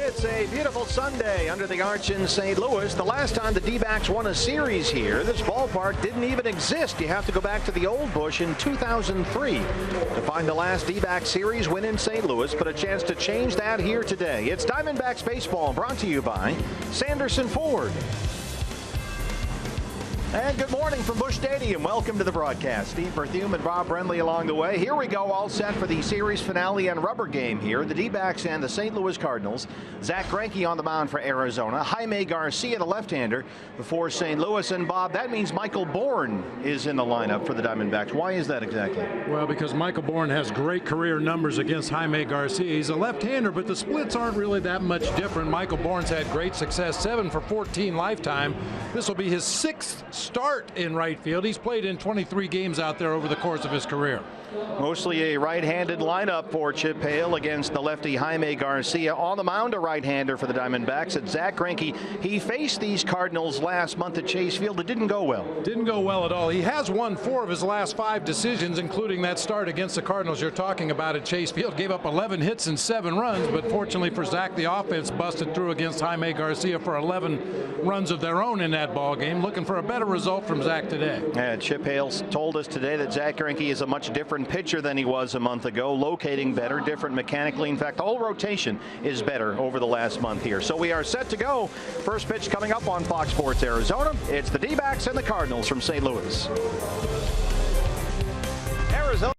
It's a beautiful Sunday under the arch in St. Louis. The last time the D-backs won a series here, this ballpark didn't even exist. You have to go back to the old Busch in 2003 to find the last D-back series win in St. Louis, but a chance to change that here today. It's Diamondbacks baseball, brought to you by Sanderson Ford. And good morning from Busch Stadium. Welcome to the broadcast. Steve Berthume and Bob Brenly along the way. Here we go, all set for the series finale and rubber game here. The D-backs and the St. Louis Cardinals. Zack Greinke on the mound for Arizona. Jaime Garcia, the left-hander, before St. Louis. And Bob, that means Michael Bourn is in the lineup for the Diamondbacks. Why is that exactly? Well, because Michael Bourn has great career numbers against Jaime Garcia. He's a left-hander, but the splits aren't really that much different. Michael Bourne's had great success, 7 for 14 lifetime. This will be his 6th start in right field. He's played in 23 games out there over the course of his career. Mostly a right-handed lineup for Chip Hale against the lefty Jaime Garcia. On the mound, a right-hander for the Diamondbacks. It's Zack Greinke. He faced these Cardinals last month at Chase Field. It didn't go well. Didn't go well at all. He has won 4 of his last 5 decisions, including that start against the Cardinals you're talking about at Chase Field. Gave up 11 hits and 7 runs, but fortunately for Zack, the offense busted through against Jaime Garcia for 11 runs of their own in that ball game. Looking for a better result from Zack today. And Chip Hale told us today that Zack Greinke is a much different pitcher than he was a month ago, locating better, different mechanically. In fact, the whole rotation is better over the last month here. So we are set to go. First pitch coming up on Fox Sports Arizona. It's the D-backs and the Cardinals from St. Louis. Arizona.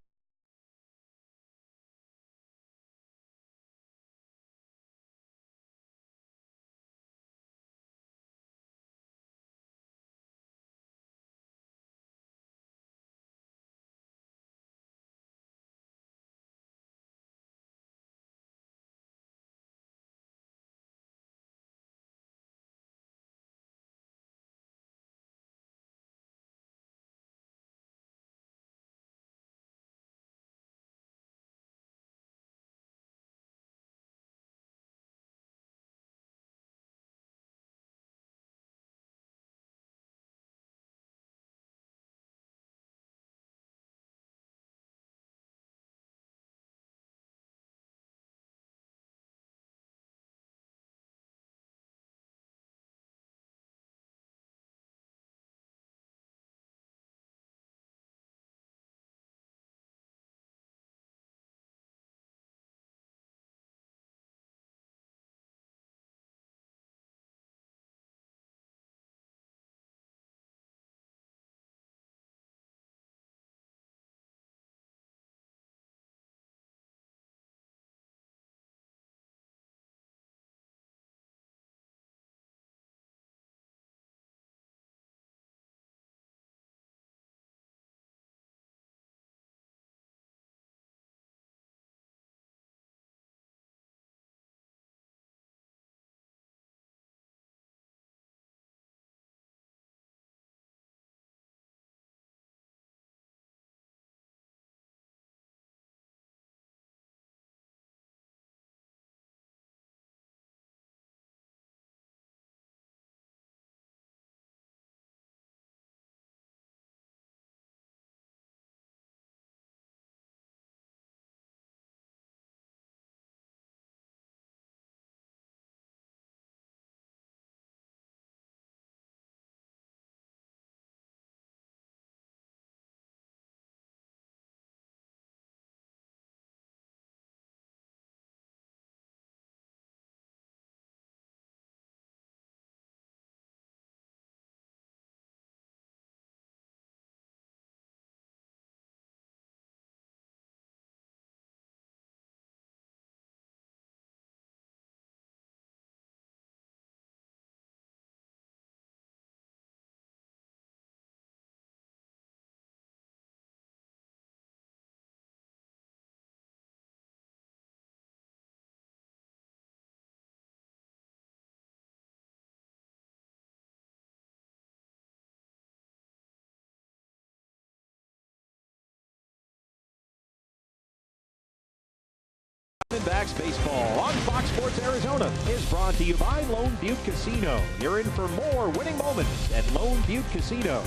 Diamondbacks baseball on Fox Sports Arizona is brought to you by Lone Butte Casino. You're in for more winning moments at Lone Butte Casino.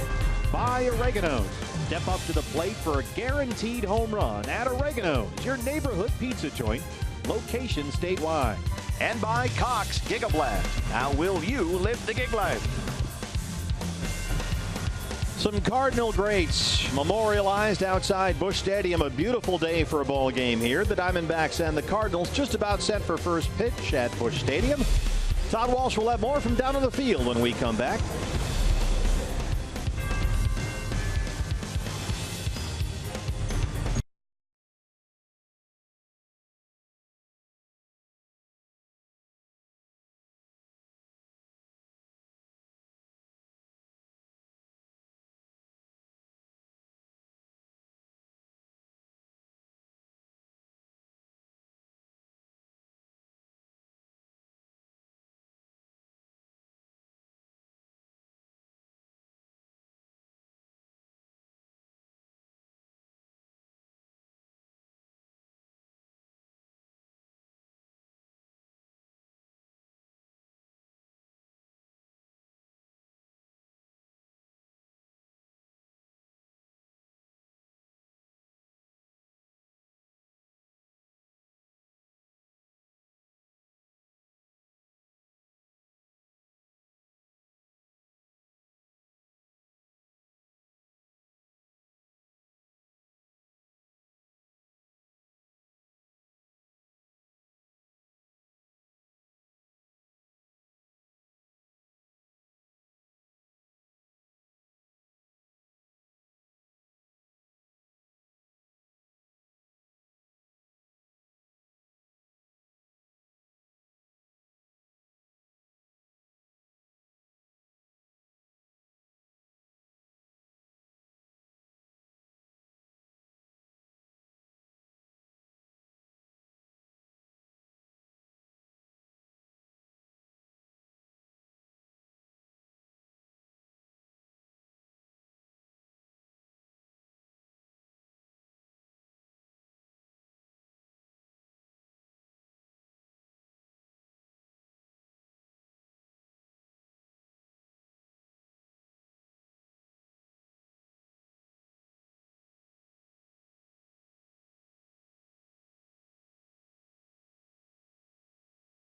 By Oregano's. Step up to the plate for a guaranteed home run at Oregano's, your neighborhood pizza joint, location statewide. And by Cox Gigablast. How will you live the gig life? Some Cardinal greats memorialized outside Busch Stadium. A beautiful day for a ball game here. The Diamondbacks and the Cardinals just about set for first pitch at Busch Stadium. Todd Walsh will have more from down on the field when we come back.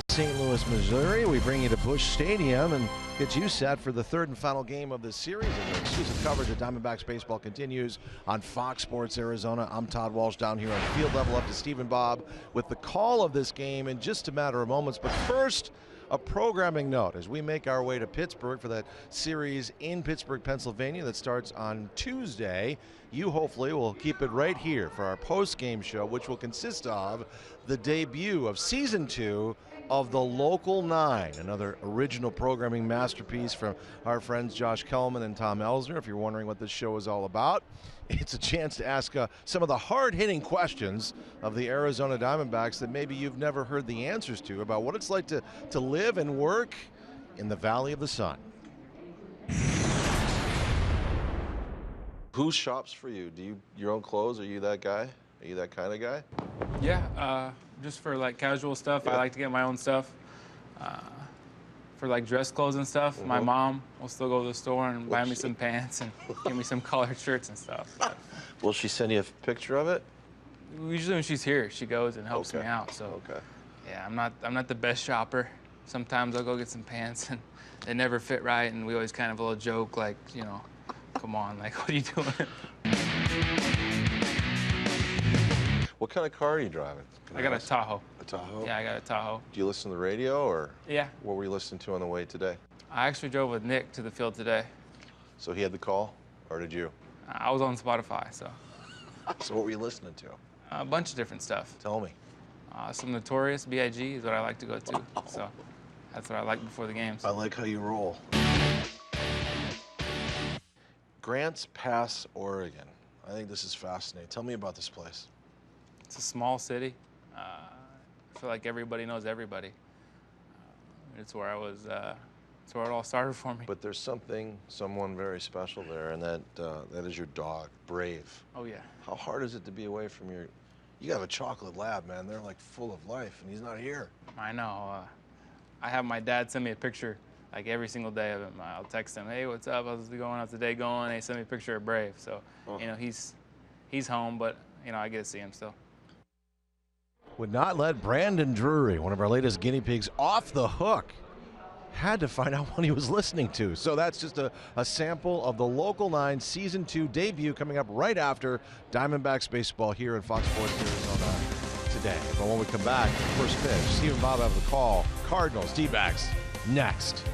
St. Louis, Missouri. We bring you to Busch Stadium and get you set for the third and final game of this series. And exclusive coverage of Diamondbacks baseball continues on Fox Sports Arizona. I'm Todd Walsh down here on field level up to Steve and Bob with the call of this game in just a matter of moments. But first, a programming note as we make our way to Pittsburgh for that series in Pittsburgh, Pennsylvania that starts on Tuesday. You hopefully will keep it right here for our post-game show, which will consist of the debut of Season 2 of The Local 9, another original programming masterpiece from our friends Josh Kellman and Tom Elsner. If you're wondering what this show is all about, it's a chance to ask some of the hard-hitting questions of the Arizona Diamondbacks that maybe you've never heard the answers to about what it's like to live and work in the Valley of the Sun. Who shops for you? Do you your own clothes? Are you that guy? Are you that kind of guy? Yeah, just for like casual stuff. Yeah. I like to get my own stuff. For like dress clothes and stuff, my mom will still go to the store and buy me some pants and give me some collared shirts and stuff. But Will she send you a picture of it? usually when she's here, she goes and helps me out. So Okay. yeah, I'm not the best shopper. Sometimes I'll go get some pants and they never fit right, and we always kind of a little joke like, you know, come on, like what are you doing? What kind of car are you driving? Can I got a ask? Tahoe. A Tahoe? Yeah, I got a Tahoe. Do you listen to the radio, or Yeah, what were you listening to on the way today? I actually drove with Nick to the field today. So he had the call, or did you? I was on Spotify, so So what were you listening to? a bunch of different stuff. Tell me. Some Notorious B.I.G. is what I like to go to. So that's what I like before the games. I like how you roll. Grants Pass, Oregon. I think this is fascinating. Tell me about this place. It's a small city. I feel like everybody knows everybody. It's where I was. It's where it all started for me. But there's someone very special there, and that is your dog, Brave. Oh yeah. How hard is it to be away from your? You have a chocolate lab, man. They're like full of life, and he's not here. I know. I have my dad send me a picture like every single day of him. I'll text him, hey, what's up? How's it going? How's the day going? And he sent me a picture of Brave. So, you know, he's home, but you know, I get to see him still. would not let Brandon Drury, one of our latest guinea pigs, off the hook. Had to find out what he was listening to. So that's just a sample of the Local 9 Season 2 debut coming up right after Diamondbacks baseball here in Fox Sports Arizona today. But when we come back, first pitch, Steve and Bob have the call. Cardinals, D-backs, next.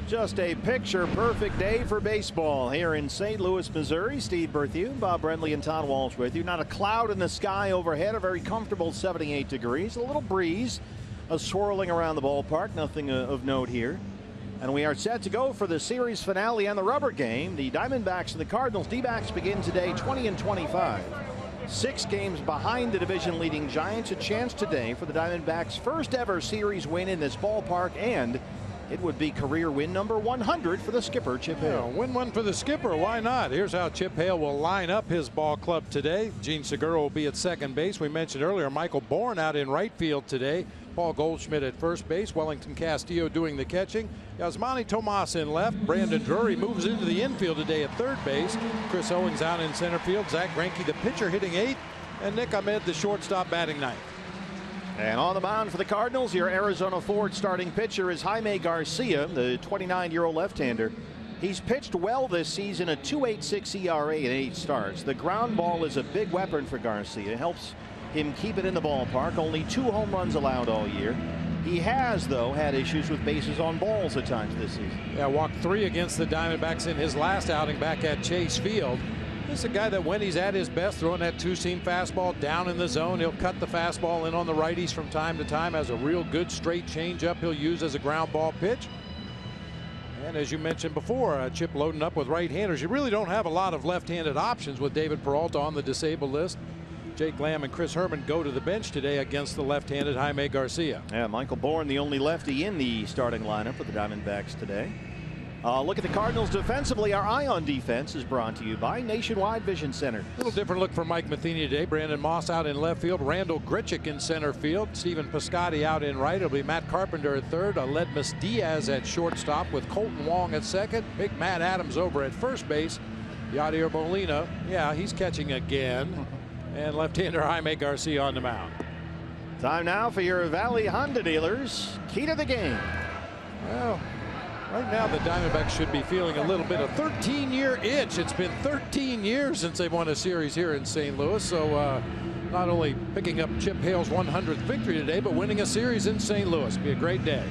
Just a picture-perfect day for baseball here in St. Louis, Missouri. Steve Berthew, Bob Brenly, and Todd Walsh with you. Not a cloud in the sky overhead, a very comfortable 78 degrees. A little breeze swirling around the ballpark, nothing of note here. And we are set to go for the series finale and the rubber game. The Diamondbacks and the Cardinals. D-backs begin today 20-25. 6 games behind the division-leading Giants. A chance today for the Diamondbacks' first ever series win in this ballpark, and it would be career win number 100 for the skipper, Chip Hale. Win one for the skipper. Why not? Here's how Chip Hale will line up his ball club today. Gene Segura will be at second base. We mentioned earlier Michael Bourn out in right field today. Paul Goldschmidt at first base. Wellington Castillo doing the catching. Yasmani Tomas in left. Brandon Drury moves into the infield today at third base. Chris Owings out in center field. Zach Greinke, the pitcher, hitting 8th. And Nick Ahmed, the shortstop, batting 9th. And on the mound for the Cardinals, your Arizona Ford starting pitcher is Jaime Garcia, the 29-year-old left-hander. He's pitched well this season, a 2.86 ERA in 8 starts. The ground ball is a big weapon for Garcia. Helps him keep it in the ballpark. Only 2 home runs allowed all year. He has, though, had issues with bases on balls at times this season. Yeah, walked 3 against the Diamondbacks in his last outing back at Chase Field. This is a guy that when he's at his best, throwing that 2-seam fastball down in the zone, he'll cut the fastball in on the righties from time to time. Has a real good straight changeup he'll use as a ground ball pitch. And as you mentioned before, Chip loading up with right-handers. You really don't have a lot of left-handed options with David Peralta on the disabled list. Jake Lamb and Chris Herman go to the bench today against the left-handed Jaime Garcia. Yeah, Michael Bourn, the only lefty in the starting lineup for the Diamondbacks today. Look at the Cardinals defensively. Our eye on defense is brought to you by Nationwide Vision Center. A little different look for Mike Matheny today. Brandon Moss out in left field. Randall Grichuk in center field. Stephen Piscotty out in right. It'll be Matt Carpenter at third. Aledmus Diaz at shortstop with Colton Wong at second. Big Matt Adams over at first base. Yadier Molina, yeah, he's catching again. And left-hander Jaime Garcia on the mound. Time now for your Valley Honda dealers. Key to the game. Well, right now the Diamondbacks should be feeling a little bit of 13-year itch. It's been 13 years since they've won a series here in St. Louis, so not only picking up Chip Hale's 100th victory today, but winning a series in St. Louis. Be a great day.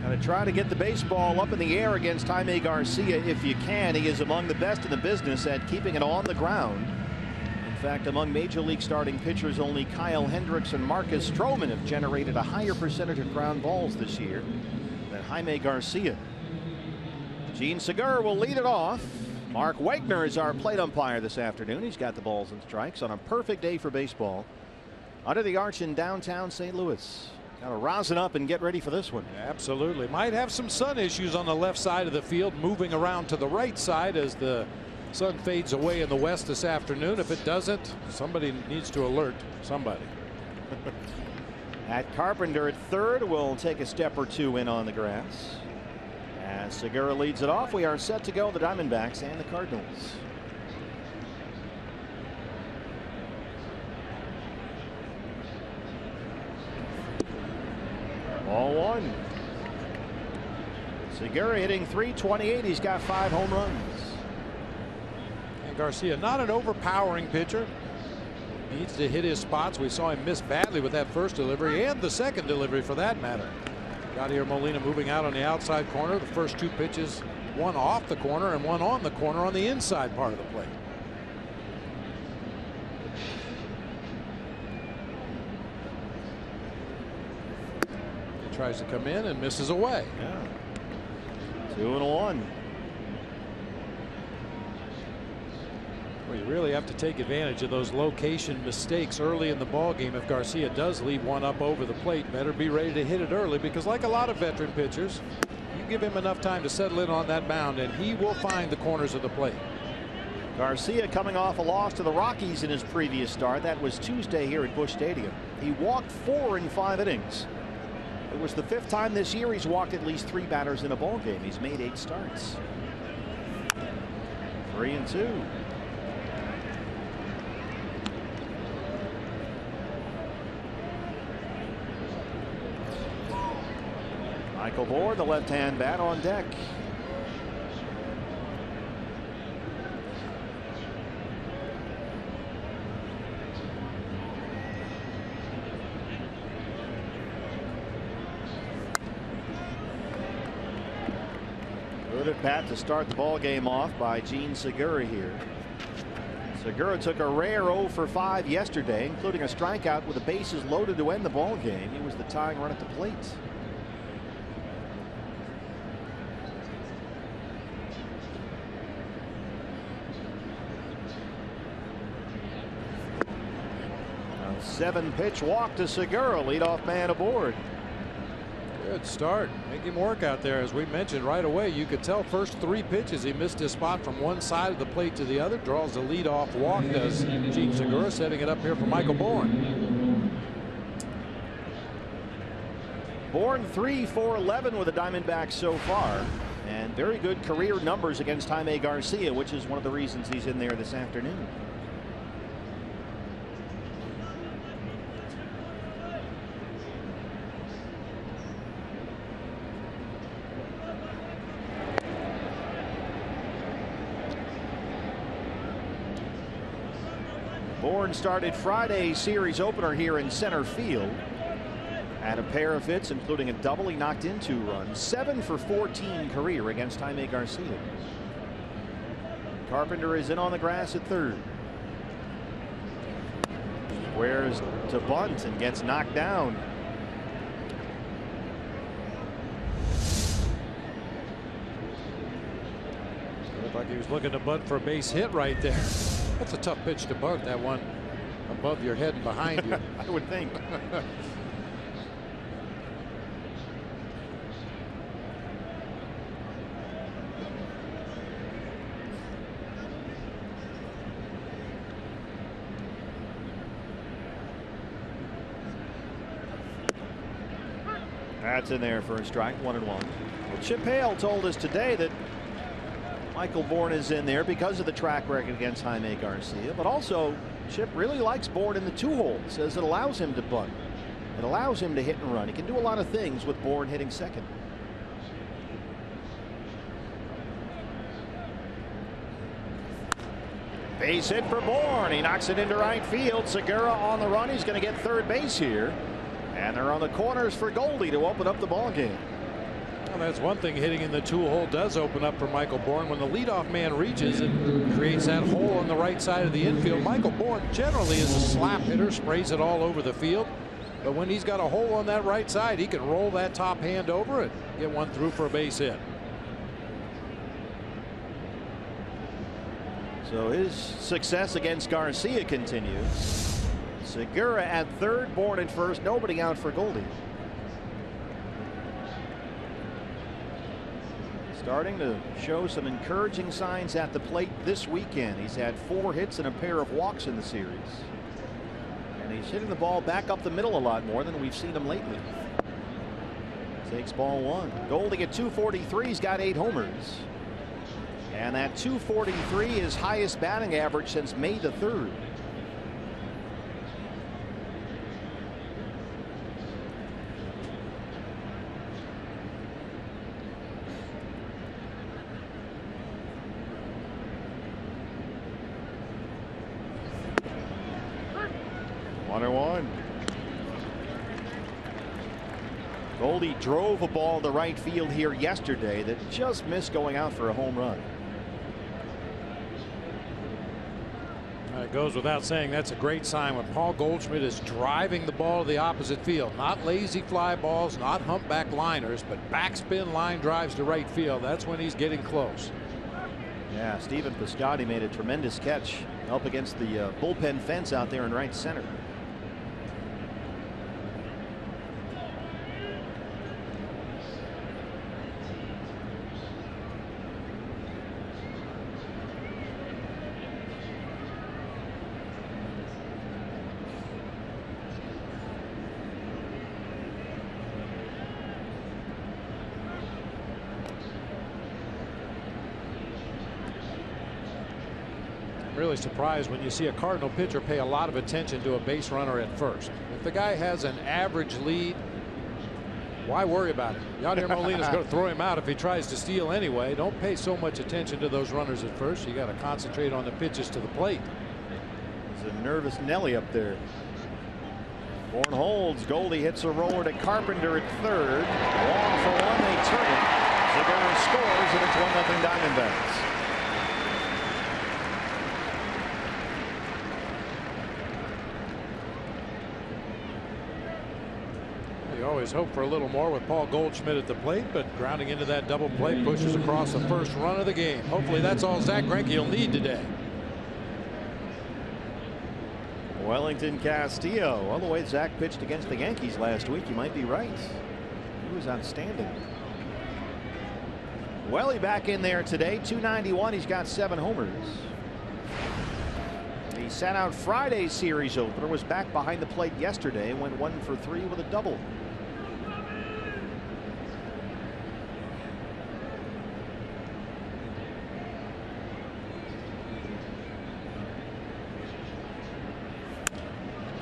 Going to try to get the baseball up in the air against Jaime Garcia if you can. He is among the best in the business at keeping it on the ground. In fact, among major league starting pitchers, only Kyle Hendricks and Marcus Stroman have generated a higher percentage of ground balls this year than Jaime Garcia. Gene Segura will lead it off. Mark Wagner is our plate umpire this afternoon. He's got the balls and strikes on a perfect day for baseball under the arch in downtown St. Louis. Got to rosin up and get ready for this one. Absolutely. Might have some sun issues on the left side of the field, moving around to the right side as the sun fades away in the west this afternoon. If it doesn't, somebody needs to alert somebody. At Carpenter at third will take a step or two in on the grass. As Segura leads it off, we are set to go, the Diamondbacks and the Cardinals. Ball one. Segura hitting .328. He's got 5 home runs. And Garcia, not an overpowering pitcher. Needs to hit his spots. We saw him miss badly with that first delivery and the second delivery for that matter. Yadier Molina moving out on the outside corner. The first 2 pitches, one off the corner and one on the corner on the inside part of the plate. He tries to come in and misses away. Yeah. 2-1. Well, you really have to take advantage of those location mistakes early in the ball game. If Garcia does leave one up over the plate, better be ready to hit it early, because like a lot of veteran pitchers, you give him enough time to settle in on that mound and he will find the corners of the plate. Garcia coming off a loss to the Rockies in his previous start. That was Tuesday here at Busch Stadium. He walked 4 in 5 innings. It was the 5th time this year he's walked at least 3 batters in a ball game. He's made 8 starts. 3-2. Michael Bourn, the left-hand bat, on deck. Good at bat to start the ball game off by Gene Segura here. Segura took a rare 0 for 5 yesterday, including a strikeout with the bases loaded to end the ball game. He was the tying run at the plate. A 7-pitch walk to Segura, leadoff man aboard. Good start. Make him work out there. As we mentioned right away, you could tell first 3 pitches he missed his spot from one side of the plate to the other. Draws the leadoff walk, does Gene Segura, setting it up here for Michael Bourn. Bourn 3 for 11 with the Diamondbacks so far, and very good career numbers against Jaime Garcia, which is one of the reasons he's in there this afternoon. Bourn started Friday's series opener here in center field. Had a pair of hits, including a double. He knocked in 2 runs. 7 for 14 career against Jaime Garcia. Carpenter is in on the grass at third. Squares to bunt and gets knocked down. Looked like he was looking to bunt for a base hit right there. That's a tough pitch to bunt, that one above your head and behind you. I would think. That's in there for a strike, 1-1. Well, Chip Hale told us today that Michael Bourn is in there because of the track record against Jaime Garcia, but also Chip really likes Bourn in the 2-hole. Says it allows him to bunt. It allows him to hit and run. He can do a lot of things with Bourn hitting second. Base hit for Bourne. He knocks it into right field. Segura on the run. He's going to get third base here. And they're on the corners for Goldie to open up the ball game. Well, that's one thing hitting in the 2-hole does open up for Michael Bourne. When the leadoff man reaches, it creates that hole on the right side of the infield. Michael Bourne generally is a slap hitter, sprays it all over the field. But when he's got a hole on that right side, he can roll that top hand over it, get one through for a base hit. So his success against Garcia continues. Segura at third, Bourne at first, nobody out for Goldie. Starting to show some encouraging signs at the plate this weekend. He's had 4 hits and a pair of walks in the series. And he's hitting the ball back up the middle a lot more than we've seen him lately. Takes ball 1. Goldie at 243. He's got 8 homers. And that 243 is highest batting average since May the 3rd. Goldie drove a ball to right field here yesterday that just missed going out for a home run. It goes without saying that's a great sign when Paul Goldschmidt is driving the ball to the opposite field. Not lazy fly balls, not humpback liners, but backspin line drives to right field. That's when he's getting close. Yeah, Stephen Piscotty made a tremendous catch up against the bullpen fence out there in right center. Really surprised when you see a Cardinal pitcher pay a lot of attention to a base runner at first. If the guy has an average lead, why worry about it? Yadier Molina's going to throw him out if he tries to steal anyway. Don't pay so much attention to those runners at first. You got to concentrate on the pitches to the plate. There's a nervous Nelly up there. Bourne holds. Goldie hits a roller to Carpenter at third. Long for one. They turn it. Segura scores, and it's 1-0 Diamondbacks. You always hope for a little more with Paul Goldschmidt at the plate, but grounding into that double play pushes across the first run of the game. Hopefully that's all Zack Greinke will need today. Wellington Castillo. Well, the way Zach pitched against the Yankees last week, you might be right. He was outstanding. Welly back in there today. 291. He's got 7 homers. He sat out Friday's series opener, was back behind the plate yesterday and went 1 for 3 with a double.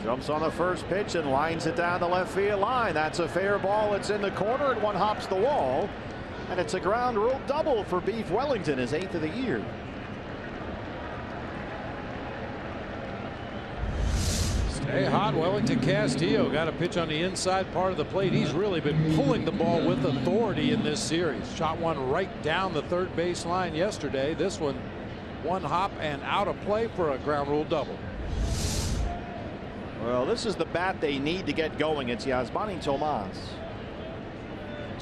Jumps on the first pitch and lines it down the left field line. That's a fair ball. It's in the corner and one hops the wall. And it's a ground rule double for Beef Wellington, his 8th of the year. Stay hot. Wellington Castillo got a pitch on the inside part of the plate. He's really been pulling the ball with authority in this series. Shot one right down the third base line yesterday. This one hop and out of play for a ground rule double. Well, this is the bat they need to get going. It's Yasmani Tomas.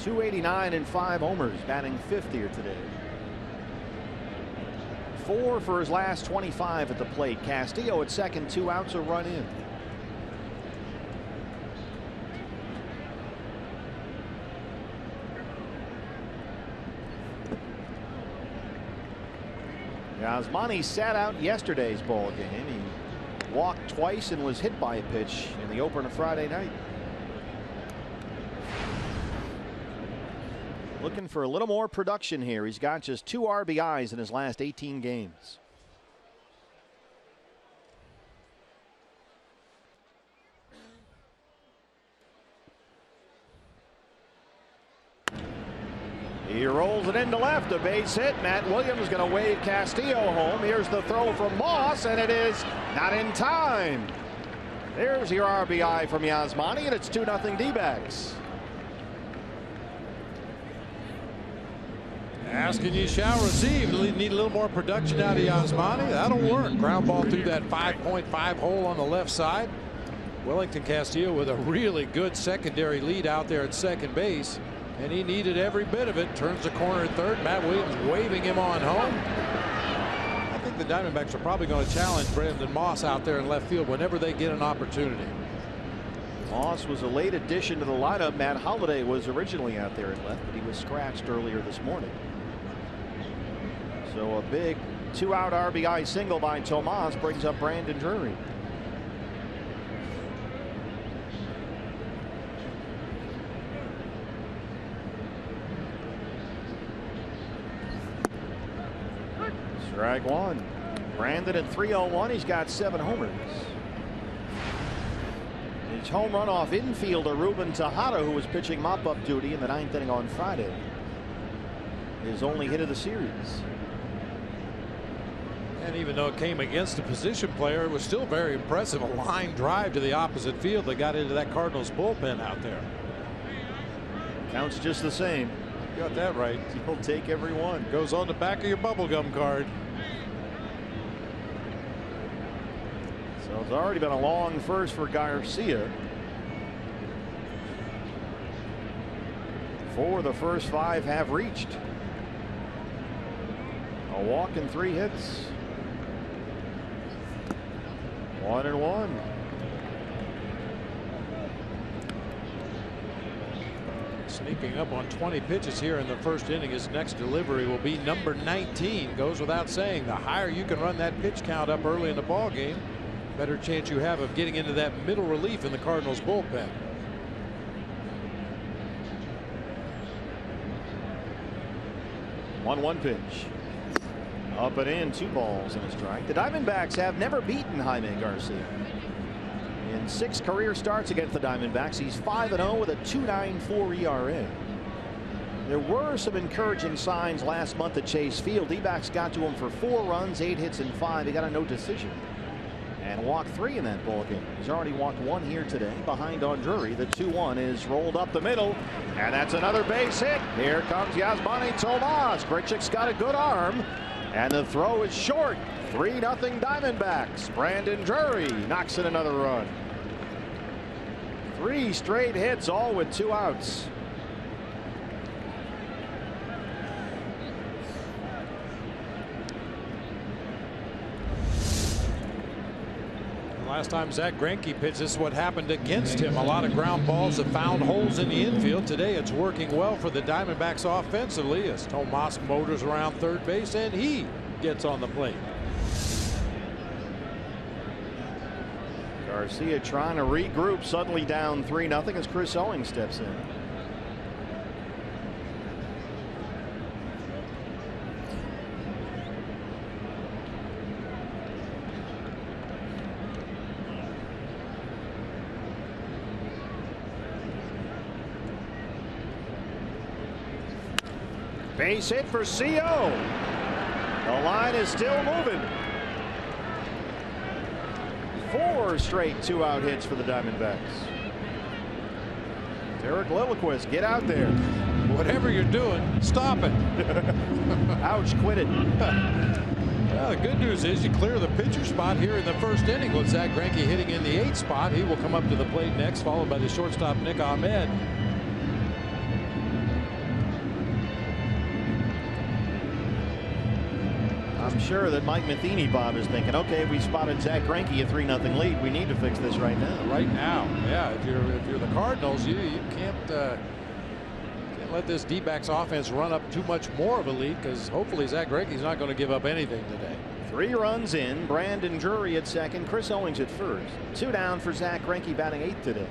289 and 5 homers, batting 5th here today. 4 for his last 25 at the plate. Castillo at second, 2 outs, a run in. Yasmani sat out yesterday's ball game. He walked twice and was hit by a pitch in the opener Friday night. Looking for a little more production here. He's got just 2 RBIs in his last 18 games. He rolls it into left, a base hit. Matt Williams going to wave Castillo home. Here's the throw from Moss, and it is not in time. There's your RBI from Yasmani, and it's 2-0 D-backs. Asking you shall receive. Need a little more production out of Yasmani. That'll work. Ground ball through that 5.5 hole on the left side. Wellington Castillo with a really good secondary lead out there at second base, and he needed every bit of it. Turns the corner at third. Matt Williams waving him on home. I think the Diamondbacks are probably going to challenge Brandon Moss out there in left field whenever they get an opportunity. Moss was a late addition to the lineup. Matt Holliday was originally out there at left, but he was scratched earlier this morning. So a big 2-out RBI single by Tomas brings up Brandon Drury. Strike one. Brandon at 301. He's got 7 homers. His home run off infielder Ruben Tejada, who was pitching mop-up duty in the 9th inning on Friday. His only hit of the series. And even though it came against a position player, it was still very impressive. A line drive to the opposite field that got into that Cardinals bullpen out there. Counts just the same. Got that right. He'll take every one. Goes on the back of your bubblegum card. So it's already been a long first for Garcia. For the first 5 have reached. A walk and 3 hits. 1-1. Sneaking up on 20 pitches here in the first inning. His next delivery will be number 19. Goes without saying, the higher you can run that pitch count up early in the ball game, better chance you have of getting into that middle relief in the Cardinals bullpen. One pitch. Up and in, 2 balls and a strike. The Diamondbacks have never beaten Jaime Garcia. In 6 career starts against the Diamondbacks, he's 5-0 with a 2.94 ERA. There were some encouraging signs last month at Chase Field. D-backs got to him for 4 runs, 8 hits, and 5. He got a no decision and walked 3 in that ball game. He's already walked 1 here today behind on Drury. The 2-1 is rolled up the middle, and that's another base hit. Here comes Yasmani Tomas. Grichuk's got a good arm, and the throw is short. 3-0 Diamondbacks. Brandon Drury knocks in another run. 3 straight hits, all with 2 outs. Last time Zach Greinke pitched, this is what happened against him. A lot of ground balls that found holes in the infield. Today it's working well for the Diamondbacks offensively as Tomas motors around third base and he gets on the plate. Garcia trying to regroup, suddenly down 3-0 as Chris Owings steps in. Base hit for CO. The line is still moving. 4 straight 2-out hits for the Diamondbacks. Derek Lilliquist, get out there. Whatever you're doing, stop it. Ouch, quit it. Well, the good news is you clear the pitcher spot here in the first inning with Zach Greinke hitting in the 8th spot. He will come up to the plate next, followed by the shortstop Nick Ahmed. I'm sure that Mike Matheny, Bob, is thinking, okay, we spotted Zach Greinke a 3-0 lead. We need to fix this right now. Right now, yeah. If you're the Cardinals, you can't let this D-backs offense run up too much more of a lead, because hopefully Zach Greinke's not going to give up anything today. 3 runs in. Brandon Drury at second. Chris Owings at first. 2 down for Zach Greinke, batting 8th today.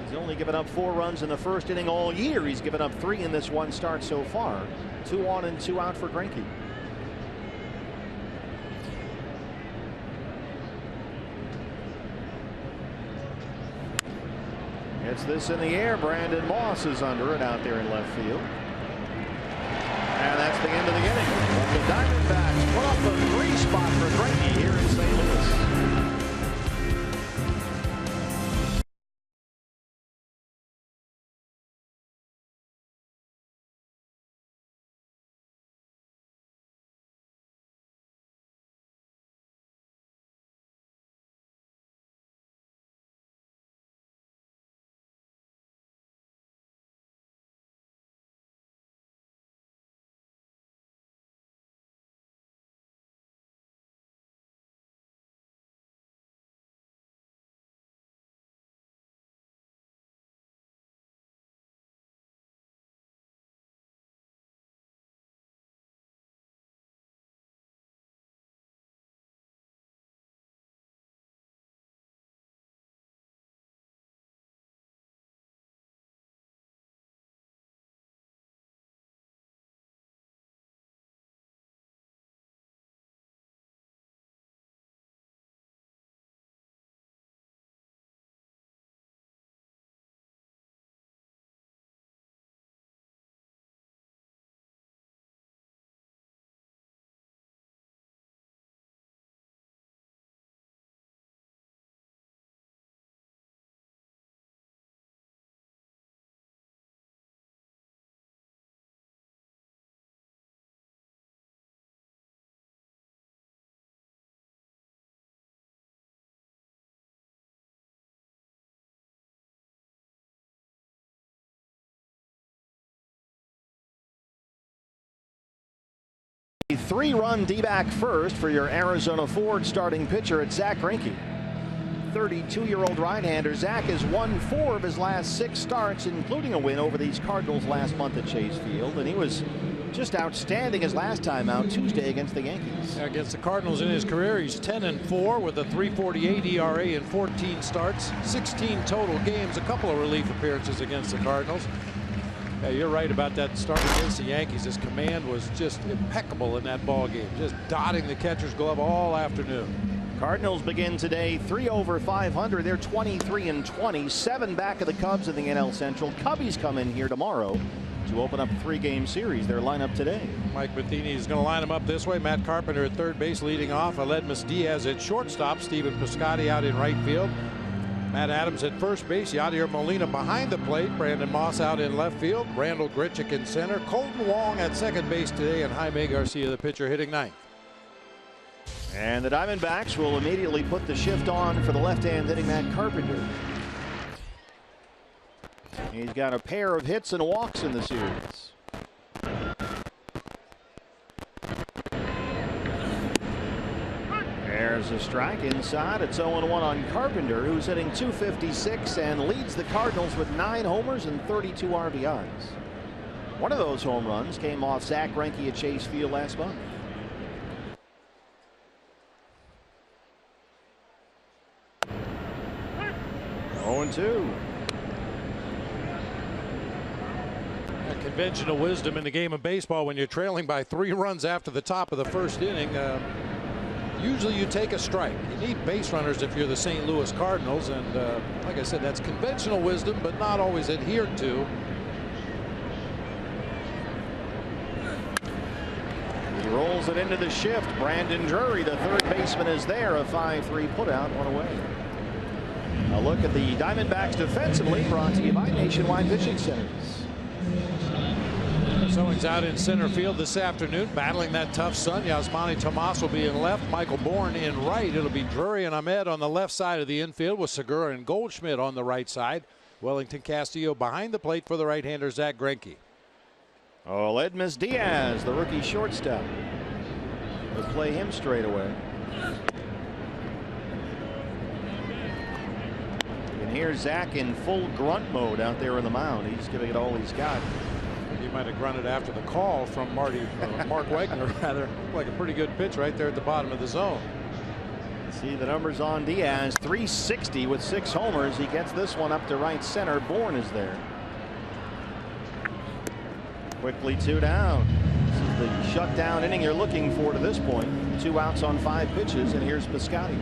He's only given up 4 runs in the first inning all year. He's given up 3 in this one start so far. 2 on and 2 out for Greinke. Gets this in the air. Brandon Moss is under it out there in left field. And that's the end of the inning. But the Diamondbacks put up a 3 spot for Greinke here in St. Louis. A 3-run D-back first for your Arizona Ford starting pitcher at Zack Greinke. 32-year-old right-hander Zack has won 4 of his last 6 starts, including a win over these Cardinals last month at Chase Field, and he was just outstanding his last time out Tuesday against the Yankees. Against the Cardinals in his career, he's 10-4 with a 3.48 ERA in 14 starts, 16 total games, a couple of relief appearances against the Cardinals. Yeah, you're right about that start against the Yankees. His command was just impeccable in that ball game, just dotting the catcher's glove all afternoon. Cardinals begin today 3 over 500. They're 23-20, 7 back of the Cubs in the NL Central. Cubbies come in here tomorrow to open up a 3-game series. Their lineup today. Mike Matheny is going to line them up this way. Matt Carpenter at third base leading off. Aledmus Diaz at shortstop. Stephen Piscotty out in right field. Matt Adams at first base. Yadier Molina behind the plate. Brandon Moss out in left field. Randall Grichuk in center. Colton Wong at second base today, and Jaime Garcia, the pitcher, hitting ninth. And the Diamondbacks will immediately put the shift on for the left-hand hitting Matt Carpenter. He's got a pair of hits and walks in the series. There's a strike inside. It's 0-1 on Carpenter, who's hitting .256 and leads the Cardinals with 9 homers and 32 RBIs. One of those home runs came off Zack Greinke at Chase Field last month. 0-2. Conventional wisdom in the game of baseball, when you're trailing by 3 runs after the top of the first inning, usually you take a strike. You need base runners if you're the St. Louis Cardinals, and like I said, that's conventional wisdom, but not always adhered to. He rolls it into the shift. Brandon Drury, the third baseman, is there. A 5-3 putout, 1 away. A look at the Diamondbacks defensively, brought to you by Nationwide Pitching Centers. Sowing's out in center field this afternoon, battling that tough sun. Yasmani Tomas will be in left, Michael Bourne in right. It'll be Drury and Ahmed on the left side of the infield, with Segura and Goldschmidt on the right side. Wellington Castillo behind the plate for the right-hander Zack Greinke. Aledmus Diaz, the rookie shortstop. Let's play him straight away. And here's Zack in full grunt mode out there in the mound. He's giving it all he's got. He might have grunted after the call from Mark Wegner, rather. Like a pretty good pitch right there at the bottom of the zone. See the numbers on Diaz. 360 with 6 homers. He gets this one up to right center. Bourne is there. Quickly 2 down. This is the shutdown inning you're looking for to this point. 2 outs on 5 pitches, and here's Piscotty.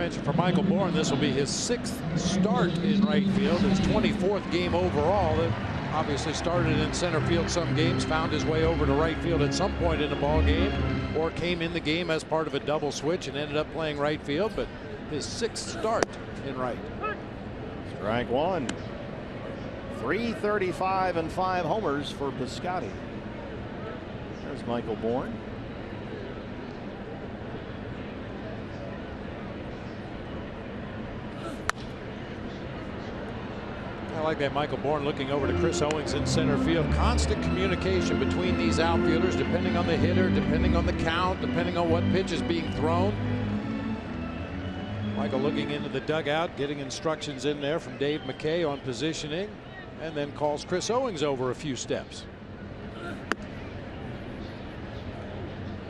mentioned for Michael Bourn, this will be his 6th start in right field, his 24th game overall. That obviously started in center field some games, found his way over to right field at some point in the ball game, or came in the game as part of a double switch and ended up playing right field, but his 6th start in right. Strike one. 335 and 5 homers for Piscotty. There's Michael Bourn. I like that Michael Bourn looking over to Chris Owings in center field. Constant communication between these outfielders, depending on the hitter, depending on the count, depending on what pitch is being thrown. Michael looking into the dugout, getting instructions in there from Dave McKay on positioning, and then calls Chris Owings over a few steps.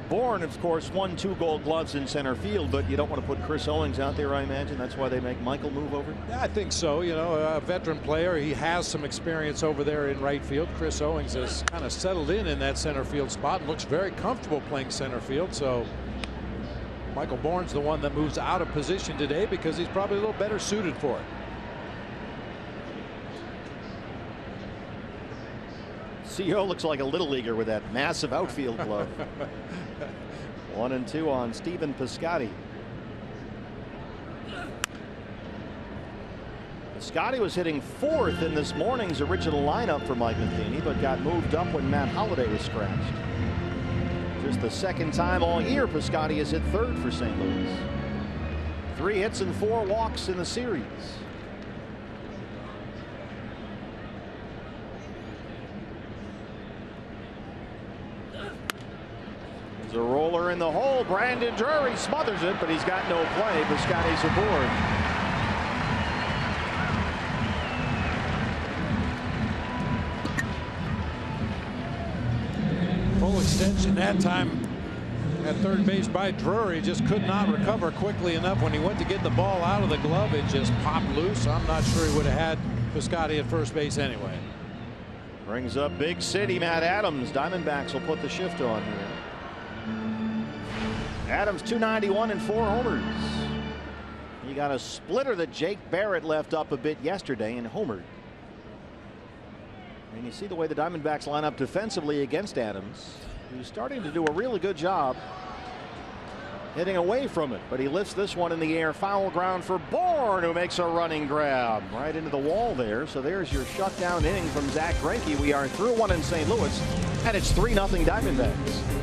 Bourn, of course, won 2 Gold Gloves in center field, but you don't want to put Chris Owings out there, I imagine. That's why they make Michael move over. Yeah, I think so. You know, a veteran player. He has some experience over there in right field. Chris Owings has kind of settled in that center field spot and looks very comfortable playing center field. So Michael Bourne's the one that moves out of position today because he's probably a little better suited for it. CO looks like a little leaguer with that massive outfield glove. 1-2 on Stephen Piscotty. Piscotty was hitting 4th in this morning's original lineup for Mike Matheny, but got moved up when Matt Holliday was scratched. Just the 2nd time all year Piscotty has hit 3rd for St. Louis. 3 hits and 4 walks in the series. The roller in the hole. Brandon Drury smothers it, but he's got no play. Piscotty's aboard. Full extension that time at third base by Drury. Just could not recover quickly enough. When he went to get the ball out of the glove, it just popped loose. I'm not sure he would have had Piscotty at first base anyway. Brings up Big City Matt Adams. Diamondbacks will put the shift on here. Adams 291 and 4 homers. He got a splitter that Jake Barrett left up a bit yesterday and homered. And you see the way the Diamondbacks line up defensively against Adams, who's starting to do a really good job hitting away from it, but he lifts this one in the air. Foul ground for Bourn, who makes a running grab right into the wall there. So there's your shutdown inning from Zack Greinke. We are through 1 in St. Louis, and it's 3-0 Diamondbacks.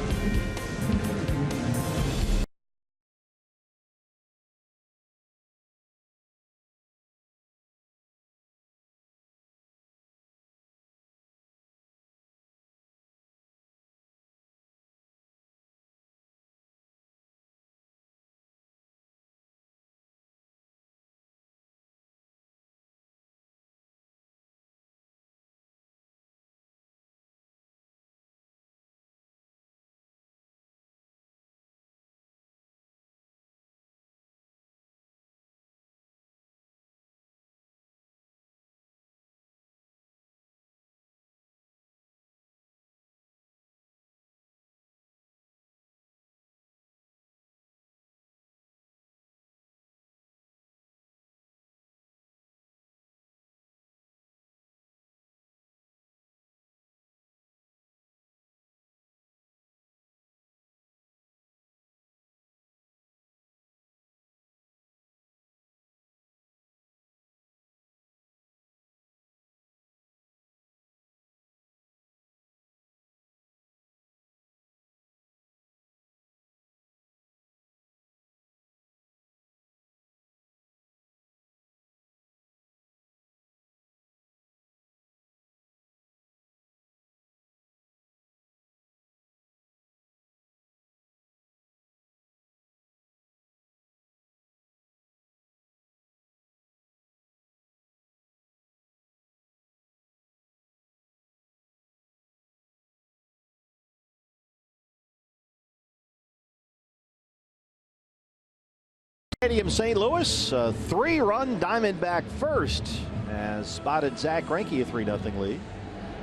Stadium St. Louis, a 3-run Diamondback first has spotted Zack Greinke a 3-0 lead.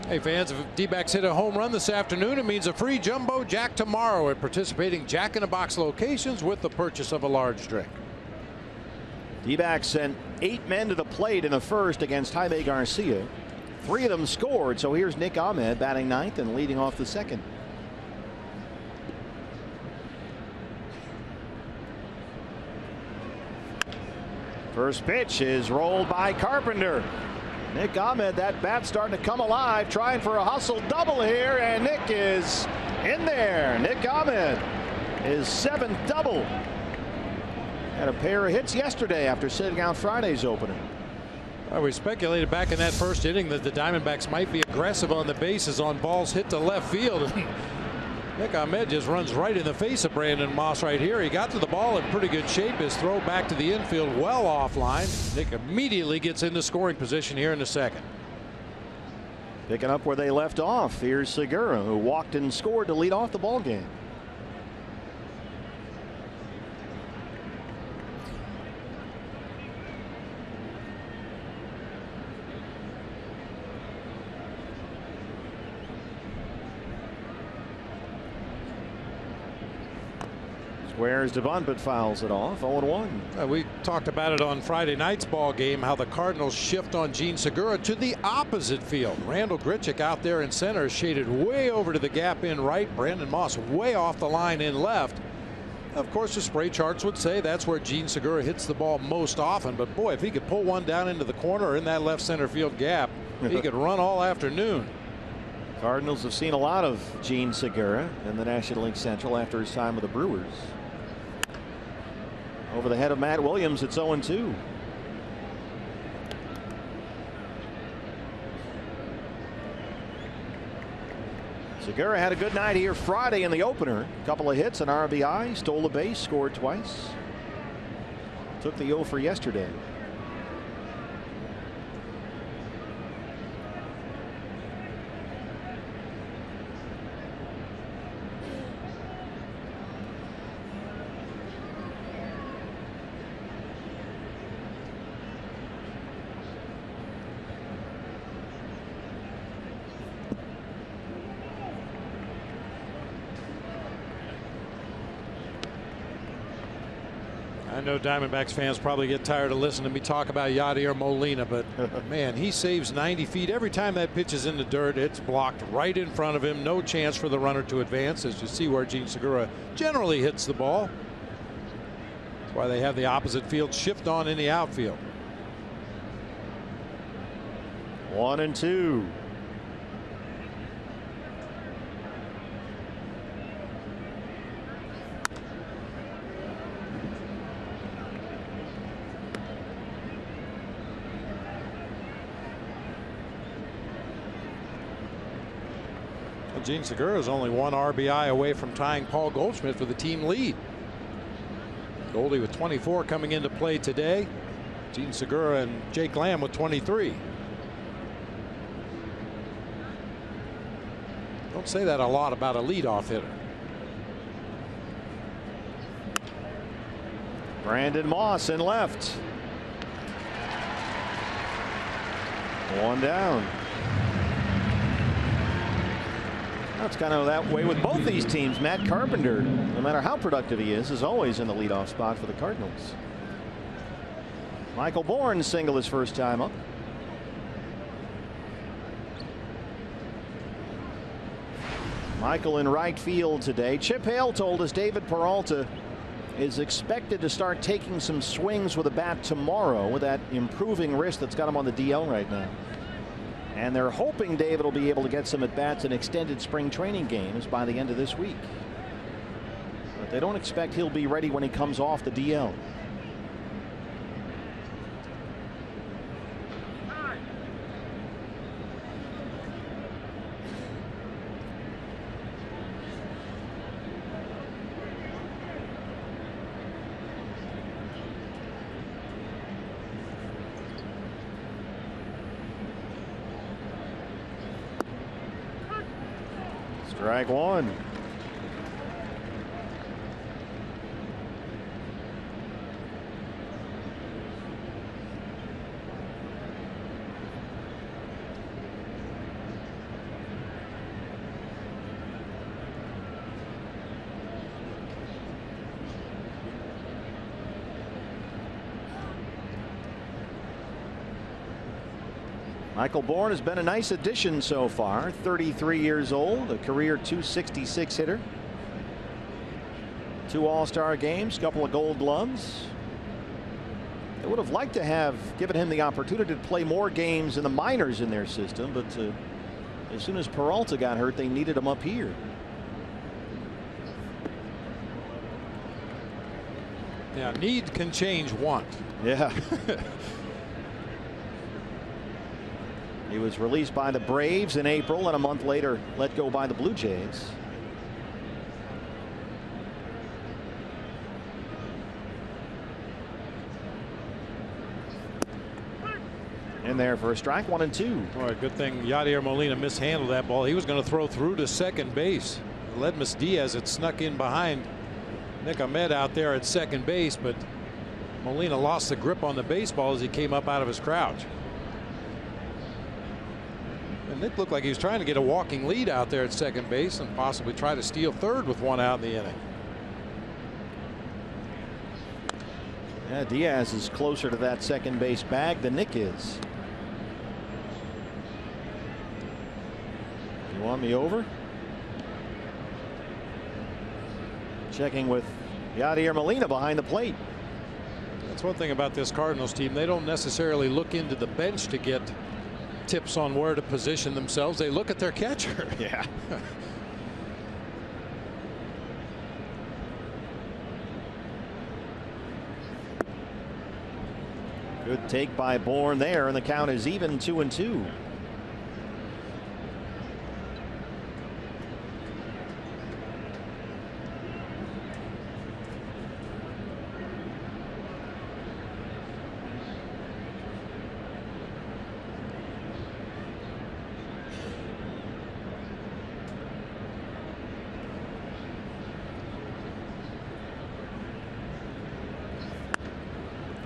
Hey fans, if D-backs hit a home run this afternoon, it means a free jumbo jack tomorrow at participating Jack in the Box locations with the purchase of a large drink. D-backs sent 8 men to the plate in the first against Jaime Garcia. 3 of them scored, so here's Nick Ahmed batting 9th and leading off the 2nd. First pitch is rolled by Carpenter. Nick Ahmed, that bat starting to come alive, trying for a hustle double here, and Nick is in there. Nick Ahmed, his 7th double. Had a pair of hits yesterday after sitting out Friday's opener. Well, we speculated back in that first inning that the Diamondbacks might be aggressive on the bases on balls hit to left field. Nick Ahmed just runs right in the face of Brandon Moss right here. He got to the ball in pretty good shape. His throw back to the infield well offline. Nick immediately gets into scoring position here in the 2nd. Picking up where they left off. Here's Segura, who walked and scored to lead off the ball game. Squares to bunt but fouls it off. 0-1. We talked about it on Friday night's ball game, how the Cardinals shift on Gene Segura to the opposite field. Randall Grichuk out there in center, shaded way over to the gap in right. Brandon Moss way off the line in left. Of course, the spray charts would say that's where Gene Segura hits the ball most often. But boy, if he could pull one down into the corner or in that left center field gap, he could run all afternoon. Cardinals have seen a lot of Gene Segura in the National League Central after his time with the Brewers. Over the head of Matt Williams, it's 0-2. Segura had a good night here Friday in the opener. A couple of hits, an RBI, stole a base, scored twice. Took the 0 for yesterday. I know Diamondbacks fans probably get tired of listening to me talk about Yadier Molina, but man, he saves 90 feet every time that pitch is in the dirt. It's blocked right in front of him. No chance for the runner to advance, as you see where Gene Segura generally hits the ball. That's why they have the opposite field shift on in the outfield. 1-2. Gene Segura is only 1 RBI away from tying Paul Goldschmidt for the team lead. Goldie with 24 coming into play today. Gene Segura and Jake Lamb with 23. Don't say that a lot about a leadoff hitter. Brandon Moss in left. 1 down. That's kind of that way with both these teams. Matt Carpenter, no matter how productive he is always in the leadoff spot for the Cardinals. Michael Bourne single his first time up. Michael in right field today. Chip Hale told us David Peralta is expected to start taking some swings with a bat tomorrow with that improving wrist that's got him on the DL right now. And they're hoping David will be able to get some at bats in extended spring training games by the end of this week. But they don't expect he'll be ready when he comes off the DL. Strike 1. Michael Bourn has been a nice addition so far. 33 years old, a career .266 hitter. 2 All-Star games, couple of Gold Gloves. They would have liked to have given him the opportunity to play more games in the minors in their system, but as soon as Peralta got hurt, they needed him up here. Yeah, need can change want. Yeah. He was released by the Braves in April and a month later let go by the Blue Jays. In there for a strike, 1-2. Boy, good thing Yadier Molina mishandled that ball. He was going to throw through to second base. Ledmus Diaz had snuck in behind Nick Ahmed out there at second base, but Molina lost the grip on the baseball as he came up out of his crouch. And Nick looked like he was trying to get a walking lead out there at second base and possibly try to steal third with 1 out in the inning. Yeah, Diaz is closer to that second base bag than Nick is. You want me over? Checking with Yadier Molina behind the plate. That's one thing about this Cardinals team. They don't necessarily look into the bench to get tips on where to position themselves. They look at their catcher. Yeah. Good take by Bourn there, and the count is even 2-2.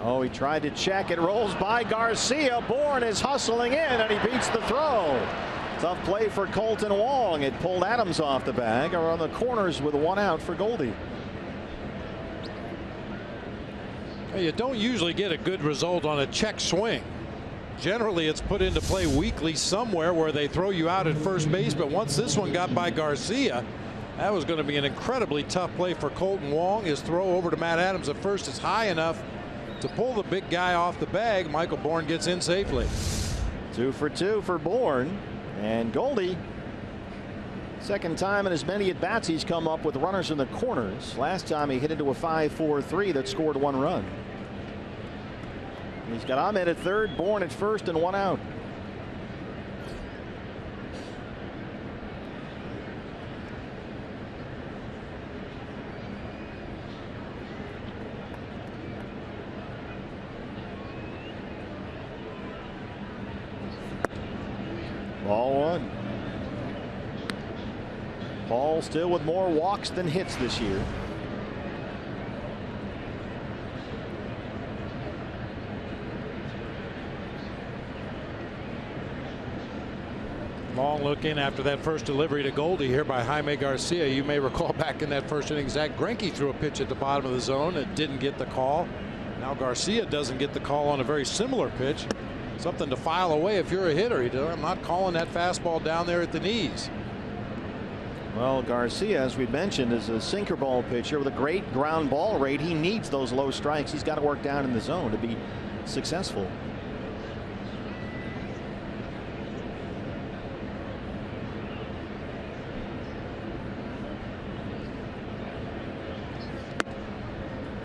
Oh, he tried to check. It rolls by Garcia. Bourn is hustling in, and he beats the throw. Tough play for Colton Wong. It pulled Adams off the bag, or on the corners with 1 out for Goldie. You don't usually get a good result on a check swing. Generally, it's put into play weakly somewhere where they throw you out at first base. But once this one got by Garcia, that was going to be an incredibly tough play for Colton Wong. His throw over to Matt Adams at first is high enough to pull the big guy off the bag. Michael Bourn gets in safely. 2 for 2 for Bourn. And Goldie, second time in as many at bats he's come up with runners in the corners. Last time he hit into a 5-4-3 that scored 1 run. He's got Ahmed at third, Bourn at first, and 1 out. Ball 1. Paul still with more walks than hits this year. Long look in after that first delivery to Goldie here by Jaime Garcia. You may recall back in that first inning, Zach Greinke threw a pitch at the bottom of the zone and didn't get the call. Now Garcia doesn't get the call on a very similar pitch. Something to file away if you're a hitter. I'm not calling that fastball down there at the knees. Well, Garcia, as we mentioned, is a sinker ball pitcher with a great ground ball rate. He needs those low strikes. He's got to work down in the zone to be successful.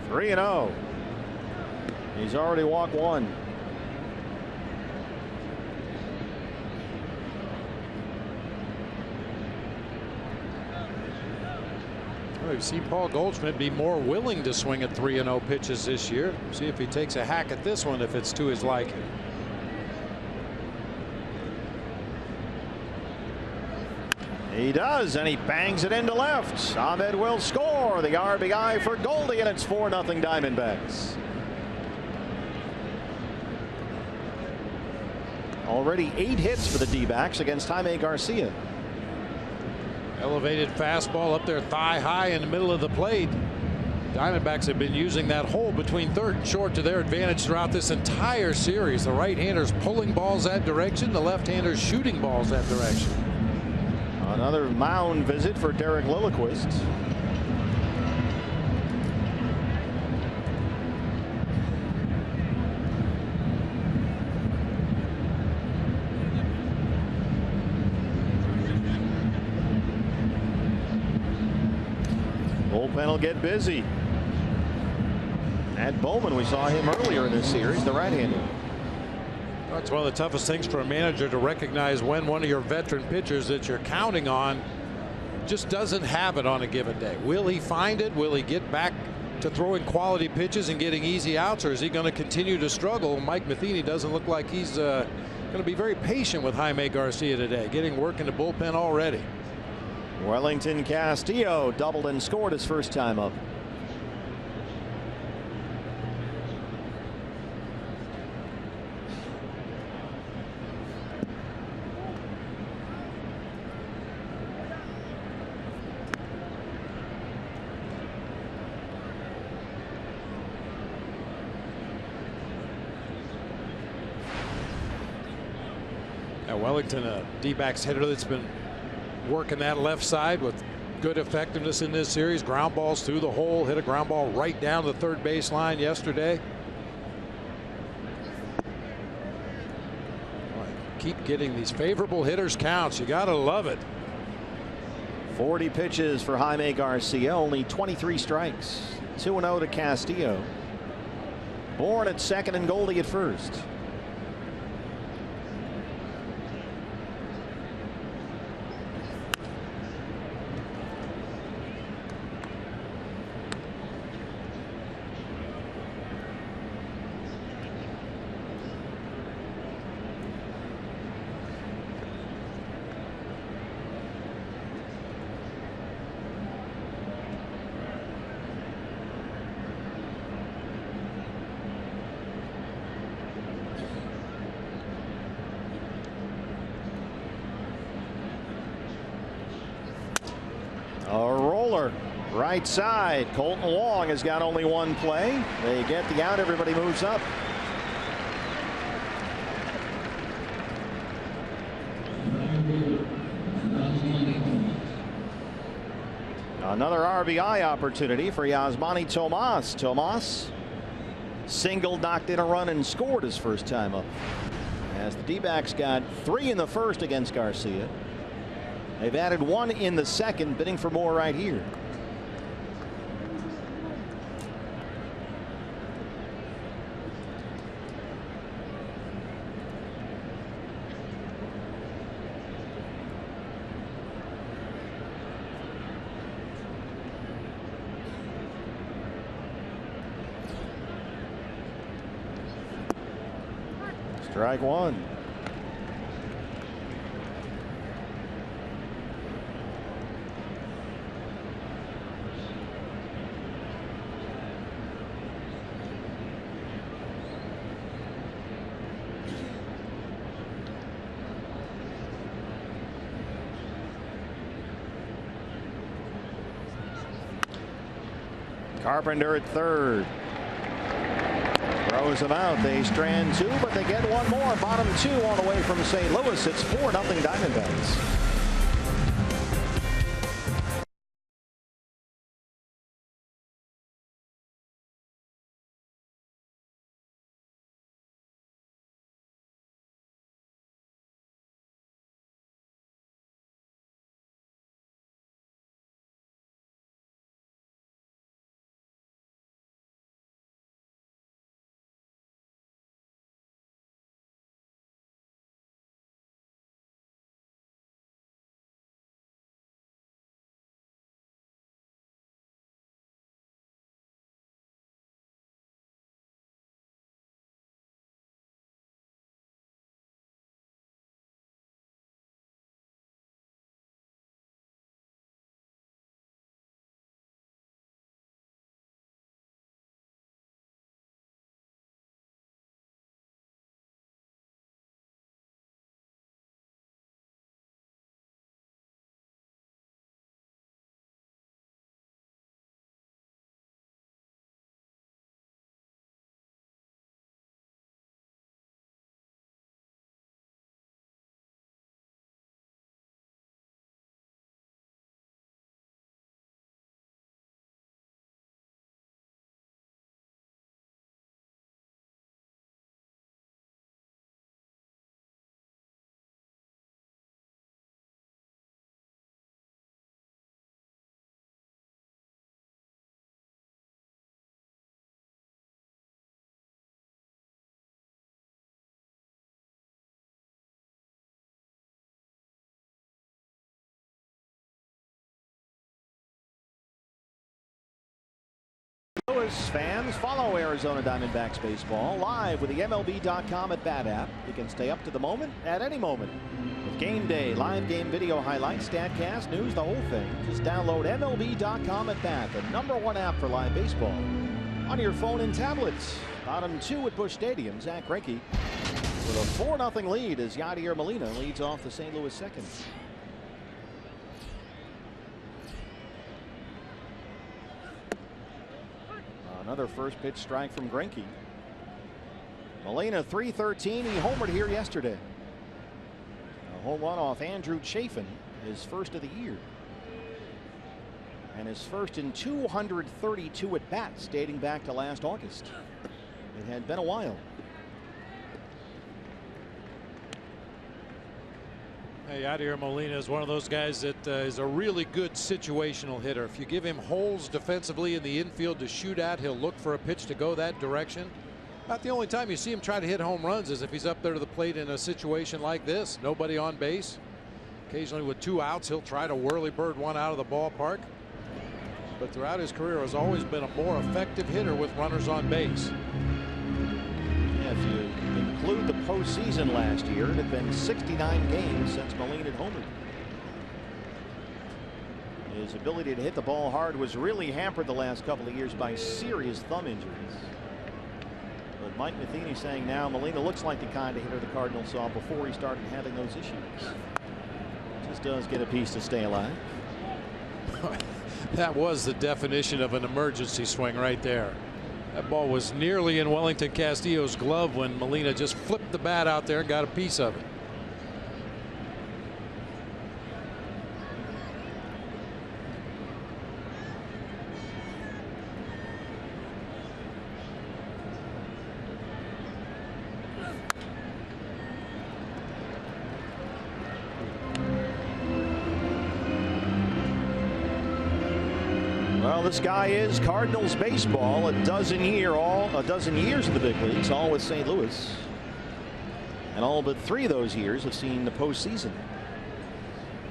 Three and 0. He's already walked 1. We've seen Paul Goldschmidt be more willing to swing at 3-0 pitches this year. See if he takes a hack at this one if it's to his liking. He does, and he bangs it into left. Ahmed will score the RBI for Goldie, and it's 4-0 Diamondbacks. Already 8 hits for the D-backs against Jaime Garcia. Elevated fastball up there thigh high in the middle of the plate. Diamondbacks have been using that hole between third and short to their advantage throughout this entire series. The right-handers pulling balls that direction, the left-handers shooting balls that direction. Another mound visit for Derek Lilliquist. Bullpen will get busy. At Bowman, we saw him earlier in this series, the right-hander. That's one of the toughest things for a manager, to recognize when one of your veteran pitchers that you're counting on just doesn't have it on a given day. Will he find it? Will he get back to throwing quality pitches and getting easy outs, or is he going to continue to struggle? Mike Matheny doesn't look like he's going to be very patient with Jaime Garcia today, getting work in the bullpen already. Wellington Castillo doubled and scored his first time up. Wellington, a D-backs hitter that's been working that left side with good effectiveness in this series. Ground balls through the hole, hit a ground ball right down the third base line yesterday. Keep getting these favorable hitters counts. You got to love it. 40 pitches for Jaime Garcia, only 23 strikes. 2-0 to Castillo. Bourne at second and Goldie at first. A roller right side. Colton Wong has got only one play. They get the out. Everybody moves up. Another RBI opportunity for Yasmani Tomas. Tomas singled, knocked in a run, and scored his first time up. As the D-backs got 3 in the first against Garcia. They've added 1 in the second, bidding for more right here. Strike 1. Carpenter at third. Throws them out. They strand 2, but they get 1 more. Bottom 2 on the way from St. Louis. It's 4-0 Diamondbacks. Louis fans, follow Arizona Diamondbacks baseball live with the MLB.com at Bat app. You can stay up to the moment at any moment with game day, live game video highlights, StatCast, news, the whole thing. Just download MLB.com at Bat, the #1 app for live baseball on your phone and tablets. Bottom 2 at Busch Stadium. Zack Greinke with a 4-0 lead as Yadier Molina leads off the St. Louis second. Another first pitch strike from Greinke. Molina 313. He homered here yesterday. A home run off Andrew Chafin, his first of the year. And his first in 232 at bats dating back to last August. It had been a while. Hey, Yadier Molina is one of those guys that is a really good situational hitter. If you give him holes defensively in the infield to shoot at, he'll look for a pitch to go that direction. About the only time you see him try to hit home runs is if he's up there to the plate in a situation like this. Nobody on base. Occasionally with 2 outs, he'll try to whirly bird one out of the ballpark. But throughout his career has always been a more effective hitter with runners on base. Yeah, if you include the postseason last year, it had been 69 games since Molina had homered. His ability to hit the ball hard was really hampered the last couple of years by serious thumb injuries. But Mike Matheny saying now Molina looks like the kind of hitter the Cardinals saw before he started having those issues. Just does get a piece to stay alive. That was the definition of an emergency swing right there. That ball was nearly in Wellington Castillo's glove when Molina just flipped the bat out there and got a piece of it. Well, this guy is Cardinals baseball, a dozen years in the big leagues, all with St. Louis. And all but 3 of those years have seen the postseason.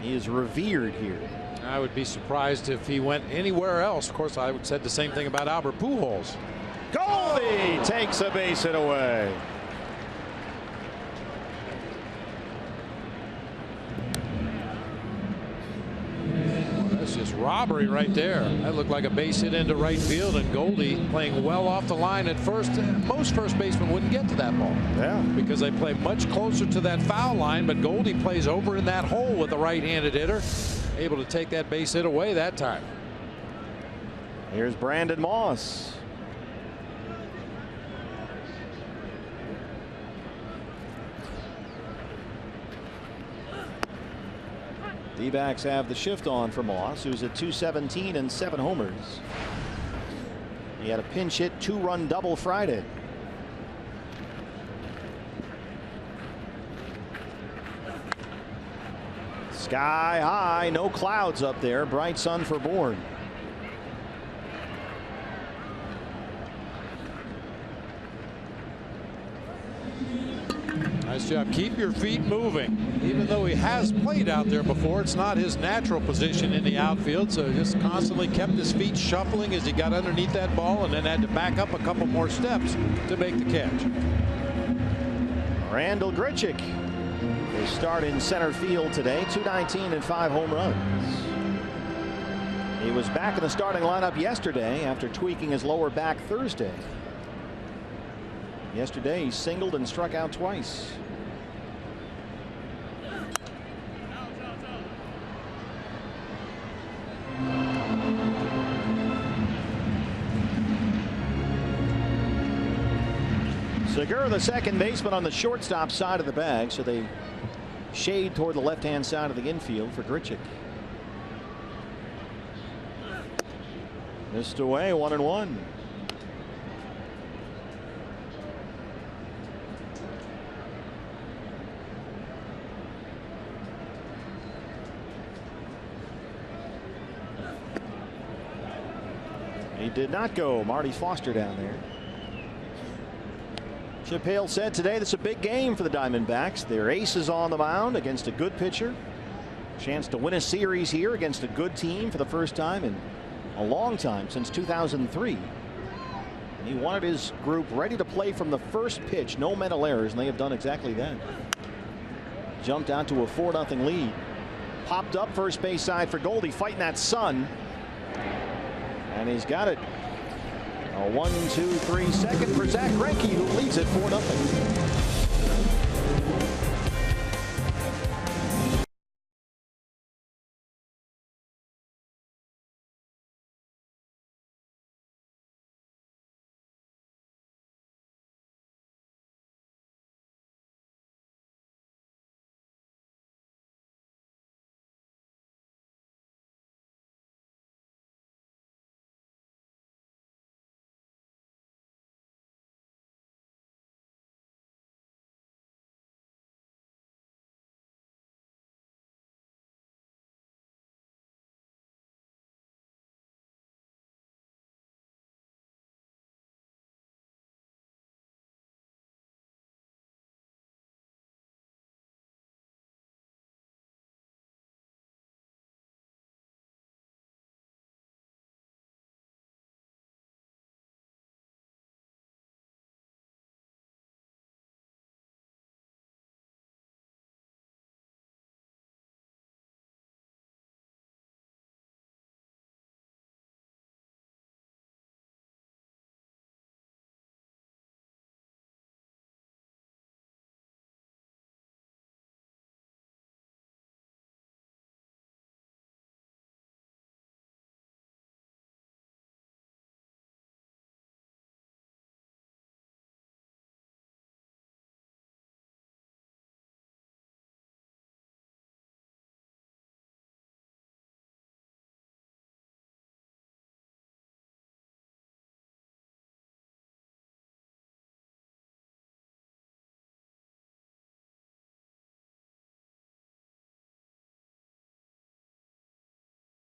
He is revered here. I would be surprised if he went anywhere else. Of course, I would said the same thing about Albert Pujols. Goldie takes a base hit away. Just robbery right there. That looked like a base hit into right field, and Goldie playing well off the line at first. Most first basemen wouldn't get to that ball. Yeah. Because they play much closer to that foul line, but Goldie plays over in that hole with a right-handed hitter. Able to take that base hit away that time. Here's Brandon Moss. D-backs have the shift on for Moss, who's at 217 and 7 homers. He had a pinch hit 2-run double Friday. Sky high, no clouds up there, bright sun for Bourne. Nice job. Keep your feet moving. Even though he has played out there before, it's not his natural position in the outfield, so just constantly kept his feet shuffling as he got underneath that ball and then had to back up a couple more steps to make the catch. Randal Grichuk will start in center field today. 219 and 5 home runs. He was back in the starting lineup yesterday after tweaking his lower back Thursday. Yesterday he singled and struck out twice. Segura, the second baseman, on the shortstop side of the bag, so they shade toward the left-hand side of the infield for Grichuk. Missed away, 1-1. He did not go. Marty Foster down there. Chip Hale said today this is a big game for the Diamondbacks. Their ace is on the mound against a good pitcher. Chance to win a series here against a good team for the first time in a long time, since 2003. And he wanted his group ready to play from the first pitch. No mental errors, and they have done exactly that. Jumped out to a 4-0 lead. Popped up first base side for Goldie, fighting that sun. And he's got it. A 1-2-3 second for Zack Greinke, who leads it 4-0.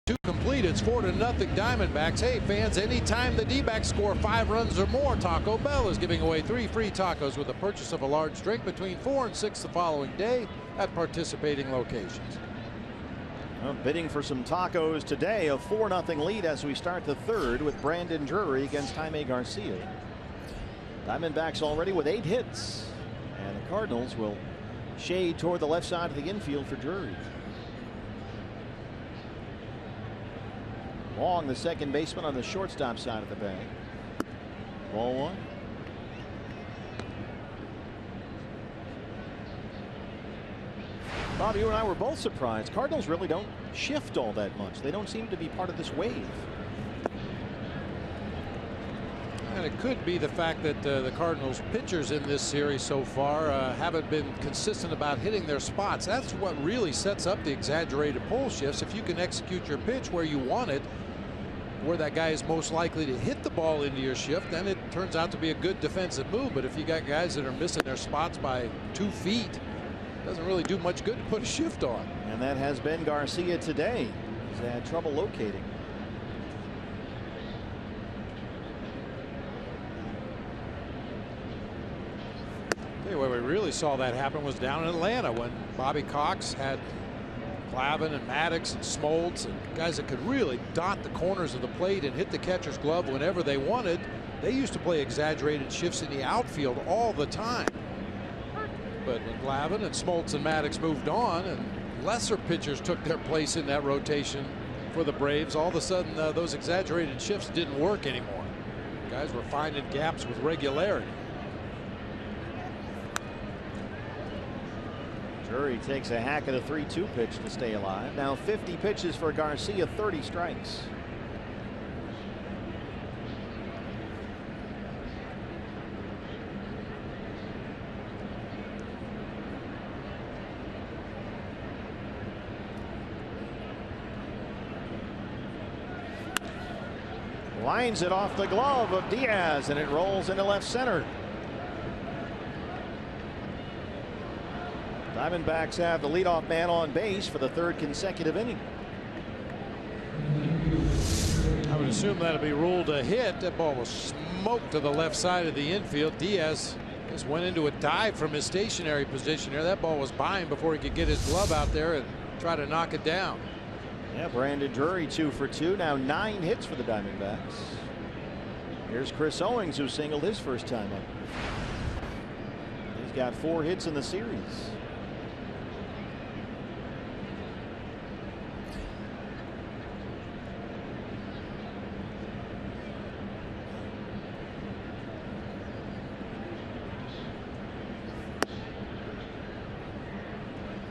Two complete. It's 4-0 Diamondbacks. Hey fans, anytime the D-backs score 5 runs or more, Taco Bell is giving away 3 free tacos with the purchase of a large drink between 4 and 6 the following day at participating locations. Well, bidding for some tacos today. A 4-0 lead as we start the third with Brandon Drury against Jaime Garcia. Diamondbacks already with 8 hits, and the Cardinals will shade toward the left side of the infield for Drury. Long, the second baseman, on the shortstop side of the bag. Ball 1. Bob, you and I were both surprised. Cardinals really don't shift all that much. They don't seem to be part of this wave. And it could be the fact that the Cardinals pitchers in this series so far haven't been consistent about hitting their spots. That's what really sets up the exaggerated pull shifts. If you can execute your pitch where you want it, where that guy is most likely to hit the ball into your shift, then it turns out to be a good defensive move. But if you got guys that are missing their spots by 2 feet, it doesn't really do much good to put a shift on. And that has been Garcia today. He's had trouble locating. Where we really saw that happen was down in Atlanta when Bobby Cox had Glavine and Maddox and Smoltz and guys that could really dot the corners of the plate and hit the catcher's glove whenever they wanted. They used to play exaggerated shifts in the outfield all the time. But when Glavine and Smoltz and Maddox moved on and lesser pitchers took their place in that rotation for the Braves, all of a sudden those exaggerated shifts didn't work anymore. Guys were finding gaps with regularity. Drury takes a hack at a 3-2 pitch to stay alive. Now 50 pitches for Garcia, 30 strikes. Lines it off the glove of Diaz, and it rolls into left center. Diamondbacks have the leadoff man on base for the 3rd consecutive inning. I would assume that'll be ruled a hit. That ball was smoked to the left side of the infield. Diaz just went into a dive from his stationary position here. That ball was by him before he could get his glove out there and try to knock it down. Yeah, Brandon Drury 2 for 2. Now 9 hits for the Diamondbacks. Here's Chris Owings, who singled his first time up. He's got 4 hits in the series.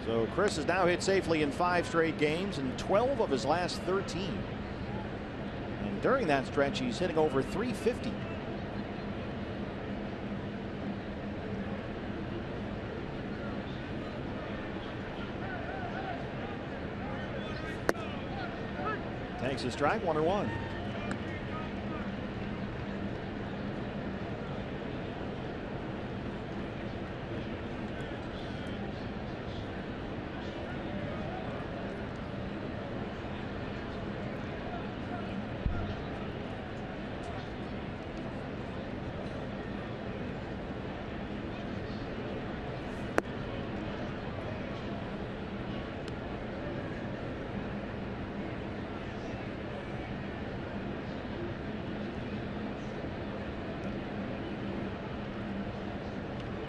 So Chris has now hit safely in 5 straight games and 12 of his last 13. And during that stretch, he's hitting over 350. Takes a strike, 1-1.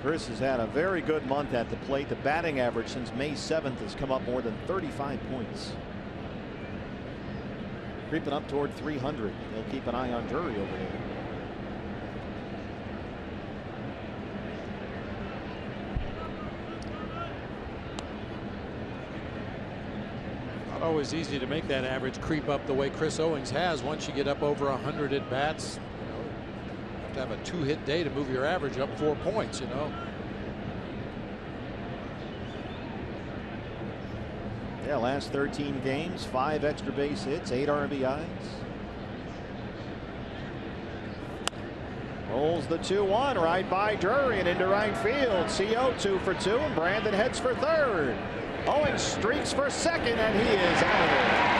Chris has had a very good month at the plate. The batting average since May 7th has come up more than 35 points. Creeping up toward 300. He'll keep an eye on Drury over there. Not always easy to make that average creep up the way Chris Owings has. Once you get up over 100 at bats, to have a 2-hit day to move your average up 4 points, you know. Yeah, last 13 games, 5 extra base hits, 8 RBIs. Rolls the 2-1 right by Drury and into right field. CO 2 for 2, and Brandon heads for third. Owings streaks for second, and he is out of there.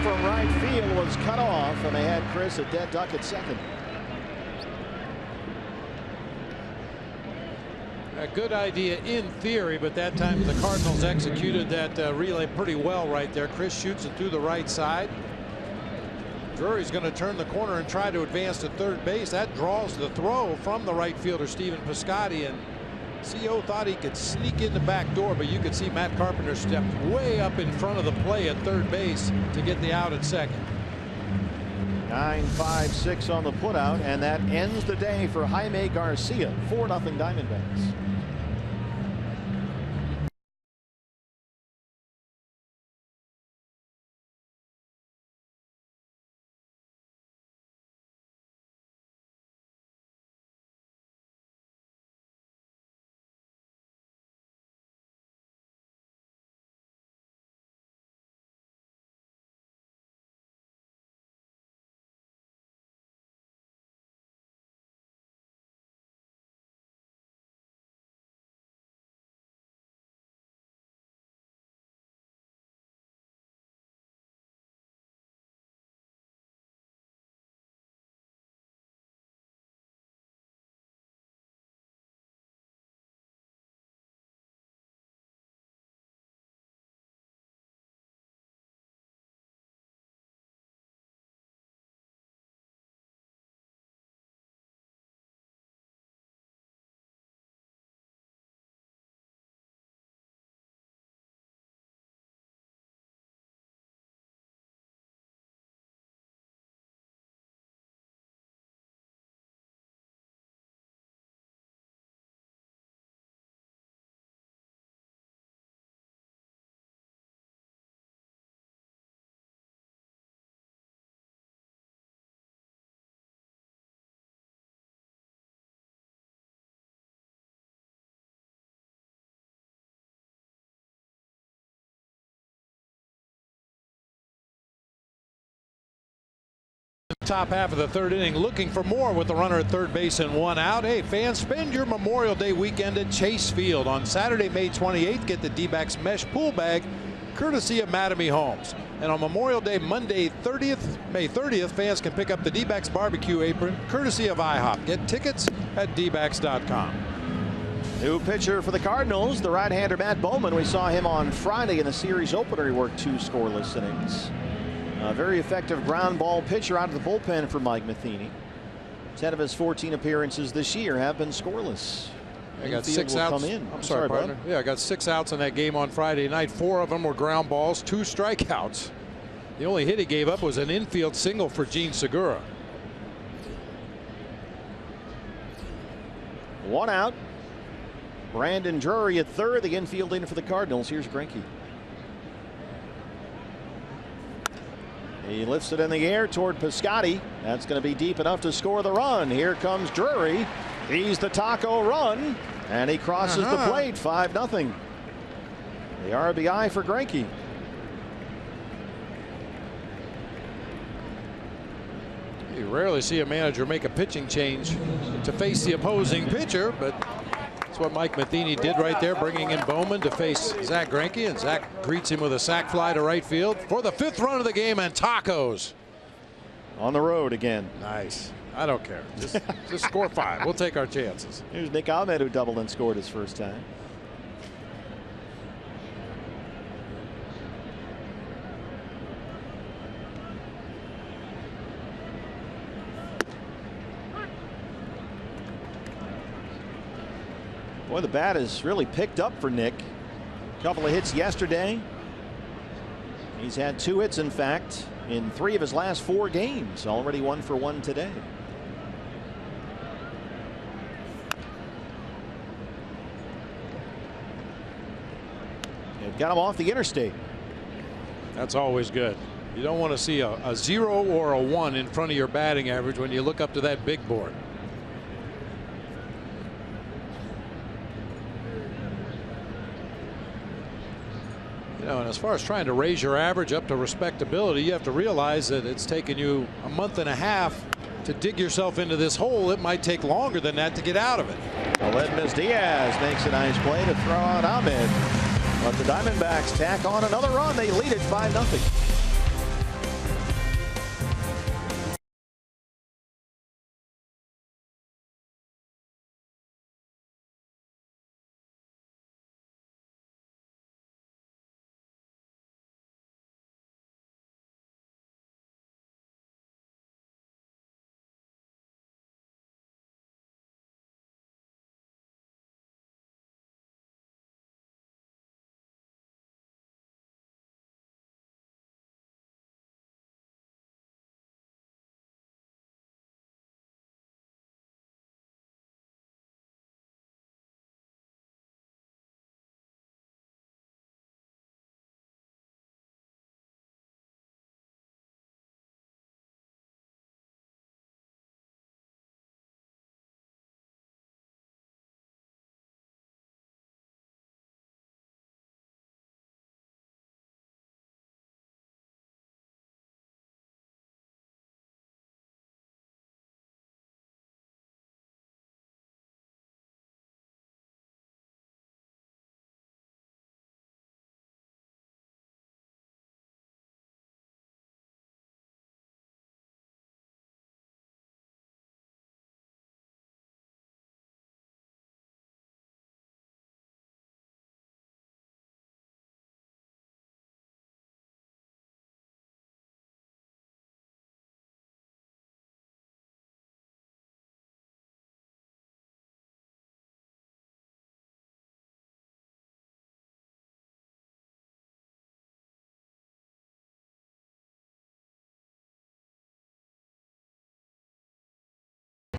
From right field was cut off, and they had Chris a dead duck at second. A good idea in theory, but that time the Cardinals executed that relay pretty well right there. Chris shoots it through the right side. Drury's going to turn the corner and try to advance to third base. That draws the throw from the right fielder Stephen Piscotty, and CO thought he could sneak in the back door, but you could see Matt Carpenter stepped way up in front of the play at third base to get the out at second. 9-5-6 on the putout, and that ends the day for Jaime Garcia. 4-0 Diamondbacks. Top half of the third inning, looking for more with the runner at third base and 1 out. Hey fans, spend your Memorial Day weekend at Chase Field. On Saturday, May 28th, get the D-backs mesh pool bag courtesy of Mattamy Homes. And on Memorial Day, Monday May 30th, fans can pick up the D-backs barbecue apron courtesy of IHOP. Get tickets at dbacks.com. New pitcher for the Cardinals, the right-hander Matt Bowman. We saw him on Friday in the series opener. He worked 2 scoreless innings. A very effective ground ball pitcher out of the bullpen for Mike Matheny. 10 of his 14 appearances this year have been scoreless. I got 6 outs. I'm sorry, partner. Yeah, I got 6 outs in that game on Friday night. 4 of them were ground balls, 2 strikeouts. The only hit he gave up was an infield single for Gene Segura. 1 out. Brandon Drury at third, the infield in for the Cardinals. Here's Greinke. He lifts it in the air toward Piscotty. That's going to be deep enough to score the run. Here comes Drury. He's the taco run, and he crosses the plate. 5-0. The RBI for Greinke. You rarely see a manager make a pitching change to face the opposing pitcher, but that's what Mike Matheny did right there, bringing in Bowman to face Zack Greinke, and Zack greets him with a sac fly to right field for the 5th run of the game, and tacos. On the road again. Nice. I don't care. Just score 5. We'll take our chances. Here's Nick Ahmed, who doubled and scored his first time. Boy, the bat has really picked up for Nick. A couple of hits yesterday. He's had 2 hits, in fact, in 3 of his last 4 games. Already 1 for 1 today. They've got him off the interstate. That's always good. You don't want to see a 0 or a 1 in front of your batting average when you look up to that big board. You know, and as far as trying to raise your average up to respectability, you have to realize that it's taken you a month and a half to dig yourself into this hole. It might take longer than that to get out of it. Aledmys Diaz makes a nice play to throw out Ahmed. But the Diamondbacks tack on another run. They lead it 5-0.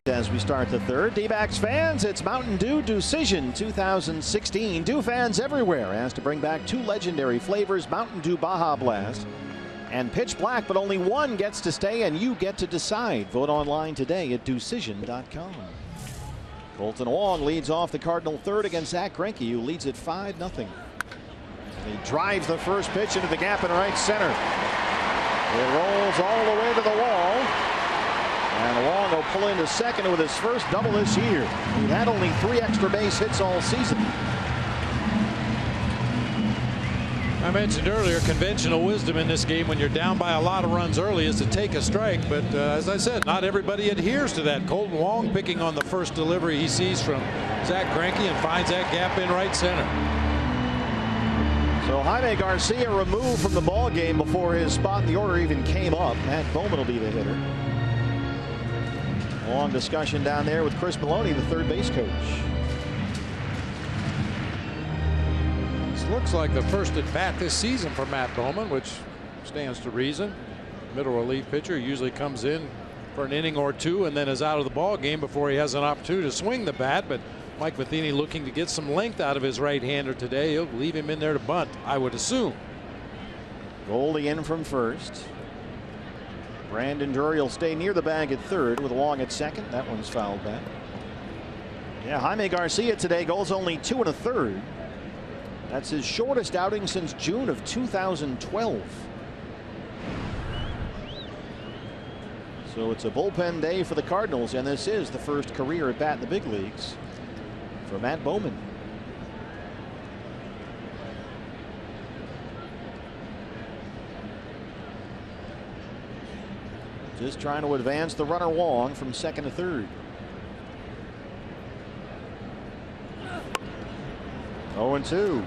As we start the 3rd, D-backs fans, it's Mountain Dew Decision 2016. Dew fans everywhere asked to bring back 2 legendary flavors, Mountain Dew Baja Blast and Pitch Black, but only one gets to stay, and you get to decide. Vote online today at decision.com. Colton Wong leads off the Cardinal 3rd against Zack Greinke, who leads it 5-0. And he drives the first pitch into the gap in right center. It rolls all the way to the wall. And Wong will pull into second with his first double this year. He had only 3 extra base hits all season. I mentioned earlier, conventional wisdom in this game when you're down by a lot of runs early is to take a strike. But as I said, not everybody adheres to that. Kolten Wong picking on the first delivery he sees from Zack Greinke and finds that gap in right center. So Jaime Garcia removed from the ball game before his spot in the order even came up. Matt Bowman will be the hitter. Long discussion down there with Chris Maloney, the third base coach. This looks like the first at bat this season for Matt Bowman, which stands to reason. Middle relief pitcher usually comes in for an inning or two and then is out of the ball game before he has an opportunity to swing the bat. But Mike Matheny looking to get some length out of his right-hander today. He'll leave him in there to bunt, I would assume. Goldie in from first. Brandon Drury will stay near the bag at third with Wong at second. That one's fouled back. Yeah, Jaime Garcia today goes only 2 1/3. That's his shortest outing since June of 2012. So it's a bullpen day for the Cardinals, and this is the first career at bat in the big leagues for Matt Bowman. Just trying to advance the runner Wong from second to third. 0-2.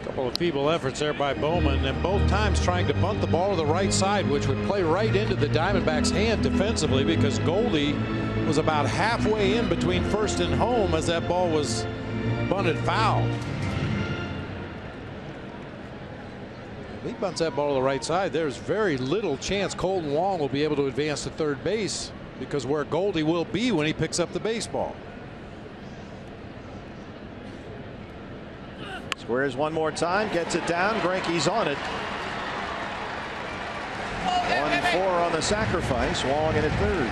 Couple of feeble efforts there by Bowman, and both times trying to bunt the ball to the right side, which would play right into the Diamondbacks' hand defensively, because Goldie was about halfway in between first and home as that ball was bunted foul. If he bunts that ball to the right side, there's very little chance Kolten Wong will be able to advance to third base, because where Goldie will be when he picks up the baseball. Squares one more time, gets it down. Greinke's on it. 1-4 on the sacrifice. Wong in at third.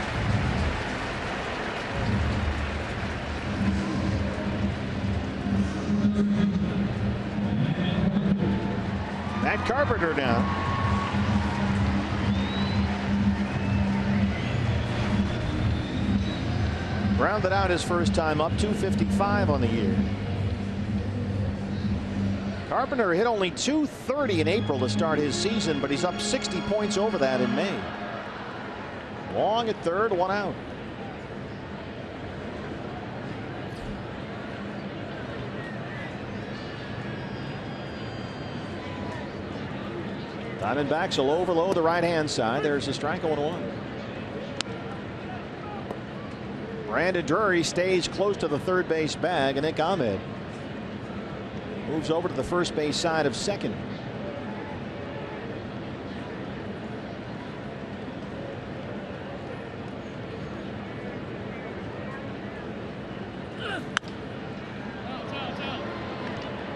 Matt Carpenter now. Grounded out his first time up, 255 on the year. Carpenter hit only .230 in April to start his season, but he's up 60 points over that in May. Wong at third, 1 out. Diamondbacks will overload the right-hand side. There's a strike, 0-1. Brandon Drury stays close to the third base bag, and Nick Ahmed moves over to the first base side of second.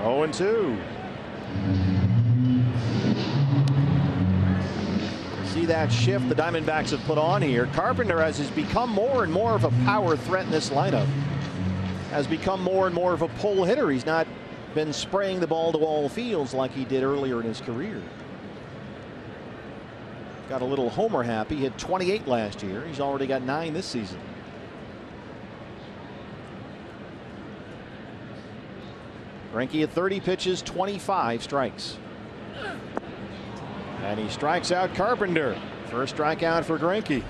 Oh, and 2. See that shift the Diamondbacks have put on here. Carpenter, as has become more and more of a power threat in this lineup, has become more and more of a pull hitter. He's not been spraying the ball to all fields like he did earlier in his career. Got a little homer happy. Hit 28 last year. He's already got 9 this season. Greinke at 30 pitches, 25 strikes. And he strikes out Carpenter. First strikeout for Greinke.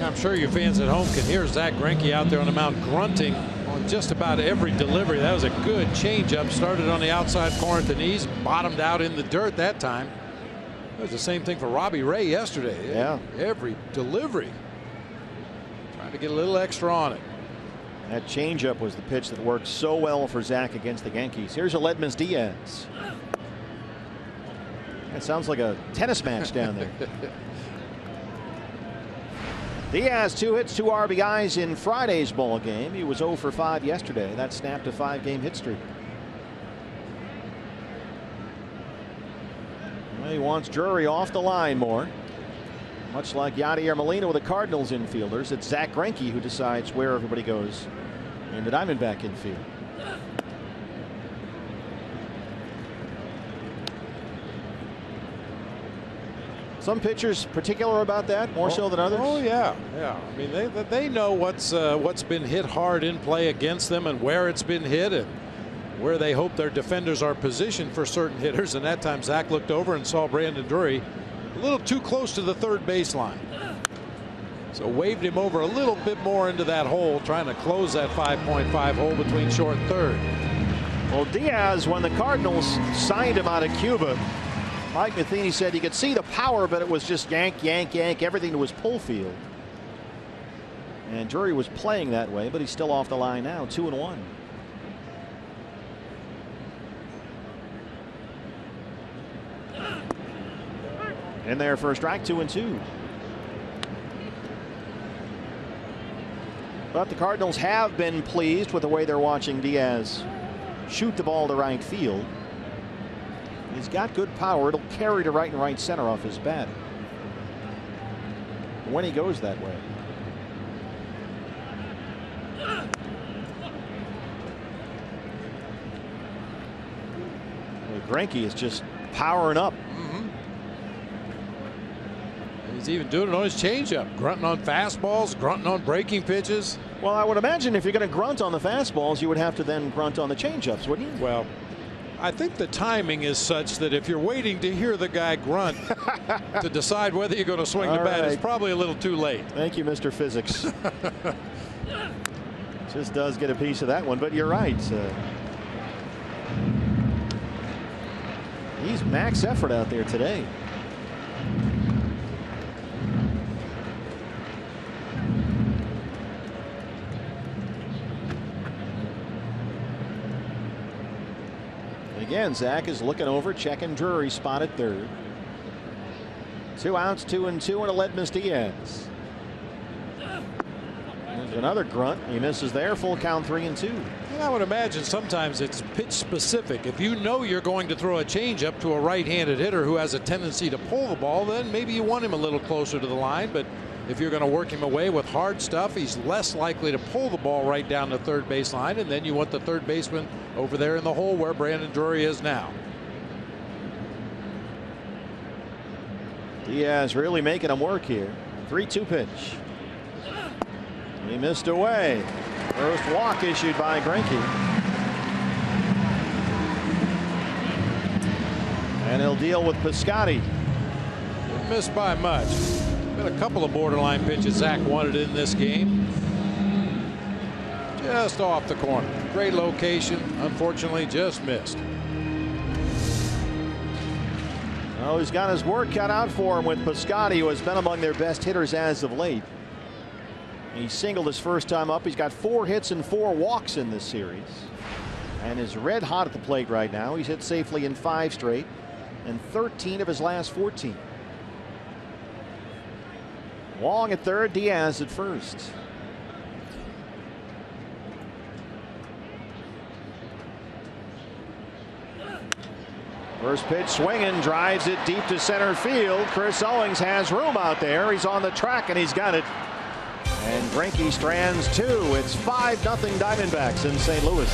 I'm sure you fans at home can hear Zack Greinke out there on the mound grunting on just about every delivery. That was a good changeup. Started on the outside corner at the knees, bottomed out in the dirt that time. It was the same thing for Robbie Ray yesterday. Yeah. Every delivery. Trying to get a little extra on it. That changeup was the pitch that worked so well for Zach against the Yankees. Here's Aledmys Diaz. It sounds like a tennis match down there. Diaz 2 hits, 2 RBIs in Friday's ball game. He was 0 for 5 yesterday. That snapped a 5-game hit streak. Well, he wants Drury off the line more. Much like Yadier Molina with the Cardinals infielders, it's Zack Greinke who decides where everybody goes in the Diamondback infield. Some pitchers particular about that, more so than others. Oh yeah. I mean, they know what's been hit hard in play against them and where it's been hit, and where they hope their defenders are positioned for certain hitters, and that time Zach looked over and saw Brandon Drury a little too close to the third baseline. So waved him over a little bit more into that hole, trying to close that 5.5 hole between short and third. Well, Diaz, when the Cardinals signed him out of Cuba, Mike Matheny said you could see the power, but it was just yank, yank, yank, everything to his pull field. And Drury was playing that way, but he's still off the line now, 2-1. In there for a strike, 2-2. But the Cardinals have been pleased with the way they're watching Diaz shoot the ball to right field. He's got good power. It'll carry to right and right center off his bat when he goes that way. Well, Greinke is just powering up. He's even doing it on his changeup, grunting on fastballs, grunting on breaking pitches. Well, I would imagine if you're going to grunt on the fastballs, you would have to then grunt on the changeups, wouldn't you? Well, I think the timing is such that if you're waiting to hear the guy grunt to decide whether you're going to swing the bat, it's probably a little too late. Thank you, Mr. Physics. Just does get a piece of that one, but you're right. He's max effort out there today. Again, Zach is looking over, checking Drury, spot at third. 2 outs, 2-2, and a Aledmys Diaz. There's another grunt. He misses there. Full count, 3-2. I would imagine sometimes it's pitch specific. If you know you're going to throw a changeup to a right-handed hitter who has a tendency to pull the ball, then maybe you want him a little closer to the line. But if you're going to work him away with hard stuff, he's less likely to pull the ball right down the third baseline, and then you want the third baseman over there in the hole where Brandon Drury is now. Diaz really making him work here. 3-2 pitch. He missed away. First walk issued by Greinke. And he'll deal with Piscotty. Missed by much. Been a couple of borderline pitches Zach wanted in this game. Just off the corner. Great location. Unfortunately, just missed. Oh, he's got his work cut out for him with Piscotty, who has been among their best hitters as of late. He singled his first time up. He's got 4 hits and 4 walks in this series, and is red hot at the plate right now. He's hit safely in 5 straight and 13 of his last 14. Wong at third, Diaz at first. First pitch swinging, drives it deep to center field. Chris Owings has room out there. He's on the track and he's got it. And Greinke strands 2. It's 5-0 Diamondbacks in St. Louis.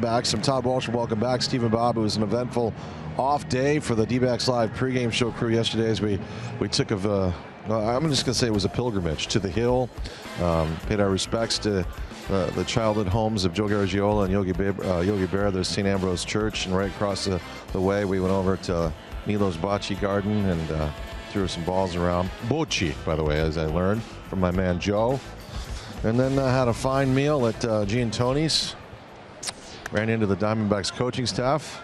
D-backs. I'm Todd Walsh, and welcome back. Steve and Bob. It was an eventful off day for the D-backs Live pregame show crew yesterday as we took I'm just going to say it was a pilgrimage to the Hill. Paid our respects to the childhood homes of Joe Garagiola and Yogi Berra. There's St. Ambrose Church, and right across the way we went over to Milo's Bocce Garden and threw some balls around. Bocce, by the way, as I learned from my man Joe. And then had a fine meal at Giantoni's. Ran into the Diamondbacks coaching staff.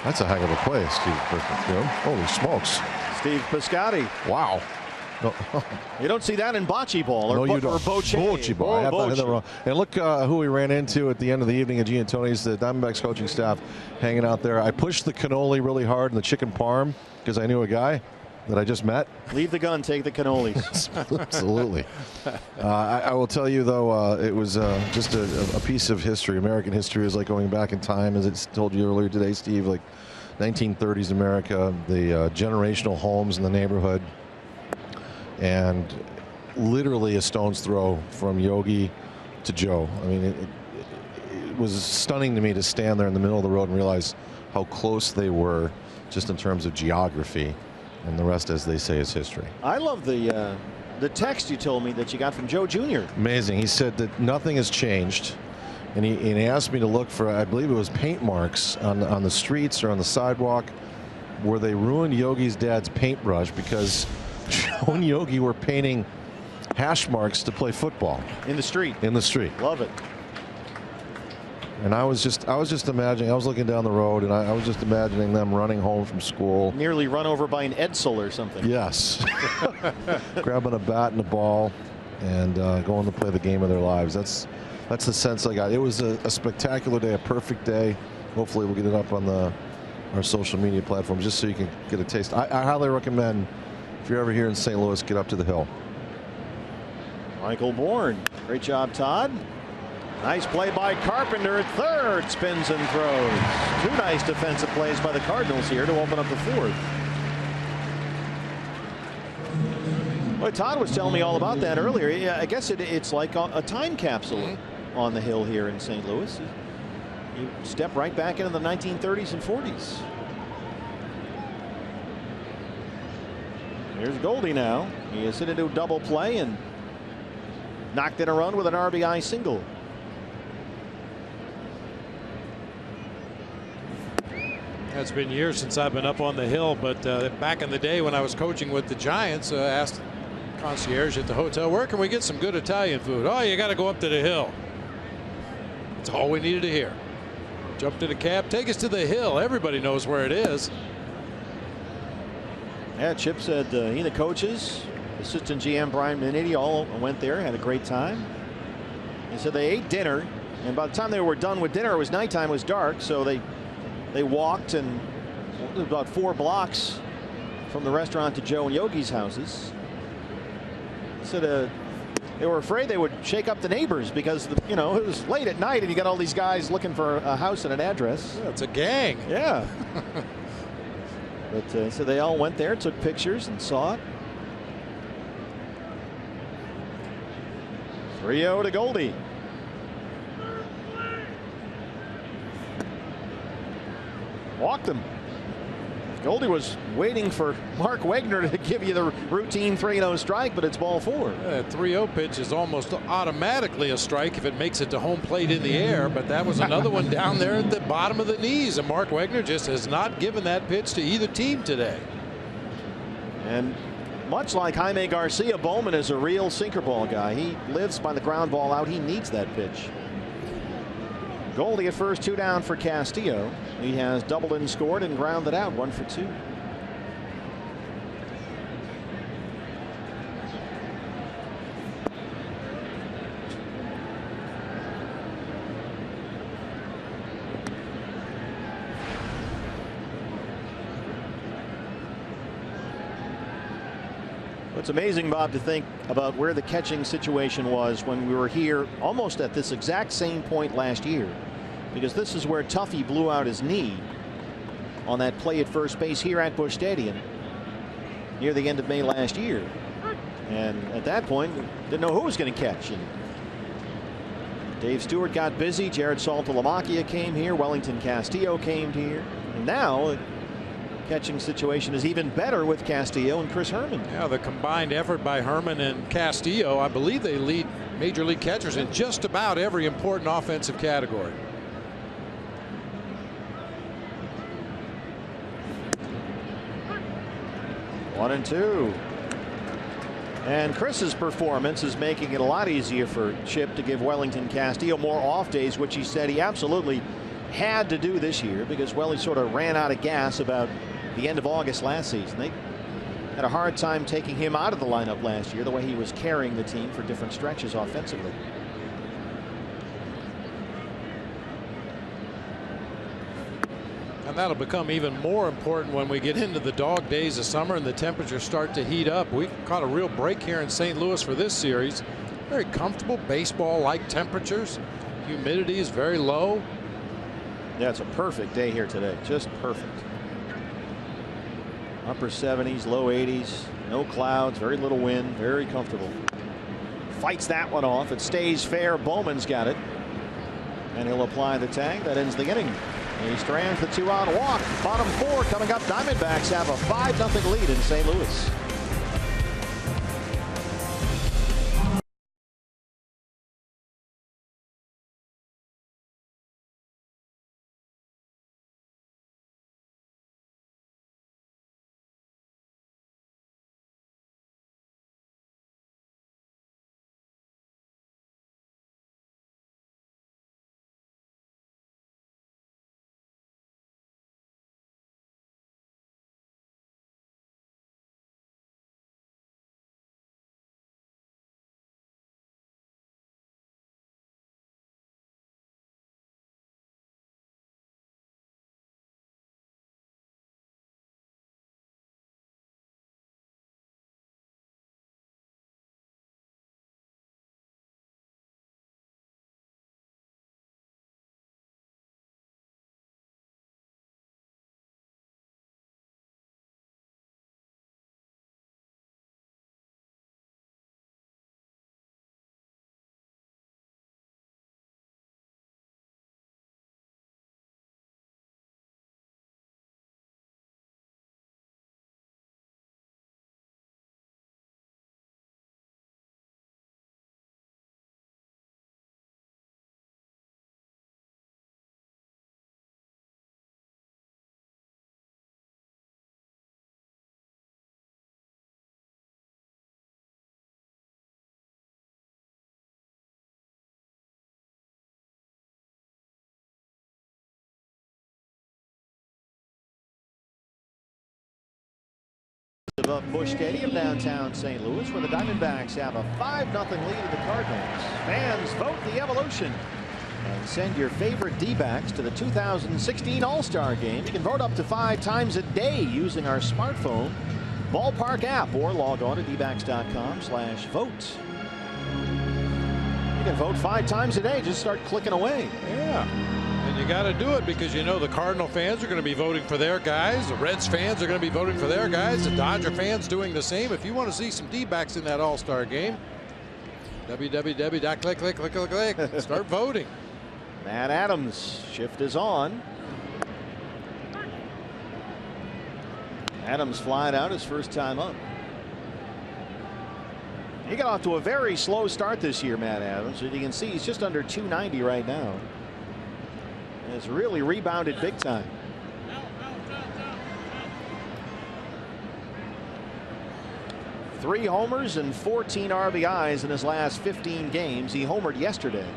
That's a heck of a play, Steve Berthiaume. Holy smokes. Steve Piscotty. Wow. No. You don't see that in bocce ball or, no, you don't. Or bocce. Bocce ball. I had that wrong. And look who we ran into at the end of the evening at Giantoni's, the Diamondbacks coaching staff hanging out there. I pushed the cannoli really hard and the chicken parm because I knew a guy that I just met. Leave the gun, take the cannolis. Absolutely. I will tell you, though, it was just a piece of history. American history is like going back in time, as it's told you earlier today, Steve, like 1930s America, the generational homes in the neighborhood, and literally a stone's throw from Yogi to Joe. I mean, it was stunning to me to stand there in the middle of the road and realize how close they were just in terms of geography. And the rest, as they say, is history. I love the text you told me that you got from Joe Jr. Amazing. He said that nothing has changed. And he asked me to look for, I believe it was paint marks on the streets or on the sidewalk where they ruined Yogi's dad's paintbrush because Joe and Yogi were painting hash marks to play football. In the street. In the street. Love it. And I was just imagining, I was looking down the road and I was just imagining them running home from school. Nearly run over by an Edsel or something. Yes. Grabbing a bat and a ball and going to play the game of their lives. That's the sense I got. It was a spectacular day, a perfect day. Hopefully we'll get it up on our social media platforms just so you can get a taste. I highly recommend, if you're ever here in St. Louis, get up to the Hill. Michael Bourne. Great job, Todd. Nice play by Carpenter at third. Spins and throws. Two nice defensive plays by the Cardinals here to open up the fourth. Well, Todd was telling me all about that earlier. Yeah, I guess it's like a time capsule on the Hill here in St. Louis. You step right back into the 1930s and 40s. Here's Goldie now. He is hit into a double play and knocked in a run with an RBI single. It's been years since I've been up on the Hill, but back in the day when I was coaching with the Giants, asked concierge at the hotel, where can we get some good Italian food? Oh, you got to go up to the Hill. That's all we needed to hear. Jumped in a cab, take us to the Hill. Everybody knows where it is. Yeah, Chip said he and the coaches, assistant GM Brian Minetti, all went there, had a great time. He said they ate dinner, and by the time they were done with dinner, it was nighttime, it was dark, so they walked, and it was about 4 blocks from the restaurant to Joe and Yogi's houses. He said they were afraid they would shake up the neighbors because it was late at night and you got all these guys looking for a house and an address. Yeah, it's a gang. Yeah. But so they all went there, took pictures, and saw it. 3-0 to Goldie. Walked him. Goldie was waiting for Mark Wegner to give you the routine 3-0 strike, but it's ball 4. That 3-0 pitch is almost automatically a strike if it makes it to home plate in the air, but that was another one down there at the bottom of the knees, and Mark Wegner just has not given that pitch to either team today. And much like Jaime Garcia, Bowman is a real sinker ball guy. He lives by the ground ball out. He needs that pitch. Goldie at first, 2 down for Castillo. He has doubled and scored and grounded out, 1 for 2. It's amazing, Bob, to think about where the catching situation was when we were here almost at this exact same point last year, because this is where Tuffy blew out his knee on that play at first base here at Busch Stadium near the end of May last year. And at that point, didn't know who was going to catch. And Dave Stewart got busy. Jared Saltalamacchia came here. Wellington Castillo came here. And now the catching situation is even better with Castillo and Chris Herman. Yeah, the combined effort by Herman and Castillo, I believe they lead major league catchers in just about every important offensive category. One and two. And Chris's performance is making it a lot easier for Chip to give Wellington Castillo more off days, which he said he absolutely had to do this year because, well, he sort of ran out of gas about the end of August last season. They had a hard time taking him out of the lineup last year, the way he was carrying the team for different stretches offensively. And that'll become even more important when we get into the dog days of summer and the temperatures start to heat up. We've caught a real break here in St. Louis for this series. Very comfortable baseball-like temperatures. Humidity is very low. Yeah, it's a perfect day here today. Just perfect. Upper 70s, low 80s, no clouds, very little wind, very comfortable. Fights that one off. It stays fair. Bowman's got it. And he'll apply the tag. That ends the inning. He strands the 2-out walk. Bottom 4 coming up. Diamondbacks have a 5-0 lead in St. Louis. Of Busch Stadium, downtown St. Louis, where the Diamondbacks have a 5-0 lead of the Cardinals. Fans, vote the evolution and send your favorite D-backs to the 2016 All-Star Game. You can vote up to 5 times a day using our smartphone ballpark app or log on to dbacks.com/vote. You can vote 5 times a day. Just start clicking away. Yeah. And you got to do it because you know the Cardinal fans are going to be voting for their guys. The Reds fans are going to be voting for their guys. The Dodger fans doing the same. If you want to see some D-backs in that All-Star game, www.click. Start voting. Matt Adams, shift is on. Adams flying out his first time up. He got off to a very slow start this year, Matt Adams. As you can see, he's just under 290 right now. And it's really rebounded big time. Three homers and 14 RBIs in his last 15 games. He homered yesterday.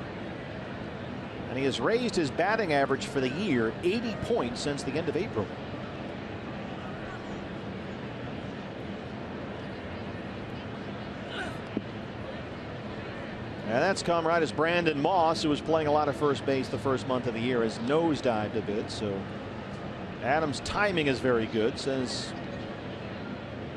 And he has raised his batting average for the year 80 points since the end of April. And that's come right as Brandon Moss, who was playing a lot of first base the first month of the year, has nosedived a bit. So Adams' timing is very good. Says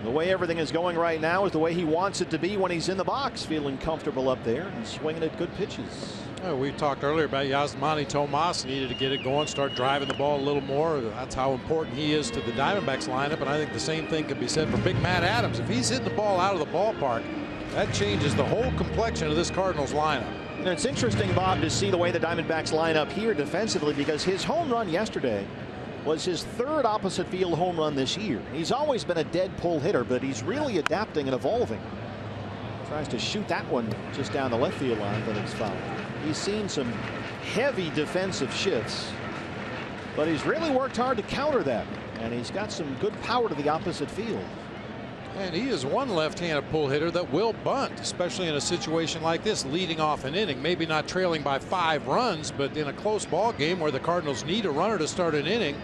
the way everything is going right now is the way he wants it to be when he's in the box, feeling comfortable up there and swinging at good pitches. We talked earlier about Yasmani Tomas needed to get it going, start driving the ball a little more. That's how important he is to the Diamondbacks lineup. And I think the same thing could be said for Big Matt Adams. If he's hitting the ball out of the ballpark, that changes the whole complexion of this Cardinals lineup. And it's interesting, Bob, to see the way the Diamondbacks line up here defensively, because his home run yesterday was his third opposite field home run this year. He's always been a dead pull hitter, but he's really adapting and evolving. Tries to shoot that one just down the left field line, but it's fouled. He's seen some heavy defensive shifts, but he's really worked hard to counter that, and he's got some good power to the opposite field. And he is one left-handed pull hitter that will bunt, especially in a situation like this, leading off an inning. Maybe not trailing by 5 runs, but in a close ball game where the Cardinals need a runner to start an inning,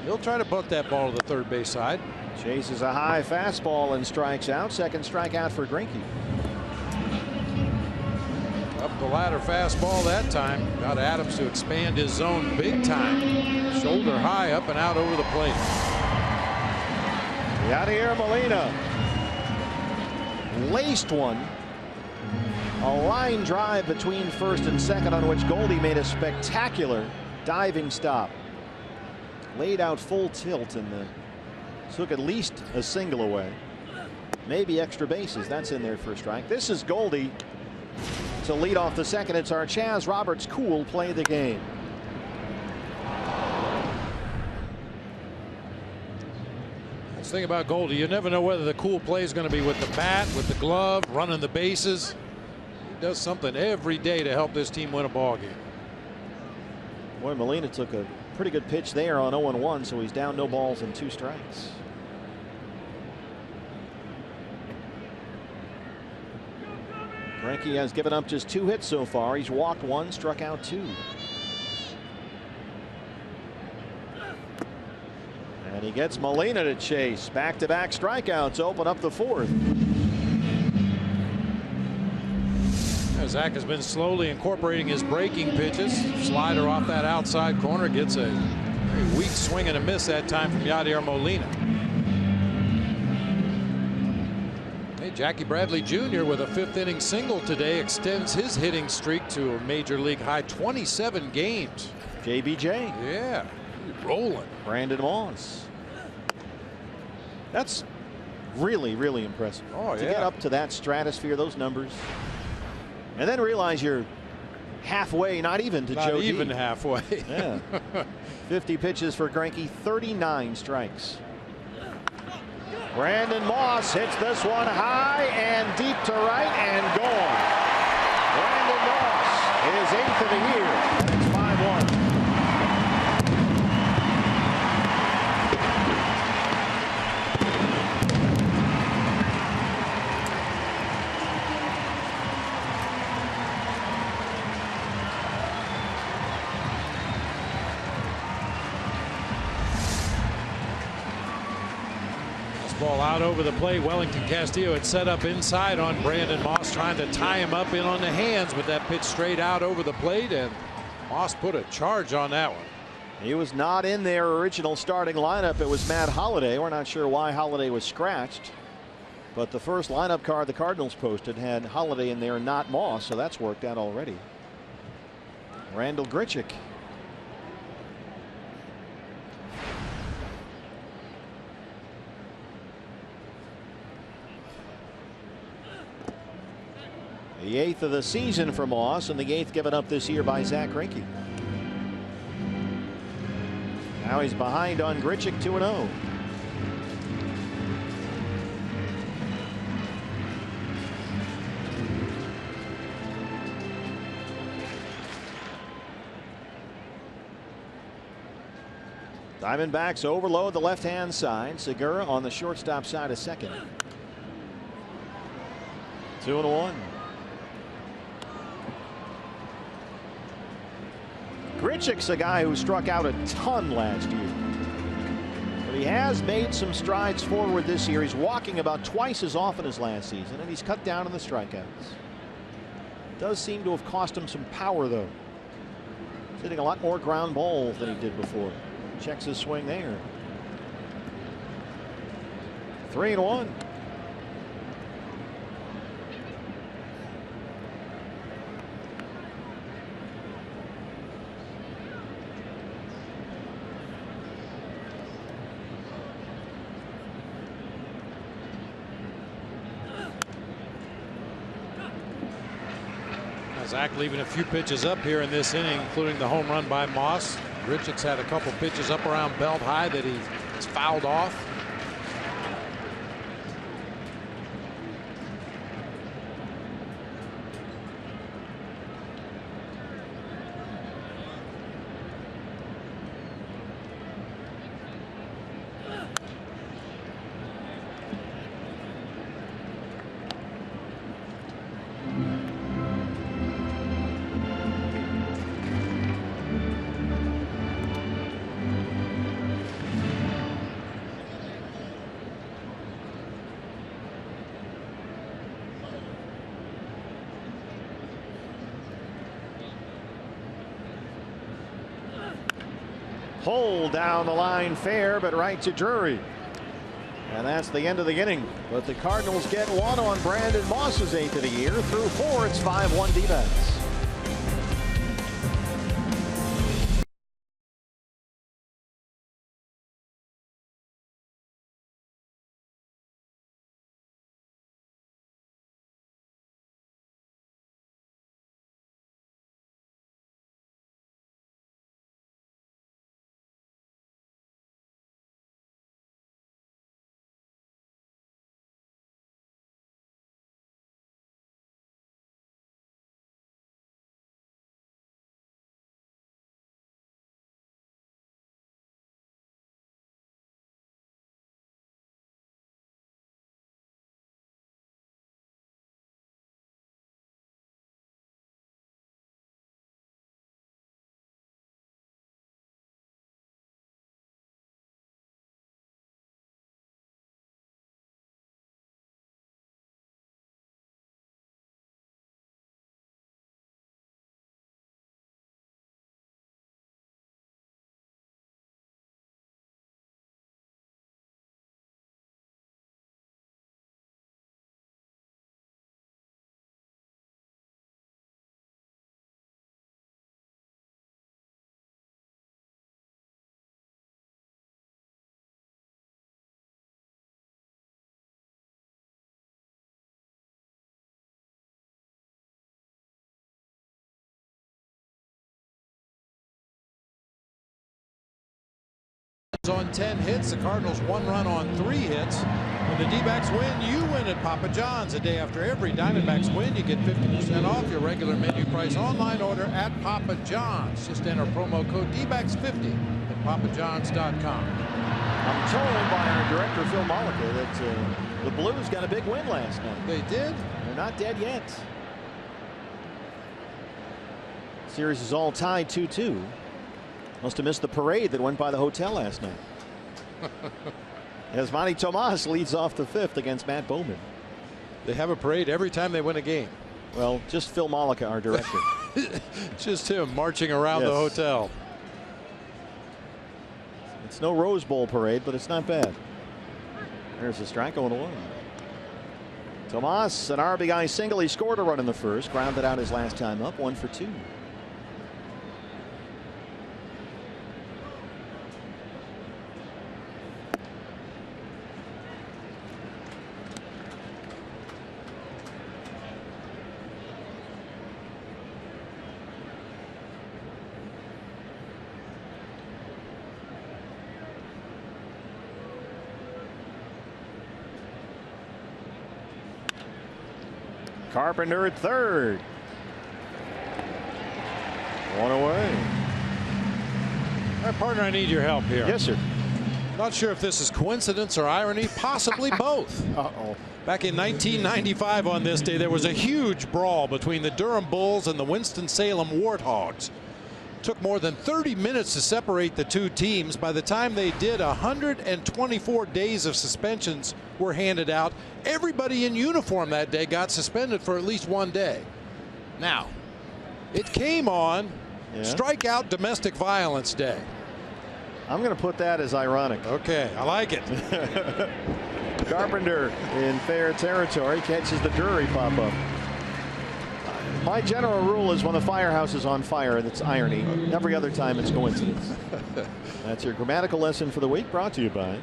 he'll try to bunt that ball to the third base side. Chases a high fastball and strikes out. Second strikeout for Greinke. Up the ladder fastball that time. Got Adams to expand his zone big time. Shoulder high, up and out over the plate. Yadier Molina laced one. A line drive between first and second on which Goldie made a spectacular diving stop. Laid out full tilt and took at least a single away. Maybe extra bases. That's in there for a strike. This is Goldie to lead off the second. It's our Chaz Roberts Cool play the game. That's the thing about Goldie. You never know whether the cool play is going to be with the bat, with the glove, running the bases. He does something every day to help this team win a ball game. Boy, Molina took a pretty good pitch there on 0-1, so he's down no balls and 2 strikes. Greinke has given up just 2 hits so far. He's walked 1, struck out 2. And he gets Molina to chase. Back-to-back strikeouts open up the 4th. Zach has been slowly incorporating his breaking pitches. Slider off that outside corner, gets a very weak swing and a miss that time from Yadier Molina. Hey, Jackie Bradley Jr. with a 5th inning single today extends his hitting streak to a major league high 27 games. JBJ. Yeah, rolling. Brandon Moss. That's really, really impressive. Oh, to get up to that stratosphere, those numbers, and then realize you're halfway, not even to Joe Not even D. halfway. Yeah. 50 pitches for Greinke, 39 strikes. Brandon Moss hits this one high and deep to right and gone. Brandon Moss, his 8th of the year. And it's 5-1. Ball out over the plate. Wellington Castillo had set up inside on Brandon Moss, trying to tie him up in on the hands, but that pitch straight out over the plate, and Moss put a charge on that one. He was not in their original starting lineup. It was Matt Holliday. We're not sure why Holliday was scratched, but the first lineup card the Cardinals posted had Holliday in there, not Moss, so that's worked out already. Randal Grichuk. The 8th of the season for Moss, and the 8th given up this year by Zach Greinke. Now he's behind on Grichuk, 2-0. Diamondbacks overload the left-hand side. Segura on the shortstop side of second. 2-1. Grichuk's a guy who struck out a ton last year, but he has made some strides forward this year. He's walking about twice as often as last season, and he's cut down on the strikeouts. Does seem to have cost him some power, though. He's hitting a lot more ground balls than he did before. Checks his swing there. 3-1. Zach leaving a few pitches up here in this inning, including the home run by Moss. Richards had a couple pitches up around belt high that he's fouled off. Hold down the line fair, but right to Drury. And that's the end of the inning. But the Cardinals get one on Brandon Moss's 8th of the year. Through 4, it's 5-1 D-backs. On 10 hits, the Cardinals 1 run on 3 hits. When the D-backs win, you win at Papa John's. A day after every Diamondbacks win, you get 50% off your regular menu price online order at Papa John's. Just enter promo code D-backs50 at papajohns.com. I'm told by our director, Phil Mollica, that the Blues got a big win last night. They did? They're not dead yet. Series is all tied 2-2. Must have missed the parade that went by the hotel last night. As Manny Tomas leads off the 5th against Matt Bowman. They have a parade every time they win a game. Well, just Phil Mollica, our director. Just him marching around the hotel. It's no Rose Bowl parade, but it's not bad. There's a strike on 1. Tomas, an RBI single. He scored a run in the first, grounded out his last time up, 1 for 2. Carpenter at 3rd. 1 away. All right, partner, I need your help here. Yes, sir. Not sure if this is coincidence or irony, possibly both. Uh-oh. Back in 1995 on this day, there was a huge brawl between the Durham Bulls and the Winston-Salem Warthogs. Took more than 30 minutes to separate the two teams. By the time they did, 124 days of suspensions were handed out. Everybody in uniform that day got suspended for at least 1 day. Now, it came on Strikeout Domestic Violence Day. I'm going to put that as ironic. Okay, I like it. Carpenter in fair territory catches the Drury pop-up. My general rule is when the firehouse is on fire, that's irony. Every other time it's coincidence. That's your grammatical lesson for the week, brought to you by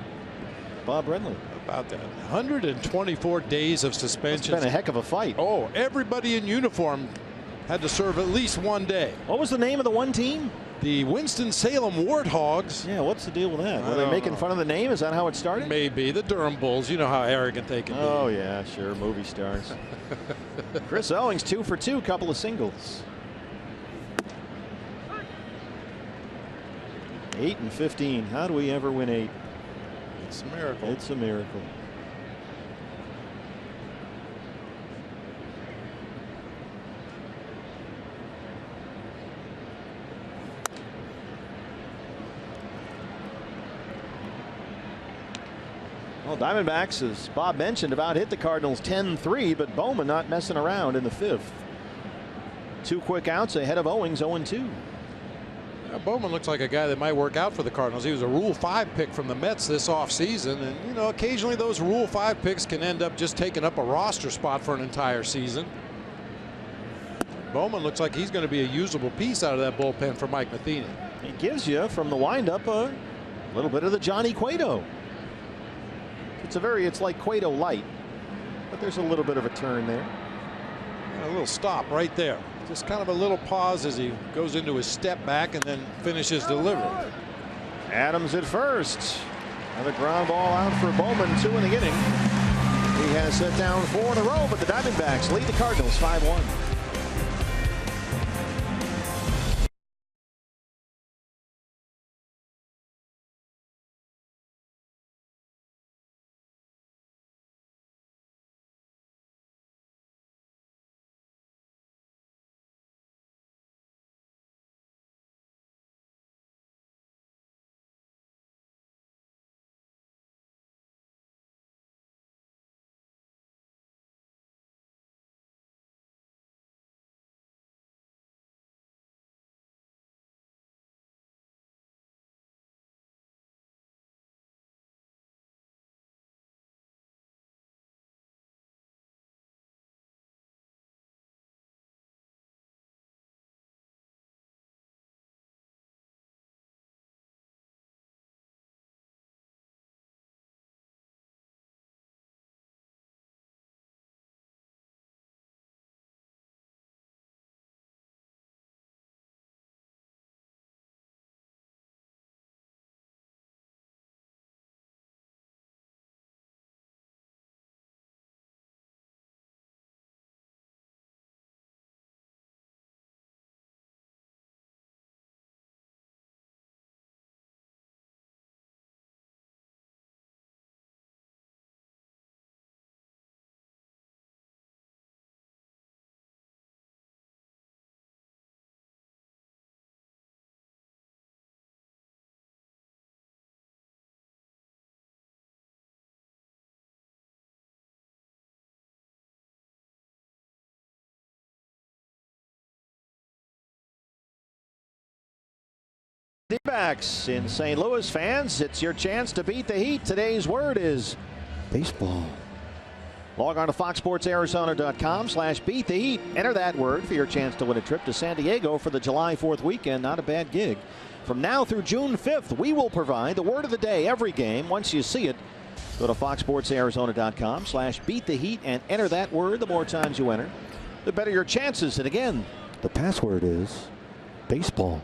Bob Brenly. About that. 124 days of suspension. It's been a heck of a fight. Oh, everybody in uniform had to serve at least 1 day. What was the name of the one team? The Winston-Salem Warthogs. Yeah, what's the deal with that? Were they making fun of the name? Is that how it started? Maybe. The Durham Bulls. You know how arrogant they can be. Oh, yeah, sure. Movie stars. Chris Owings, 2 for 2, couple of singles. 8 and 15. How do we ever win 8? It's a miracle. It's a miracle. Well, Diamondbacks, as Bob mentioned, about hit the Cardinals 10-3, but Bowman not messing around in the 5th. 2 quick outs ahead of Owings, 0-2. Bowman looks like a guy that might work out for the Cardinals. He was a Rule 5 pick from the Mets this offseason. And, you know, occasionally those Rule 5 picks can end up just taking up a roster spot for an entire season. Bowman looks like he's going to be a usable piece out of that bullpen for Mike Matheny. He gives you, from the windup, a little bit of the Johnny Cueto. It's like Cueto light, but there's a little bit of a turn there. And a little stop right there. Just kind of a little pause as he goes into his step back and then finishes delivery. Adams at first. Another ground ball out for Bowman, 2 in the inning. He has set down 4 in a row, but the Diamondbacks lead the Cardinals 5-1. D-backs in St. Louis, fans, it's your chance to beat the heat. Today's word is baseball. Log on to foxsportsarizona.com/beat the heat. Enter that word for your chance to win a trip to San Diego for the July 4th weekend. Not a bad gig. From now through June 5th, we will provide the word of the day every game. Once you see it, go to foxsportsarizona.com/beat the heat and enter that word. The more times you enter, the better your chances. And again, the password is baseball.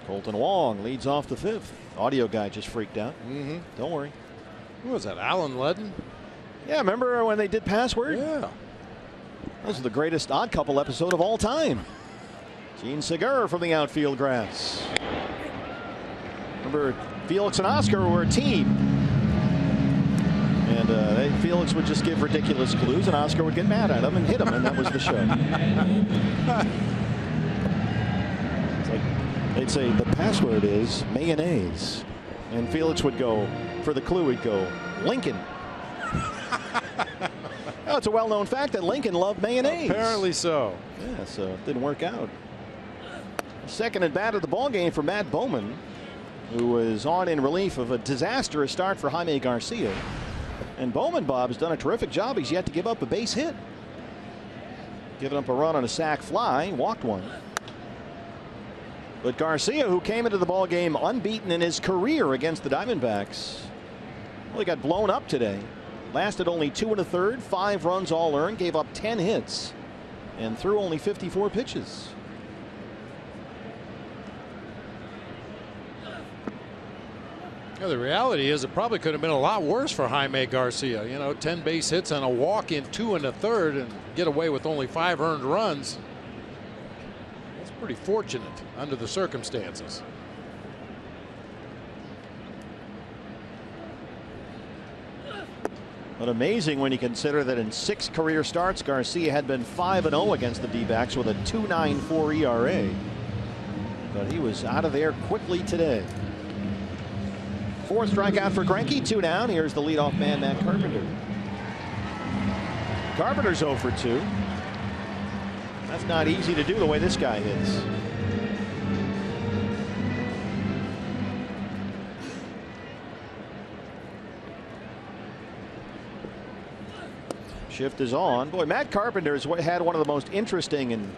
Colton Wong leads off the 5th. Audio guy just freaked out. Don't worry. Who was that, Alan Ledden? Yeah, remember when they did password? Yeah. This is the greatest Odd Couple episode of all time. Gene Segura from the outfield grass. Remember, Felix and Oscar were a team. And Felix would just give ridiculous clues, and Oscar would get mad at him and hit him, and that was the show. They'd say the password is mayonnaise. And Felix would go, for the clue, he'd go, Lincoln. Oh, it's a well-known fact that Lincoln loved mayonnaise. Apparently so. Yeah, so it didn't work out. Second at bat of the ballgame for Matt Bowman, who was on in relief of a disastrous start for Jaime Garcia. And Bowman, Bob, has done a terrific job. He's yet to give up a base hit. Giving up a run on a sac fly, walked one. But Garcia, who came into the ball game unbeaten in his career against the Diamondbacks, well, he got blown up today. Lasted only 2 1/3, 5 runs all earned, gave up 10 hits. and threw only 54 pitches. Yeah, the reality is it probably could have been a lot worse for Jaime Garcia. You know, 10 base hits and a walk in 2 1/3 and get away with only 5 earned runs. That's pretty fortunate under the circumstances. But amazing when you consider that in 6 career starts, Garcia had been 5-0 against the D-backs with a 2.94 ERA. But he was out of there quickly today. 4th strikeout for Greinke, 2 down. Here's the leadoff man, Matt Carpenter. Carpenter's 0 for 2. That's not easy to do the way this guy hits. Shift is on. Boy, Matt Carpenter has had one of the most interesting and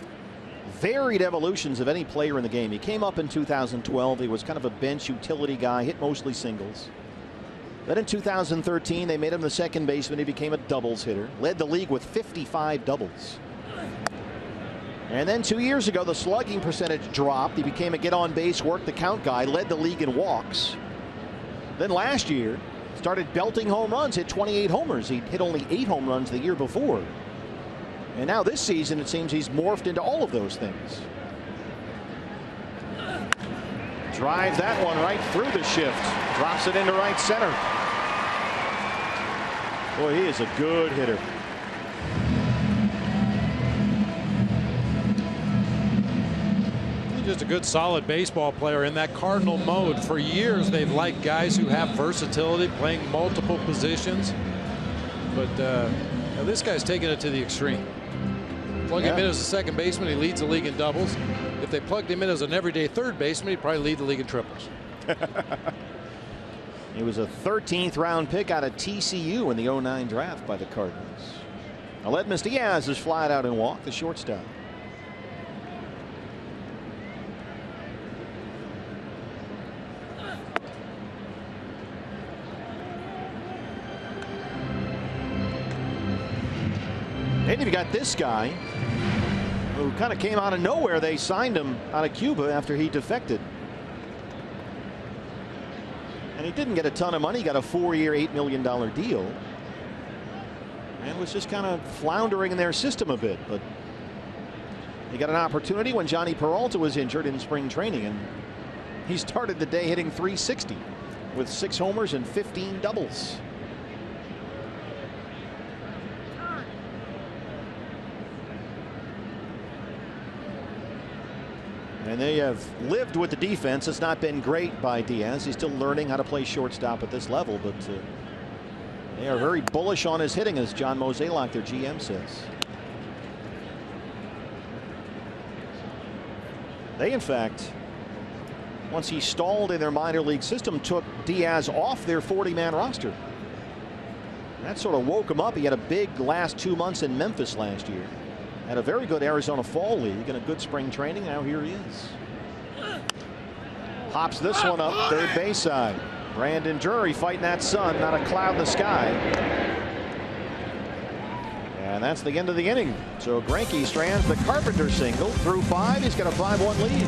varied evolutions of any player in the game. He came up in 2012. He was kind of a bench utility guy, hit mostly singles. Then in 2013, they made him the second baseman. He became a doubles hitter, led the league with 55 doubles. And then 2 years ago, the slugging percentage dropped. He became a get on base, work the count guy, led the league in walks. Then last year, started belting home runs, hit 28 homers. He hit only 8 home runs the year before. And now this season, it seems he's morphed into all of those things. Drives that one right through the shift. Drops it into right center. Boy, he is a good hitter. Just a good solid baseball player in that Cardinal mode. For years they've liked guys who have versatility, playing multiple positions, but now this guy's taking it to the extreme. Plug him in as a second baseman, he leads the league in doubles. If they plugged him in as an everyday third baseman, he'd probably lead the league in triples. He was a 13th round pick out of TCU in the 09 draft by the Cardinals. Aledmys Diaz is flied out and walked, the shortstop. And you've got this guy who kind of came out of nowhere. They signed him out of Cuba after he defected. And he didn't get a ton of money. He got a 4-year, $8 million deal. And was just kind of floundering in their system a bit. But he got an opportunity when Johnny Peralta was injured in spring training. And he started the day hitting .360 with 6 homers and 15 doubles. And they have lived with the defense. It's not been great by Diaz. He's still learning how to play shortstop at this level, but they are very bullish on his hitting, as John Mozeliak, their GM, says. They, in fact, once he stalled in their minor league system, took Diaz off their 40-man roster. That sort of woke him up. He had a big last 2 months in Memphis last year. Had a very good Arizona Fall League and a good spring training. Now here he is. Pops this one up third base side. Brandon Drury fighting that sun, not a cloud in the sky. And that's the end of the inning. So Greinke strands the Carpenter single through 5. He's got a 5-1 lead.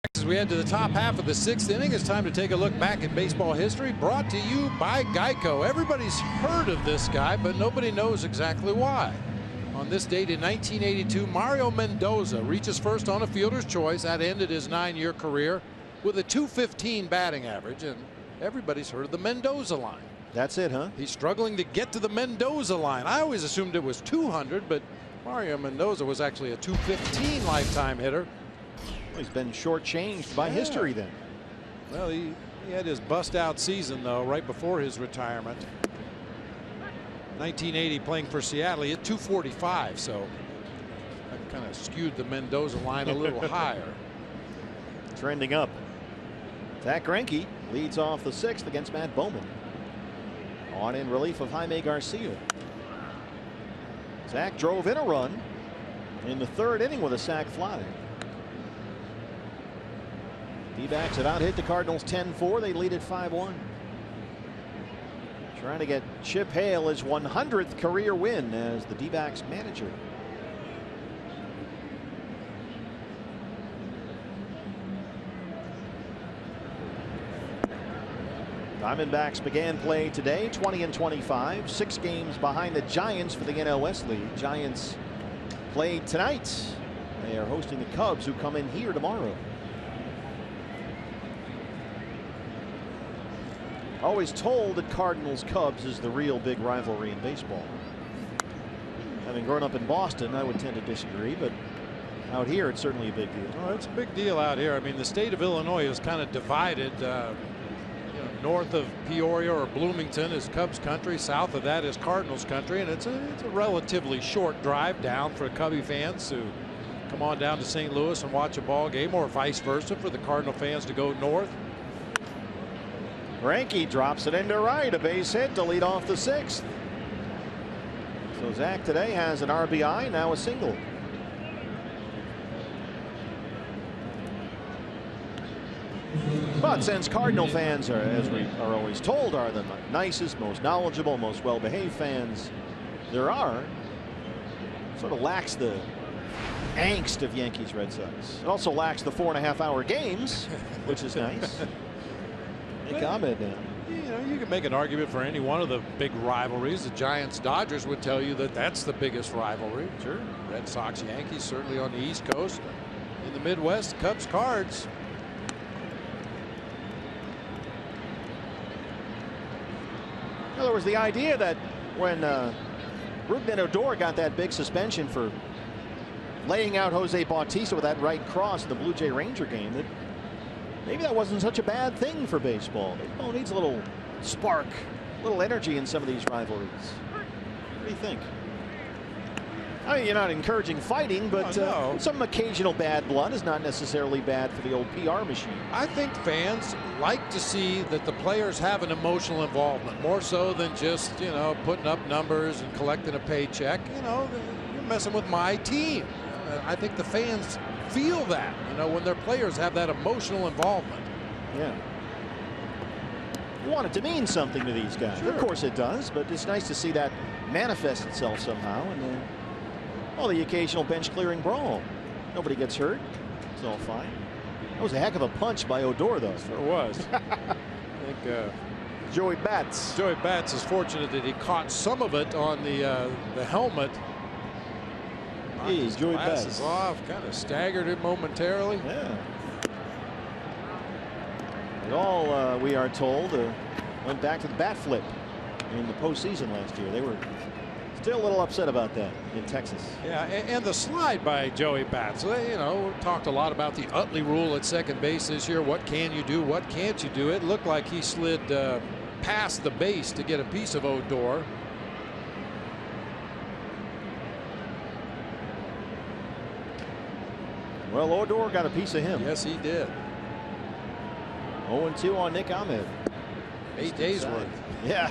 As we head to the top half of the 6th inning, it's time to take a look back at baseball history, brought to you by Geico. Everybody's heard of this guy, but nobody knows exactly why. On this date in 1982, Mario Mendoza reaches first on a fielder's choice. That ended his 9-year career with a .215 batting average, and everybody's heard of the Mendoza line. That's it, huh? He's struggling to get to the Mendoza line. I always assumed it was 200, but Mario Mendoza was actually a .215 lifetime hitter. He's been shortchanged by history then. Well, he had his bust-out season, though, right before his retirement. 1980, playing for Seattle, he hit .245, so that kind of skewed the Mendoza line a little higher. Trending up. Zack Greinke leads off the 6th against Matt Bowman. On in relief of Jaime Garcia. Zach drove in a run in the 3rd inning with a sac fly. D-backs have out hit the Cardinals 10-4. They lead at 5-1. Trying to get Chip Hale his 100th career win as the D-backs manager. Diamondbacks began play today 20-25, 6 games behind the Giants for the NL West lead. Giants play tonight. They are hosting the Cubs, who come in here tomorrow. Always told that Cardinals Cubs is the real big rivalry in baseball. Having grown up in Boston, I would tend to disagree, but out here it's certainly a big deal. Oh, it's a big deal out here. I mean, the state of Illinois is kind of divided. North of Peoria or Bloomington is Cubs country. South of that is Cardinals country, and it's a relatively short drive down for Cubby fans to come on down to St. Louis and watch a ball game, or vice versa for the Cardinal fans to go north. Greinke drops it into right, a base hit to lead off the 6th. So Zach today has an RBI, now a single. But since Cardinal fans are, as we are always told, are the nicest, most knowledgeable, most well-behaved fans there are, sort of lacks the angst of Yankees Red Sox. It also lacks the 4.5-hour games, which is nice. Nick Ahmed now. You can make an argument for any one of the big rivalries. The Giants Dodgers would tell you that that's the biggest rivalry. Sure. Red Sox Yankees certainly on the East Coast. In the Midwest, Cubs Cards. In other words, the idea that when Rougned Odor got that big suspension for laying out Jose Bautista with that right cross in the Blue Jay Ranger game, that maybe that wasn't such a bad thing for baseball. Baseball needs a little spark, a little energy in some of these rivalries. What do you think? I mean, you're not encouraging fighting, but no. Some occasional bad blood is not necessarily bad for the old PR machine. I think fans like to see that the players have an emotional involvement, more so than just, putting up numbers and collecting a paycheck. You're messing with my team. I think the fans feel that, when their players have that emotional involvement. Yeah. You want it to mean something to these guys. Sure. Of course it does, but it's nice to see that manifest itself somehow. And well, the occasional bench clearing brawl. Nobody gets hurt. It's all fine. That was a heck of a punch by Odor, though. Sure was. I think Joey Bats. Joey Bats is fortunate that he caught some of it on the helmet. Hey, Joey Bats off, kind of staggered him momentarily. Yeah. It all, we are told, went back to the bat flip in the postseason last year. They were still a little upset about that in Texas. Yeah, and the slide by Joey Bats. We talked a lot about the Utley rule at second base this year. What can you do? What can't you do? It looked like he slid past the base to get a piece of Odor. Well, Odor got a piece of him. Yes, he did. 0-2 on Nick Ahmed. 8 days worth. Yeah.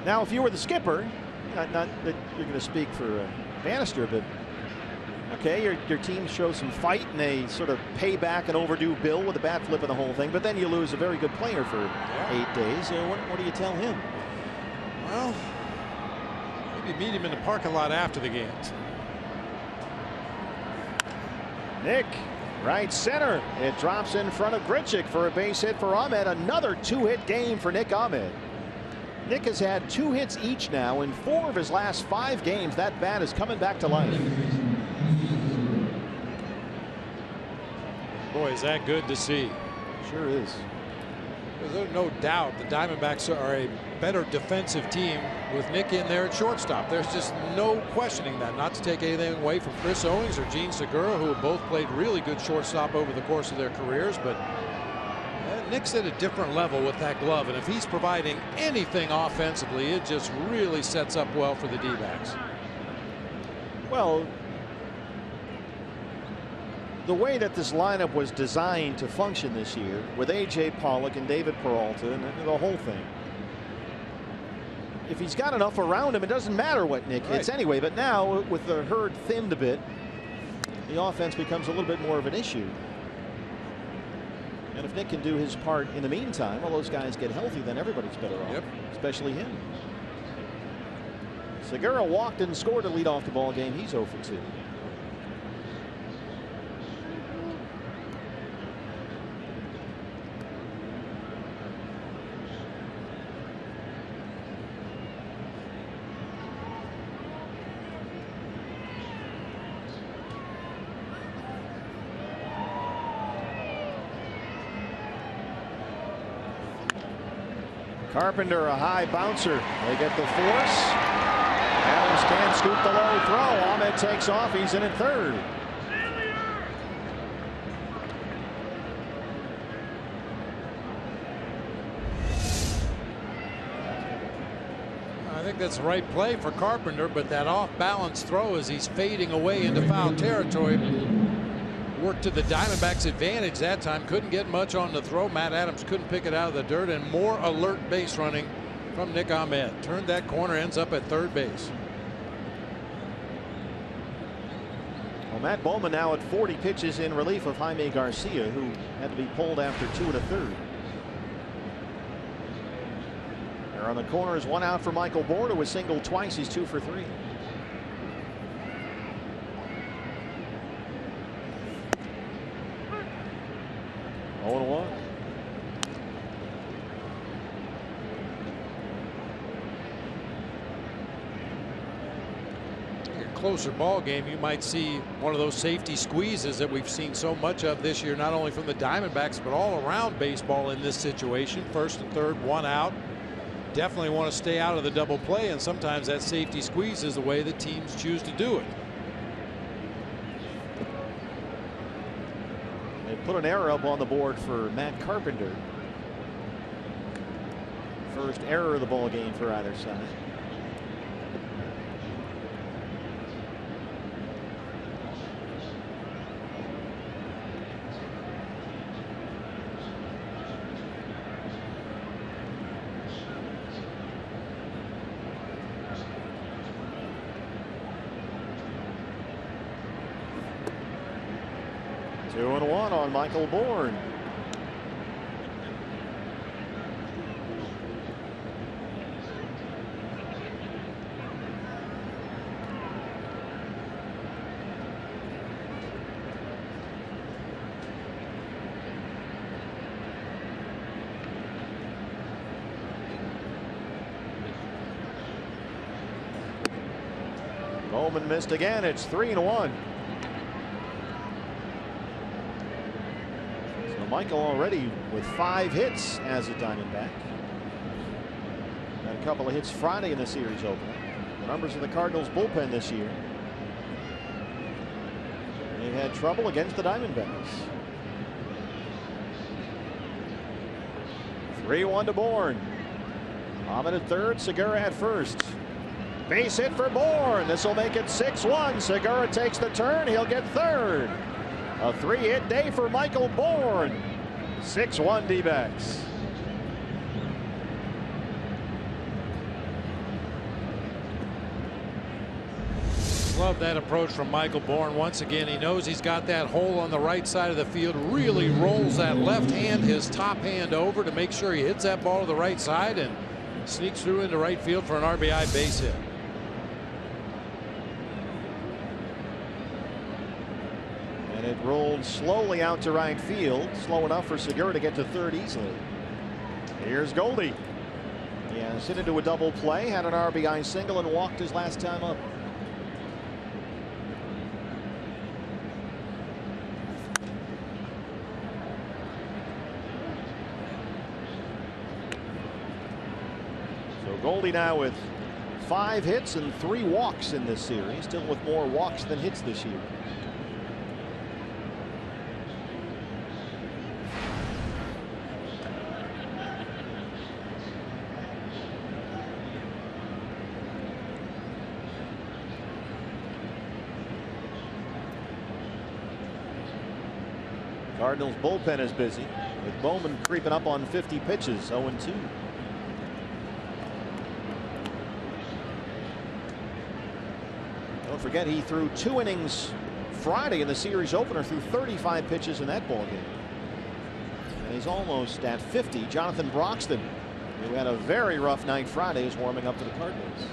Now, if you were the skipper, not that you're going to speak for Bannister, but okay, your team shows some fight and they sort of pay back an overdue bill with a bat flip and the whole thing, but then you lose a very good player for 8 days. What do you tell him? Well, maybe meet him in the parking lot after the games. Nick Right center. It drops in front of Grichuk for a base hit for Ahmed. Another 2-hit game for Nick Ahmed. Nick has had 2 hits each now in 4 of his last 5 games. That bat is coming back to life. Boy, is that good to see. Sure is. There's no doubt the Diamondbacks are a better defensive team with Nick in there at shortstop. There's just no questioning that. Not to take anything away from Chris Owings or Gene Segura, who have both played really good shortstop over the course of their careers, but Nick's at a different level with that glove, and if he's providing anything offensively, it just really sets up well for the D-backs. Well, the way that this lineup was designed to function this year with A.J. Pollock and David Peralta and the whole thing, if he's got enough around him, it doesn't matter what Nick hits anyway. But now with the herd thinned a bit, the offense becomes a little bit more of an issue. And if Nick can do his part in the meantime, while those guys get healthy, then everybody's better off, especially him. Segura walked and scored to lead off the ball game. He's 0 for 2. Carpenter, a high bouncer. They get the force. Adams can't scoop the low throw. Ahmed takes off. He's in at third. I think that's the right play for Carpenter, but that off-balance throw as he's fading away into foul territory worked to the Diamondbacks' advantage that time. Couldn't get much on the throw. Matt Adams couldn't pick it out of the dirt, and more alert base running from Nick Ahmed. Turned that corner, ends up at third base. Well, Matt Bowman now at 40 pitches in relief of Jaime Garcia, who had to be pulled after 2 1/3. There on the corner is 1 out for Michael Bourn, who was singled twice. He's 2 for 3. Closer ball game, you might see one of those safety squeezes that we've seen so much of this year, not only from the Diamondbacks but all around baseball in this situation. 1st and 3rd, 1 out. Definitely want to stay out of the double play, and sometimes that safety squeeze is the way that teams choose to do it. They put an error up on the board for Matt Carpenter. First error of the ball game for either side. Two and one on Michael Bourn. Bowman missed again. It's 3-1. Michael already with 5 hits as a Diamondback. Had a couple of hits Friday in the series opener. The numbers of the Cardinals bullpen this year. They've had trouble against the Diamondbacks. 3-1 to Bourn. Ahmed at third, Segura at first. Base hit for Bourn. This will make it 6-1. Segura takes the turn. He'll get third. A 3-hit day for Michael Bourn. 6-1 D-backs. Love that approach from Michael Bourn. Once again, he knows he's got that hole on the right side of the field. Really rolls that left hand, his top hand over to make sure he hits that ball to the right side and sneaks through into right field for an RBI base hit. And it rolled slowly out to right field. Slow enough for Segura to get to third easily. Here's Goldie. He has hit into a double play, had an RBI single, and walked his last time up. So Goldie now with 5 hits and 3 walks in this series, still with more walks than hits this year. Cardinals bullpen is busy with Bowman creeping up on 50 pitches, 0-2. Don't forget he threw 2 innings Friday in the series opener, threw 35 pitches in that ball game. And he's almost at 50. Jonathan Broxton, who had a very rough night Friday, is warming up for the Cardinals.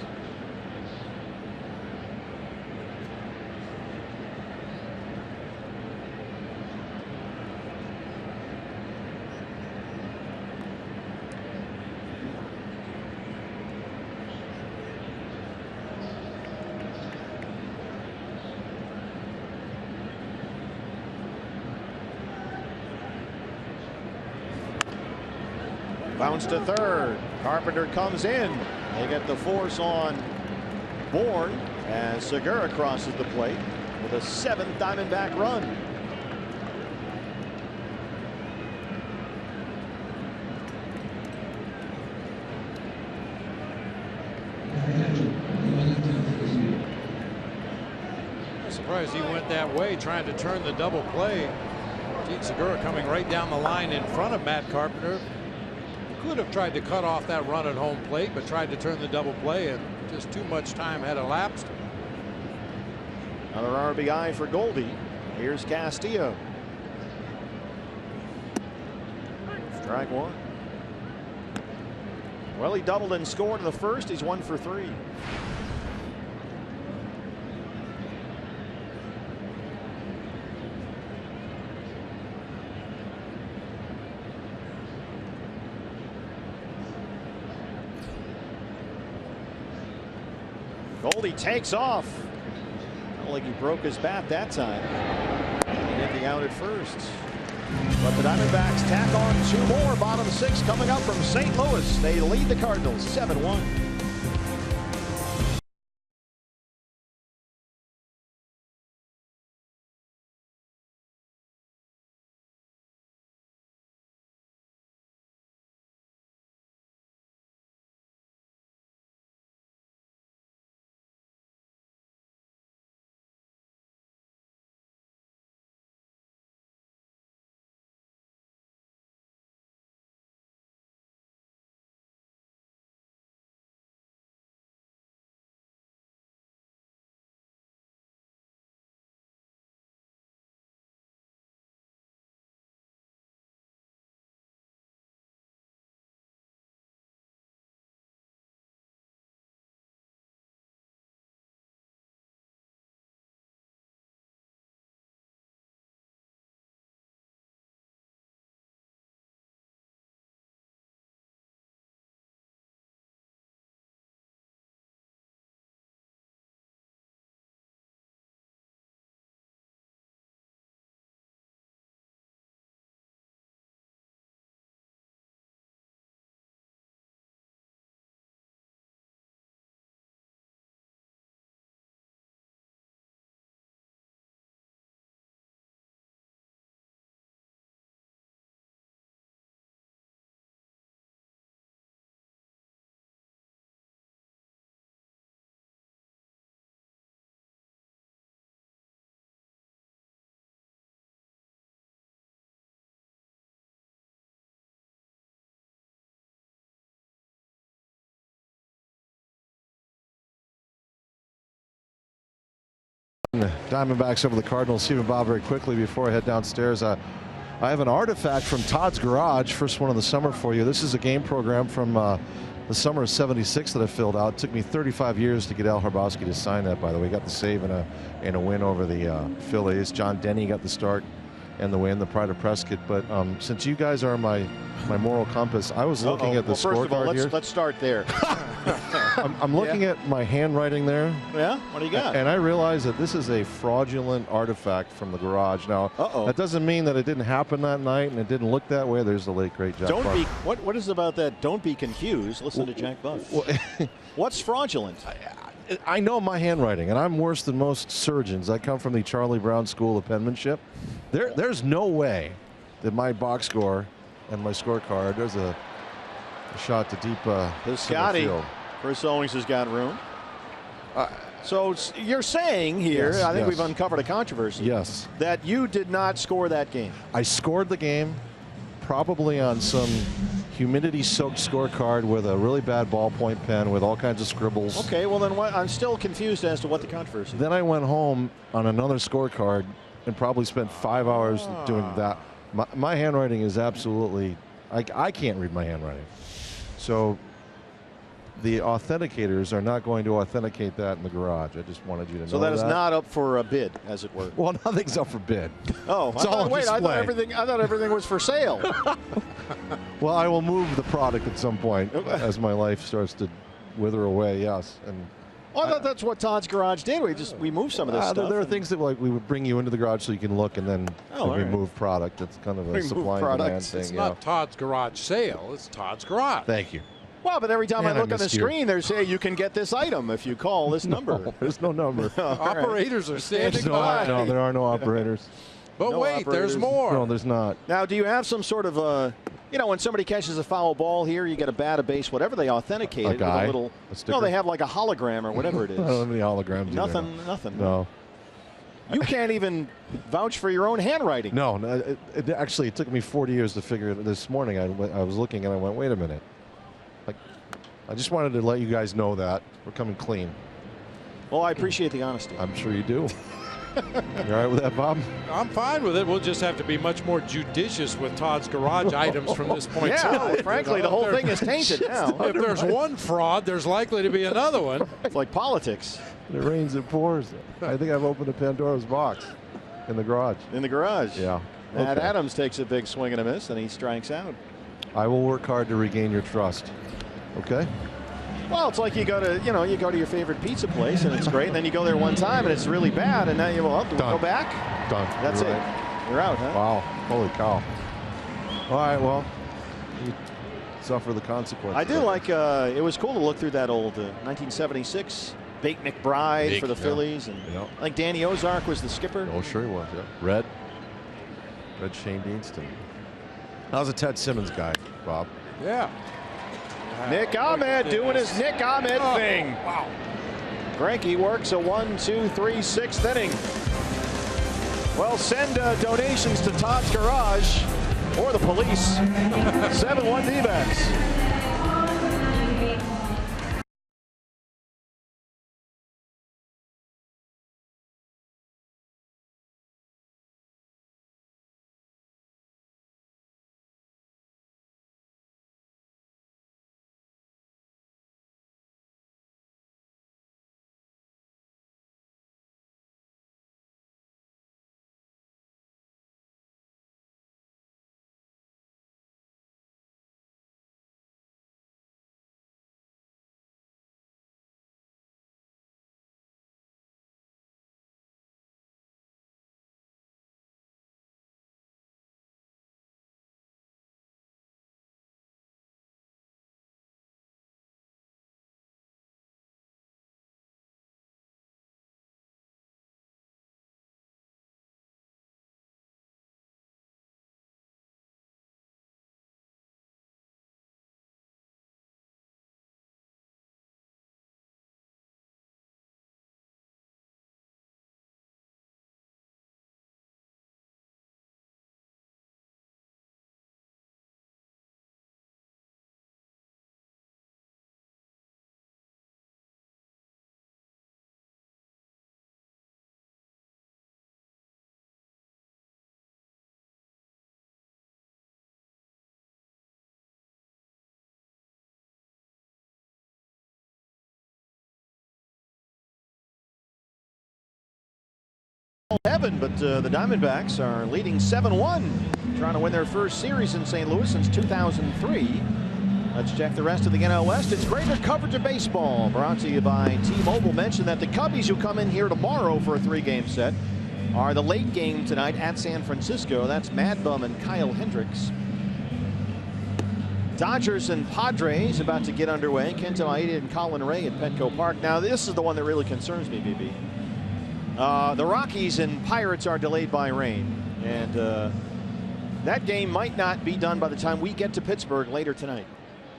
Bounce to third. Carpenter comes in. They get the force on Bourne as Segura crosses the plate with a 7th Diamondback run. I'm surprised he went that way, trying to turn the double play. Jean Segura coming right down the line in front of Matt Carpenter. Could have tried to cut off that run at home plate, but tried to turn the double play, and just too much time had elapsed. Another RBI for Goldie. Here's Castillo. Strike 1. Well, he doubled and scored in the first. He's 1 for 3. Goldie takes off. Not like he broke his bat that time. He hit the out at first. But the Diamondbacks tack on 2 more. Bottom 6 coming up from St. Louis. They lead the Cardinals 7-1. Diamondbacks over the Cardinals. Stephen Bob, very quickly before I head downstairs. I have an artifact from Todd's Garage, first one of the summer for you. This is a game program from the the summer of '76 that I filled out. It took me 35 years to get Al Hrabowski to sign that, by the way. Got the save in a win over the Phillies. John Denny got the start and the win, the pride of Prescott. But since you guys are my moral compass, I was looking at the scorecard first of all, here. let's start there. I'm looking at my handwriting there. Yeah? What do you got? And I realize that this is a fraudulent artifact from the garage. Now, Uh-oh. that doesn't mean that it didn't happen that night and it didn't look that way. There's the late, great Jack Don't Barber. be. What is it about that? Don't be confused. Listen to Jack Buff. Well, What's fraudulent? I know my handwriting, and I'm worse than most surgeons. I come from the Charlie Brown School of Penmanship. There's no way that my box score and my scorecard, there's a shot to deep center Scotty. field. Chris Owings has got room. So you're saying here, Yes, I think yes. we've uncovered a controversy. Yes. That you did not score that game. I scored the game probably on some humidity-soaked scorecard with a really bad ballpoint pen with all kinds of scribbles. Okay, well then I'm still confused as to what the controversy is. Then I went home on another scorecard and probably spent 5 hours doing that. My handwriting is absolutely, I can't read my handwriting. So the authenticators are not going to authenticate that in the garage. I just wanted you to know So that is not up for a bid, as it were. Well, nothing's up for bid. Oh, It's all on I thought display. everything was for sale. Well, I will move the product at some point as my life starts to wither away, yes. And Well, I thought that's what Todd's Garage did. We moved some of this stuff. there are things that we would bring you into the garage so you can look and then Oh, all right. remove product. It's kind of a Remove supply and demand products. thing. It's you not know. Todd's Garage Sale. It's Todd's Garage. Thank you. Well, but every time Man, I I look on the missed you. screen, they say you can get this item if you call this number. There's no number. Operators are standing no, by. No, there are no operators. But No wait, there's operators. more. No, there's not. Now, do you have some sort of when somebody catches a foul ball here, you get a bat, a base, whatever, they authenticate A it with guy? a little. A sticker? No, they have like a hologram or whatever it I don't have is. any holograms either. Nothing. No. You can't even vouch for your own handwriting. No, actually, it took me 40 years to figure it. This morning, I was looking and I went, wait a minute. Like, I just wanted to let you guys know that we're coming clean. Well, I appreciate the honesty. I'm sure you do. You all right with that, Bob? I'm fine with it. We'll just have to be much more judicious with Todd's Garage items from this point Yeah, on. frankly, the whole thing is tainted now. If there's one fraud, there's likely to be another one. It's like politics It rains, it pours. I think I've opened a Pandora's box in the garage. in the garage. Yeah. Matt Okay. Adams takes a big swing and a miss, and he strikes out. I will work hard to regain your trust. Okay? Well, it's like you go to your favorite pizza place, and it's great, and then you go there one time, and it's really bad, and now do we Done. go back? Done. That's You're it. right. You're out, huh? Wow. Holy cow. All right, well, you suffer the consequences. I do like, it was cool to look through that old 1976 Bake McBride Bake, for the yeah. Phillies. And Yeah. I think Danny Ozark was the skipper. Oh, sure he was, yeah. Red Shane Deanston. I was a Ted Simmons guy, Bob. Yeah. Nick Ahmed doing his Nick Ahmed Oh, thing. wow. Greinke works a 1, 2, 3, 6th inning. Well, send donations to Todd's Garage or the police. 7-1 D-backs. Heaven, but the Diamondbacks are leading 7-1, trying to win their first series in St. Louis since 2003. Let's check the rest of the NL West. It's greater coverage of baseball, brought to you by T-Mobile. Mentioned that the Cubbies, who come in here tomorrow for a 3-game set, are the late game tonight at San Francisco. That's Mad Bum and Kyle Hendricks. Dodgers and Padres about to get underway. Kenta Maeda and Colin Ray at Petco Park. Now, this is the one that really concerns me, BB. The Rockies and Pirates are delayed by rain, and that game might not be done by the time we get to Pittsburgh later tonight.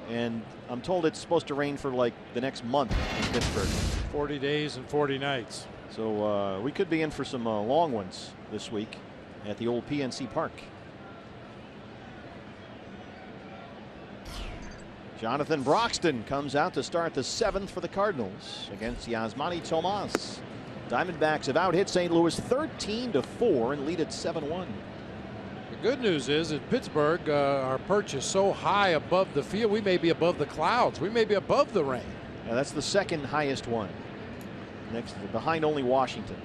And I'm told it's supposed to rain for like the next month in Pittsburgh. 40 days and 40 nights. So we could be in for some long ones this week at the old PNC Park. Jonathan Broxton comes out to start the 7th for the Cardinals against Yasmani Tomas. Diamondbacks have out-hit St. Louis 13-4 and lead at 7-1. The good news is that Pittsburgh, our perch is so high above the field, we may be above the clouds. We may be above the rain. Yeah, that's the second highest one. Next, behind only Washington.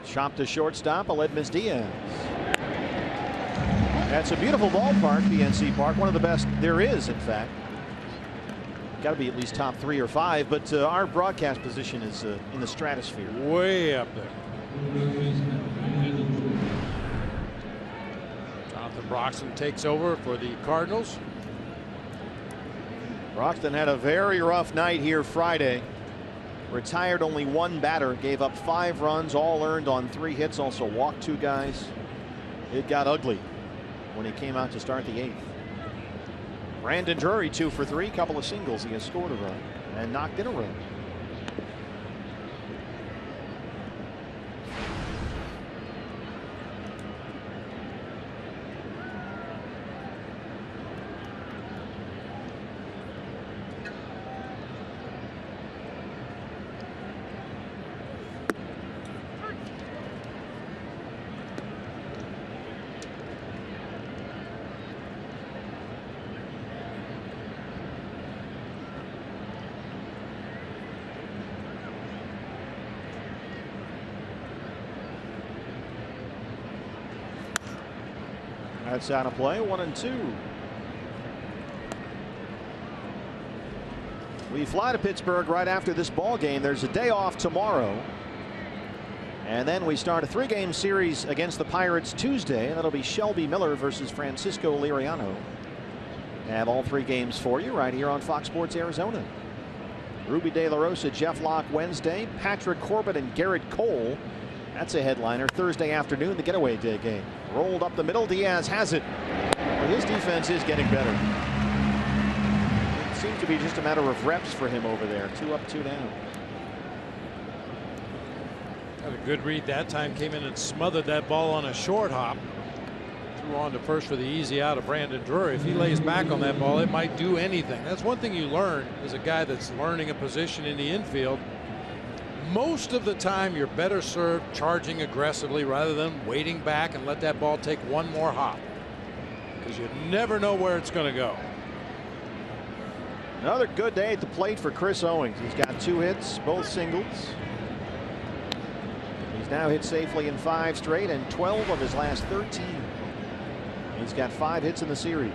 Chopped to shortstop, Aledmys Diaz. That's a beautiful ballpark, PNC Park, one of the best there is, in fact. Got to be at least top 3 or 5, but our broadcast position is in the stratosphere. Way up there. Jonathan Broxton takes over for the Cardinals. Broxton had a very rough night here Friday. Retired only 1 batter, gave up 5 runs, all earned on 3 hits, also walked 2 guys. It got ugly when he came out to start the 8th. Brandon Drury 2 for 3, couple of singles. He has scored a run and knocked in a run. That's out of play, 1-2. We fly to Pittsburgh right after this ball game. There's a day off tomorrow. And then we start a 3-game series against the Pirates Tuesday. That'll be Shelby Miller versus Francisco Liriano. Have all 3 games for you right here on Fox Sports Arizona. Ruby De La Rosa, Jeff Locke Wednesday. Patrick Corbin and Garrett Cole. That's a headliner. Thursday afternoon, the getaway day game. Rolled up the middle. Diaz has it. Well, his defense is getting better. It seems to be just a matter of reps for him over there. 2 up, 2 down. Had a good read that time. Came in and smothered that ball on a short hop. Threw on to first for the easy out of Brandon Drury. If he lays back on that ball, it might do anything. That's one thing you learn as a guy that's learning a position in the infield. Most of the time, you're better served charging aggressively rather than waiting back and let that ball take one more hop, because you never know where it's going to go. Another good day at the plate for Chris Owings. He's got 2 hits, both singles. He's now hit safely in 5 straight and 12 of his last 13. He's got 5 hits in the series.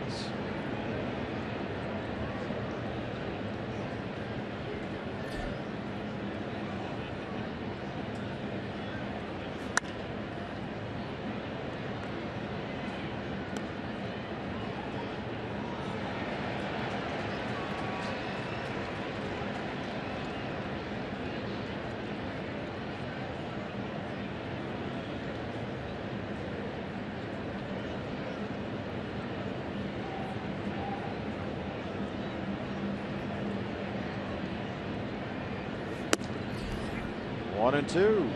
One and 2.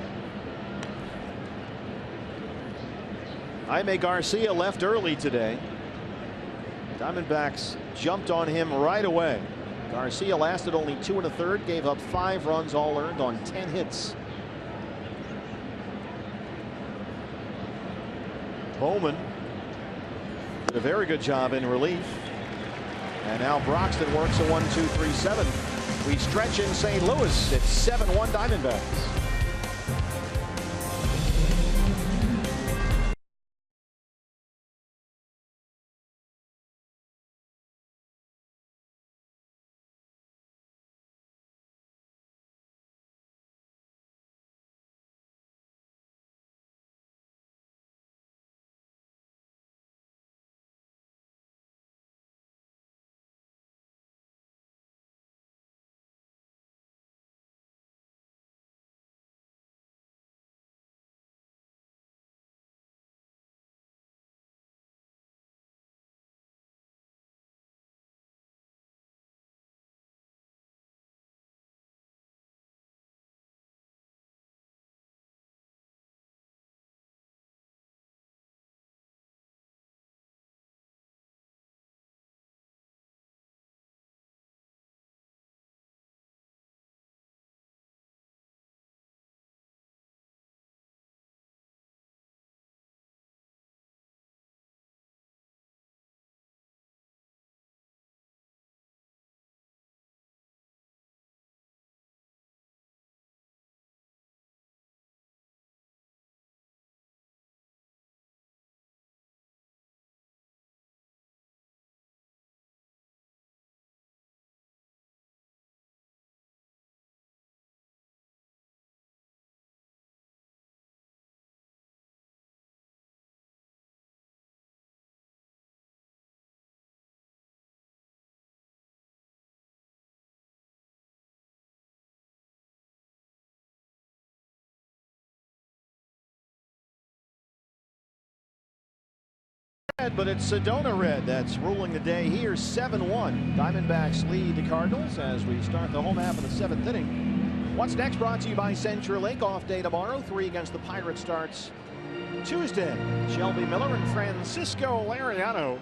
Jaime Garcia left early today. Diamondbacks jumped on him right away. Garcia lasted only 2 1/3, gave up 5 runs, all earned on 10 hits. Bowman did a very good job in relief. And now Broxton works a 1-2-3-7. We stretch in St. Louis. It's 7-1 Diamondbacks. red, but it's Sedona red that's ruling the day here. 7-1. Diamondbacks lead the Cardinals as we start the home half of the 7th inning. What's next brought to you by CenturyLink. Off day tomorrow. 3 against the Pirates starts Tuesday. Shelby Miller and Francisco Liriano.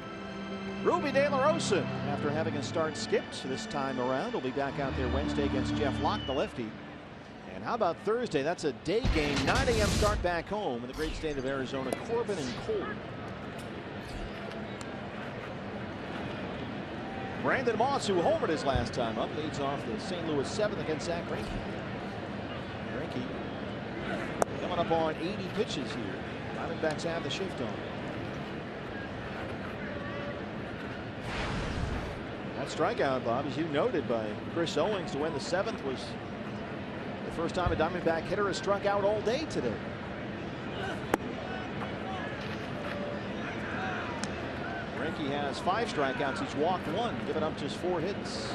Ruby De La Rosa, after having a start skipped this time around, will be back out there Wednesday against Jeff Locke, the lefty. And how about Thursday? That's a day game, 9 a.m. start back home in the great state of Arizona. Corbin and Cole. Brandon Moss, who homered his last time up, leads off the St. Louis 7th against Zack Greinke. Greinke coming up on 80 pitches here. Diamondbacks have the shift on. That strikeout, Bob, as you noted, by Chris Owings to win the 7th was the first time a Diamondback hitter has struck out all day today. Greinke has 5 strikeouts. He's walked 1, given up just 4 hits.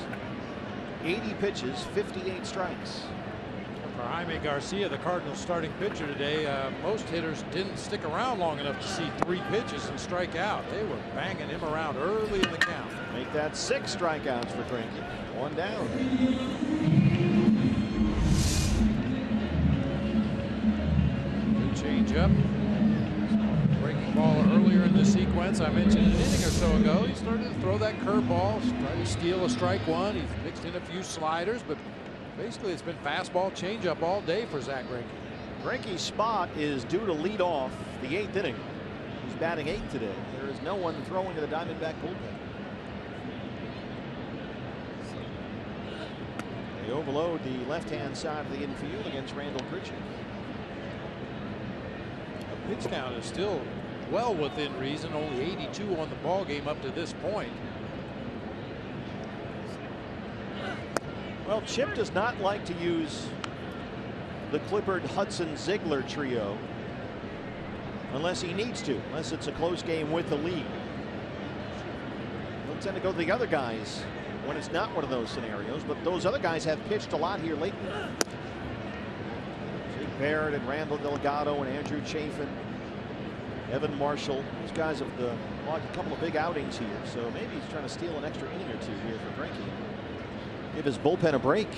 80 pitches, 58 strikes. For Jaime Garcia, the Cardinals starting pitcher today, most hitters didn't stick around long enough to see 3 pitches and strike out. They were banging him around early in the count. Make that 6 strikeouts for Greinke. 1 down. Good change up. Breaking ball earlier in the sequence. I mentioned an inning or so ago. He started to throw that curveball, try to steal a strike one. He's mixed in a few sliders, but basically it's been fastball changeup all day for Zack Greinke. Greinke's spot is due to lead off the 8th inning. He's batting 8th today. There is no one throwing to the Diamondback bullpen. They overload the left-hand side of the infield against Randall Pritchard. The pitch count is still well within reason. Only 82 on the ball game up to this point. Well, Chip does not like to use the Clippard, Hudson, Ziegler trio unless he needs to, unless it's a close game with the lead. He'll tend to go to the other guys when it's not one of those scenarios, but those other guys have pitched a lot here lately. Jake Barrett and Randall Delgado and Andrew Chafin, Evan Marshall. These guys have logged a couple of big outings here, so maybe he's trying to steal an extra inning or 2 here for Greinke. Give his bullpen a break.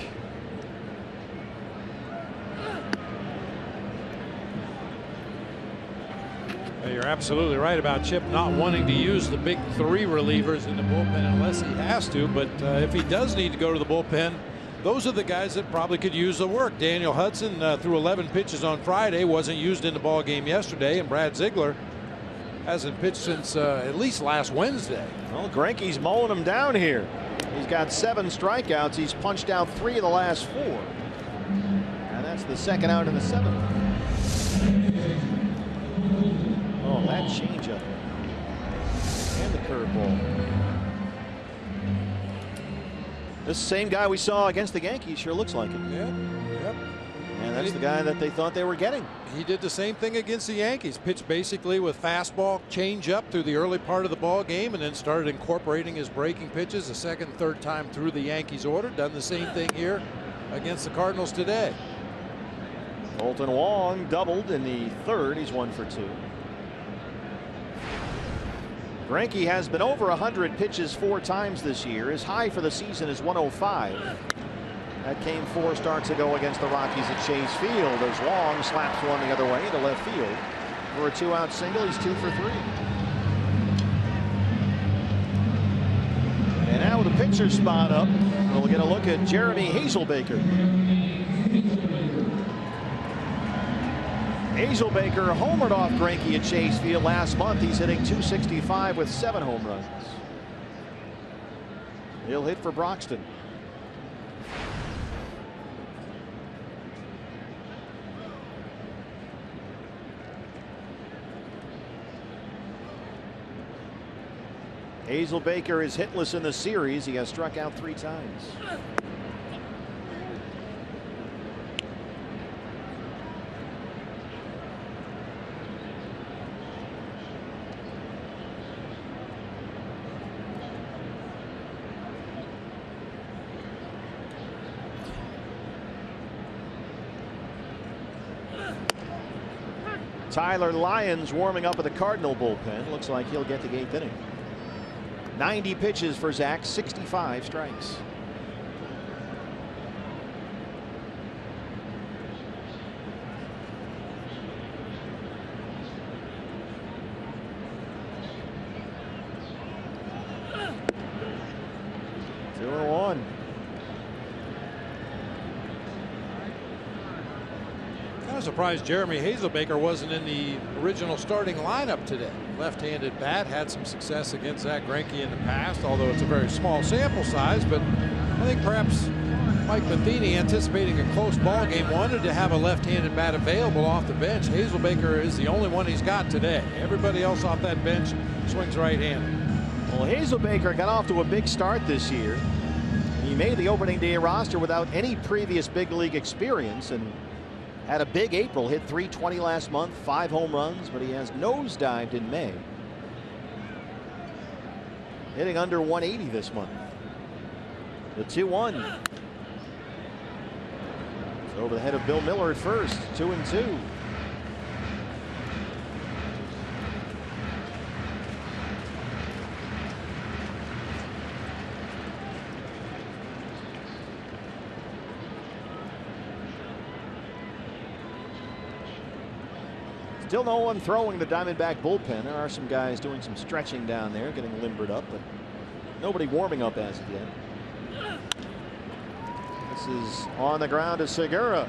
You're absolutely right about Chip not wanting to use the big 3 relievers in the bullpen unless he has to. But if he does need to go to the bullpen, those are the guys that probably could use the work. Daniel Hudson threw 11 pitches on Friday, wasn't used in the ball game yesterday, and Brad Ziegler hasn't pitched since at least last Wednesday. Well, Greinke's mowing him down here. He's got 7 strikeouts. He's punched out 3 of the last 4. And that's the 2nd out in the 7th. Oh, that changeup. And the curveball. This same guy we saw against the Yankees sure looks like him. Yep. And that's the guy that they thought they were getting. He did the same thing against the Yankees. Pitched basically with fastball, changeup through the early part of the ball game, and then started incorporating his breaking pitches the 2nd, 3rd time through the Yankees order. Done the same thing here against the Cardinals today. Colton Wong doubled in the 3rd. He's 1 for 2. Greinke has been over 100 pitches 4 times this year. His high for the season is 105. That came 4 starts ago against the Rockies at Chase Field as Wong slaps one the other way to left field for a 2-out single. He's 2 for 3. And now with the pitcher spot up, we'll get a look at Jeremy Hazelbaker. Hazelbaker homered off Greinke at Chase Field last month. He's hitting .265 with 7 home runs. He'll hit for Broxton. Hazelbaker is hitless in the series. He has struck out 3 times. Tyler Lyons warming up with the Cardinal bullpen. Looks like he'll get the 8th inning. 90 pitches for Zach, 65 strikes. Surprised Jeremy Hazelbaker wasn't in the original starting lineup today. Left-handed bat, had some success against Zack Greinke in the past, although it's a very small sample size. But I think perhaps Mike Matheny, anticipating a close ball game, wanted to have a left-handed bat available off the bench. Hazelbaker is the only one he's got today. Everybody else off that bench swings right-handed. Well, Hazelbaker got off to a big start this year. He made the opening day roster without any previous big league experience and had a big April, hit .320 last month, 5 home runs, but he has nosedived in May. Hitting under 180 this month. The 2-1. It's over the head of Bill Miller at first, 2-2. Still no one throwing the Diamondback bullpen. There are some guys doing some stretching down there, getting limbered up, but nobody warming up as of yet. This is on the ground to Segura,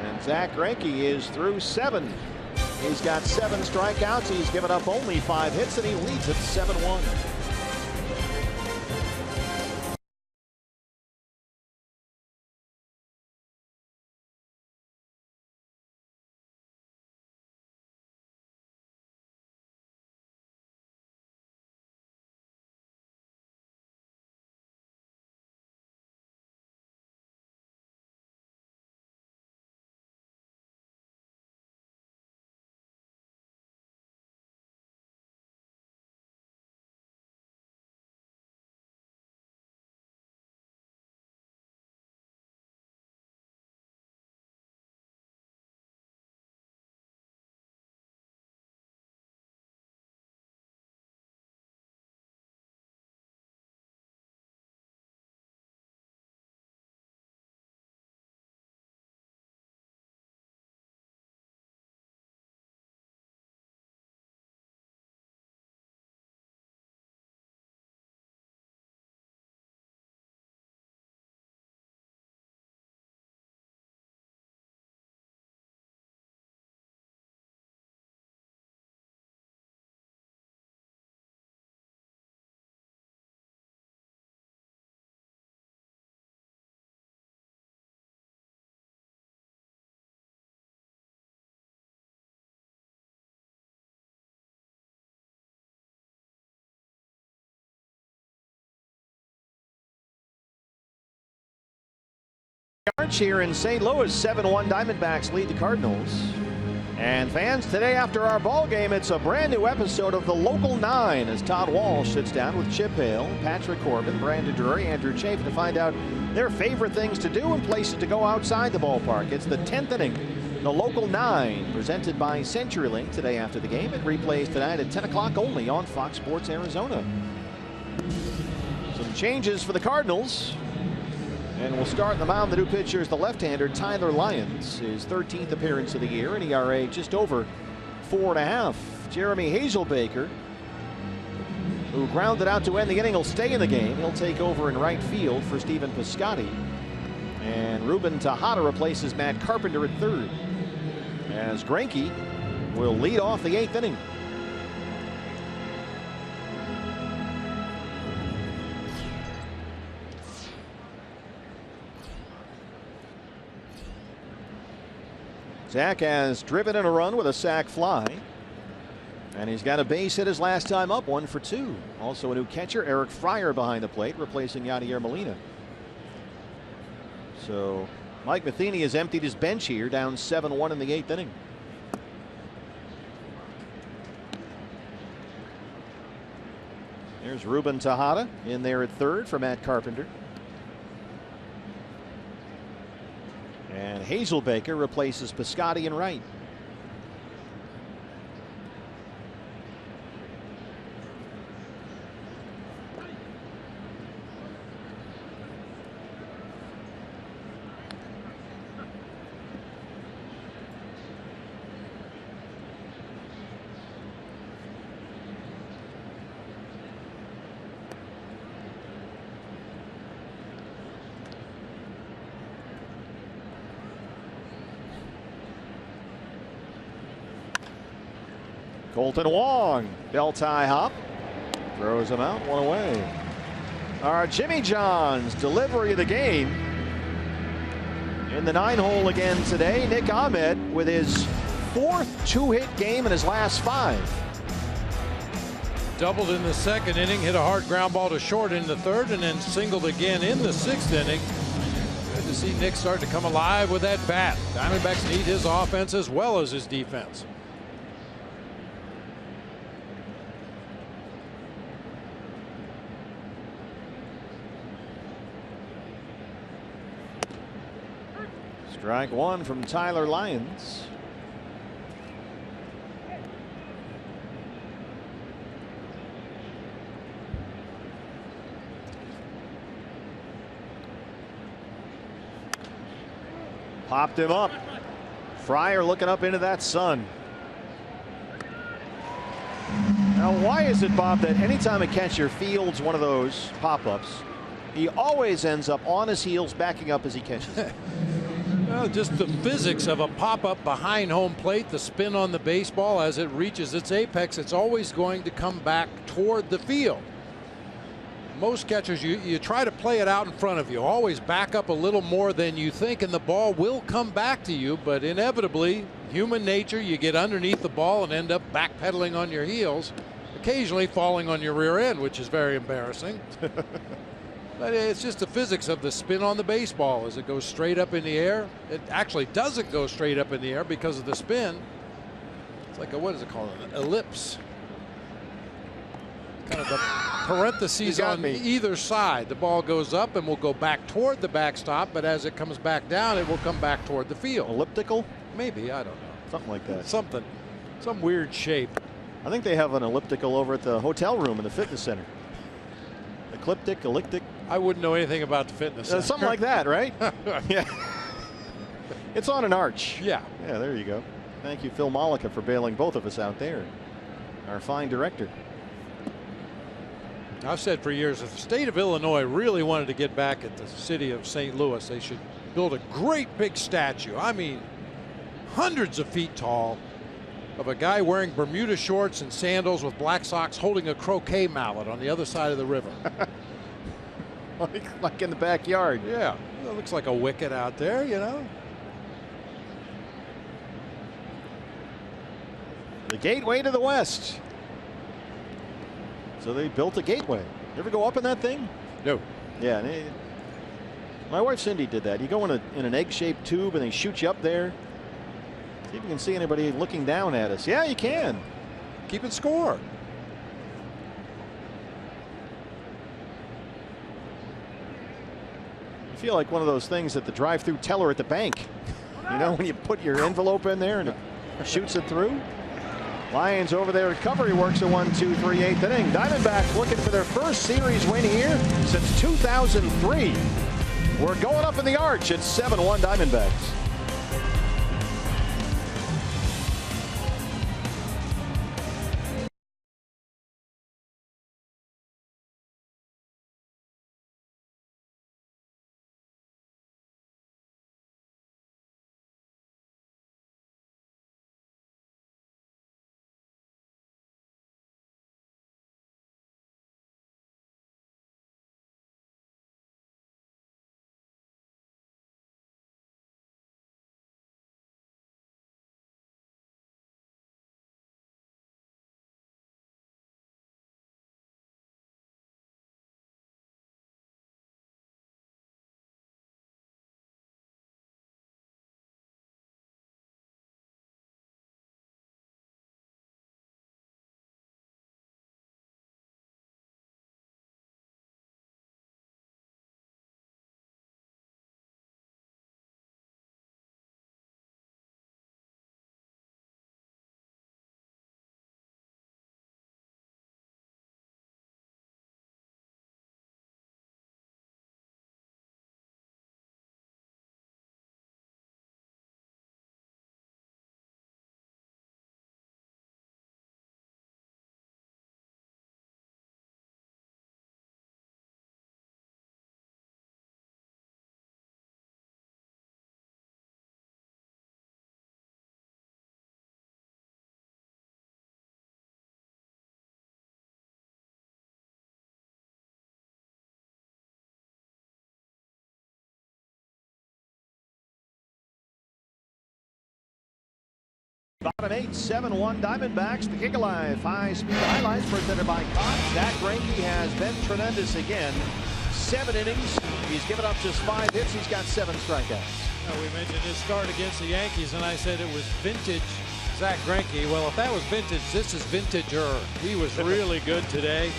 and Zack Greinke is through 7. He's got 7 strikeouts. He's given up only 5 hits, and he leads at 7-1. Here in St. Louis, 7-1 Diamondbacks lead the Cardinals. And fans, today after our ball game, it's a brand new episode of the Local 9 as Todd Walsh sits down with Chip Hale, Patrick Corbin, Brandon Drury, Andrew Chafin to find out their favorite things to do and places to go outside the ballpark. It's the 10th inning, the Local 9, presented by CenturyLink today after the game. It replays tonight at 10 o'clock only on Fox Sports Arizona. Some changes for the Cardinals. And we'll start the mound. The new pitcher is the left-hander Tyler Lyons, his 13th appearance of the year, an ERA just over 4.5. Jeremy Hazelbaker, who grounded out to end the inning, will stay in the game. He'll take over in right field for Stephen Piscotty. And Ruben Tejada replaces Matt Carpenter at third, as Greinke will lead off the 8th inning. Zach has driven in a run with a sac fly. And he's got a base hit his last time up, 1 for 2. Also a new catcher, Eric Fryer, behind the plate, replacing Yadier Molina. So Mike Matheny has emptied his bench here, down 7-1 in the 8th inning. There's Ruben Tejada in there at third for Matt Carpenter. And Hazelbaker replaces Piscotty in right. Colton Wong, bell tie hop, throws him out, one away. Our Jimmy John's delivery of the game in the 9-hole again today. Nick Ahmed with his 4th 2-hit game in his last 5. Doubled in the 2nd inning, hit a hard ground ball to short in the 3rd, and then singled again in the 6th inning. Good to see Nick start to come alive with that bat. Diamondbacks need his offense as well as his defense. Strike 1 from Tyler Lyons. Popped him up. Fryer looking up into that sun. Now, why is it, Bob, that anytime a catcher fields one of those pop-ups, he always ends up on his heels backing up as he catches it? Well, just the physics of a pop-up behind home plate, the spin on the baseball as it reaches its apex, it's always going to come back toward the field. Most catchers, you try to play it out in front of you, always back up a little more than you think, and the ball will come back to you, but inevitably, human nature, you get underneath the ball and end up backpedaling on your heels, occasionally falling on your rear end, which is very embarrassing. But it's just the physics of the spin on the baseball as it goes straight up in the air. It actually doesn't go straight up in the air because of the spin. It's like a, what is it called, an ellipse. Kind of the parentheses on either side. The ball goes up and will go back toward the backstop, but as it comes back down, it will come back toward the field. Elliptical? Maybe, I don't know. Something like that. Something. Some weird shape. I think they have an elliptical over at the hotel room in the fitness center. Ecliptic, elliptic. I wouldn't know anything about the fitness center. Something like that, right? Yeah. It's on an arch. Yeah. Yeah, there you go. Thank you, Phil Malika, for bailing both of us out there. Our fine director. I've said for years, if the state of Illinois really wanted to get back at the city of St. Louis, they should build a great big statue. I mean, hundreds of feet tall, of a guy wearing Bermuda shorts and sandals with black socks holding a croquet mallet on the other side of the river. Like in the backyard. Yeah, it looks like a wicket out there, you know. The gateway to the west. So they built a gateway. You ever go up in that thing? No. Yeah. My wife Cindy did that. You go in an egg-shaped tube and they shoot you up there. See if you can see anybody looking down at us. Yeah, you can. Keeping score. I feel like one of those things at the drive-through teller at the bank. You know, when you put your envelope in there and it shoots it through. Lions over there. Recovery works a 1-2-3 8th inning. Diamondbacks looking for their first series win here since 2003. We're going up in the arch. It's 7-1 Diamondbacks. Bottom 8, 7-1 Diamondbacks. The Kick Alive high-speed highlights presented by Cox. Zack Greinke has been tremendous again. 7 innings. He's given up just 5 hits. He's got 7 strikeouts. We mentioned his start against the Yankees, and I said it was vintage Zack Greinke. Well, if that was vintage, this is vintager. He was really good today.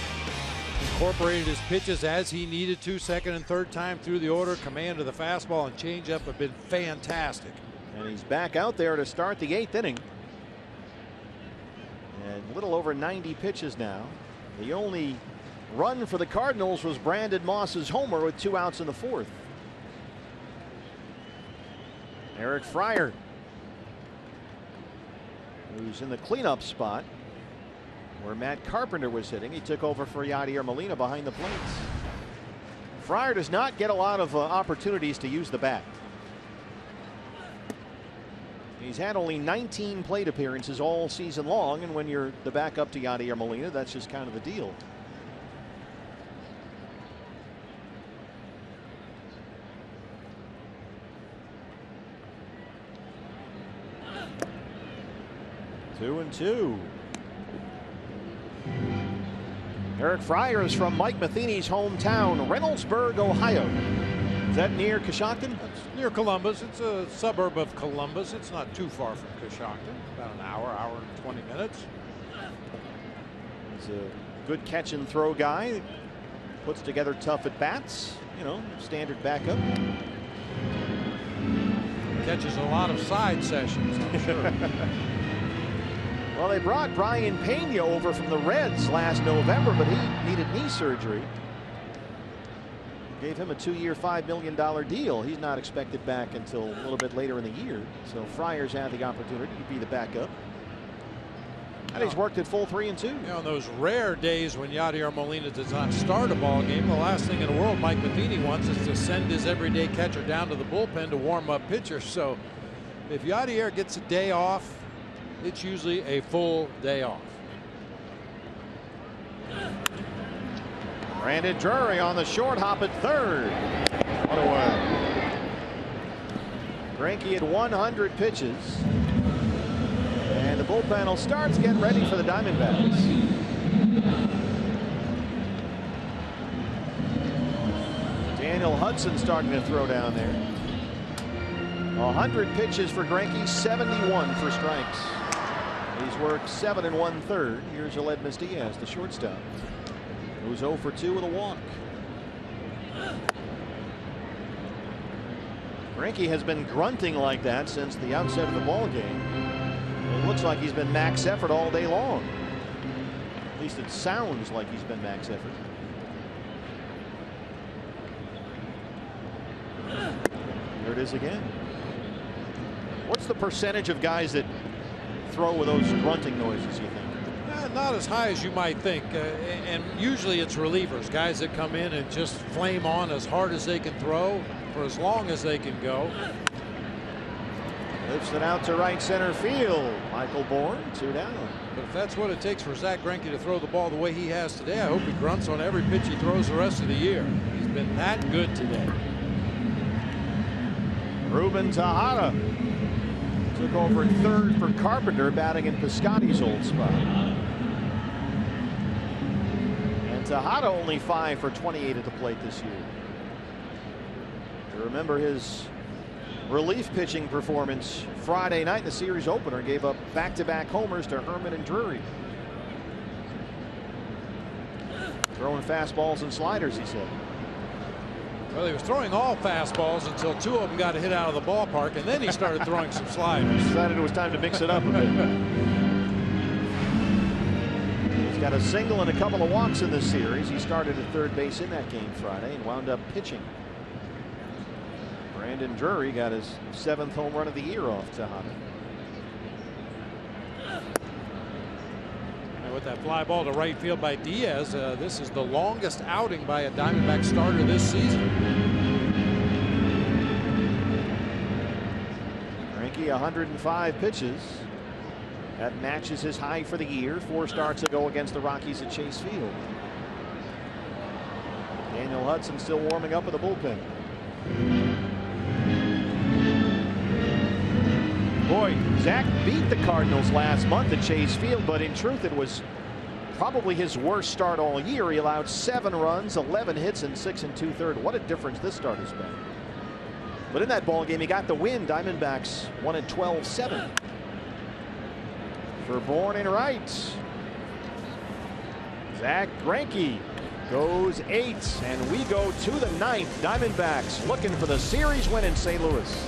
Incorporated his pitches as he needed to, second and third time through the order. Command of the fastball and changeup have been fantastic. And he's back out there to start the 8th inning. And a little over 90 pitches now. The only run for the Cardinals was Brandon Moss's homer with 2 outs in the 4th. Eric Fryer, who's in the cleanup spot where Matt Carpenter was hitting. He took over for Yadier Molina behind the plates. Fryer does not get a lot of opportunities to use the bat. He's had only 19 plate appearances all season long, and when you're the backup to Yadier Molina, that's just kind of the deal. Two and two. Eric Fryer is from Mike Matheny's hometown, Reynoldsburg, Ohio. Is that near Coshocton? It's near Columbus. It's a suburb of Columbus. It's not too far from Coshocton. About an hour and 20 minutes. He's a good catch and throw guy. Puts together tough at bats. You know, standard backup. Catches a lot of side sessions, I'm sure. Well, they brought Brian Pena over from the Reds last November, but he needed knee surgery. Gave him a 2-year, $5 million deal. He's not expected back until a little bit later in the year. So Fryer's had the opportunity to be the backup. And he's worked at full 3 and 2. You know, on those rare days when Yadier Molina does not start a ball game, the last thing in the world Mike Matheny wants is to send his everyday catcher down to the bullpen to warm up pitchers. So if Yadier gets a day off, it's usually a full day off. Brandon Drury on the short hop at third. What away. Greinke had 100 pitches. And the bullpen will start to get ready for the Diamondbacks. Daniel Hudson starting to throw down there. 100 pitches for Greinke, 71 for strikes. He's worked 7 1/3. Here's Aledmys Diaz, the shortstop, who's 0 for 2 with a walk. Greinke has been grunting like that since the outset of the ball game. It looks like he's been max effort all day long. At least it sounds like he's been max effort. There it is again. What's the percentage of guys that throw with those grunting noises, you think? Not as high as you might think. And usually it's relievers, guys that come in and just flame on as hard as they can throw for as long as they can go. Lifts it out to right center field. Michael Bourne, 2 down. But if that's what it takes for Zack Greinke to throw the ball the way he has today, I hope he grunts on every pitch he throws the rest of the year. He's been that good today. Ruben Tejada took over at third for Carpenter, batting in Piscotty's old spot. And Tejada only 5 for 28 at the plate this year. You remember his relief pitching performance Friday night in the series opener. Gave up back-to-back homers to Herman and Drury. Throwing fastballs and sliders, he said. Well, he was throwing all fastballs until 2 of them got a hit out of the ballpark, and then he started throwing some sliders. Decided it was time to mix it up a bit. He's got a single and a couple of walks in this series. He started at third base in that game Friday and wound up pitching. Brandon Drury got his 7th home run of the year off Tejada. And with that fly ball to right field by Diaz, this is the longest outing by a Diamondback starter this season. Greinke 105 pitches. That matches his high for the year 4 starts ago against the Rockies at Chase Field. Daniel Hudson still warming up with the bullpen. Boy, Zach beat the Cardinals last month at Chase Field, but in truth it was probably his worst start all year. He allowed 7 runs, 11 hits, and 6 2/3. What a difference this start has been. But in that ball game, he got the win. Diamondbacks won at 12-7. For Bourne and right, Zack Greinke goes 8, and we go to the 9th. Diamondbacks looking for the series win in St. Louis.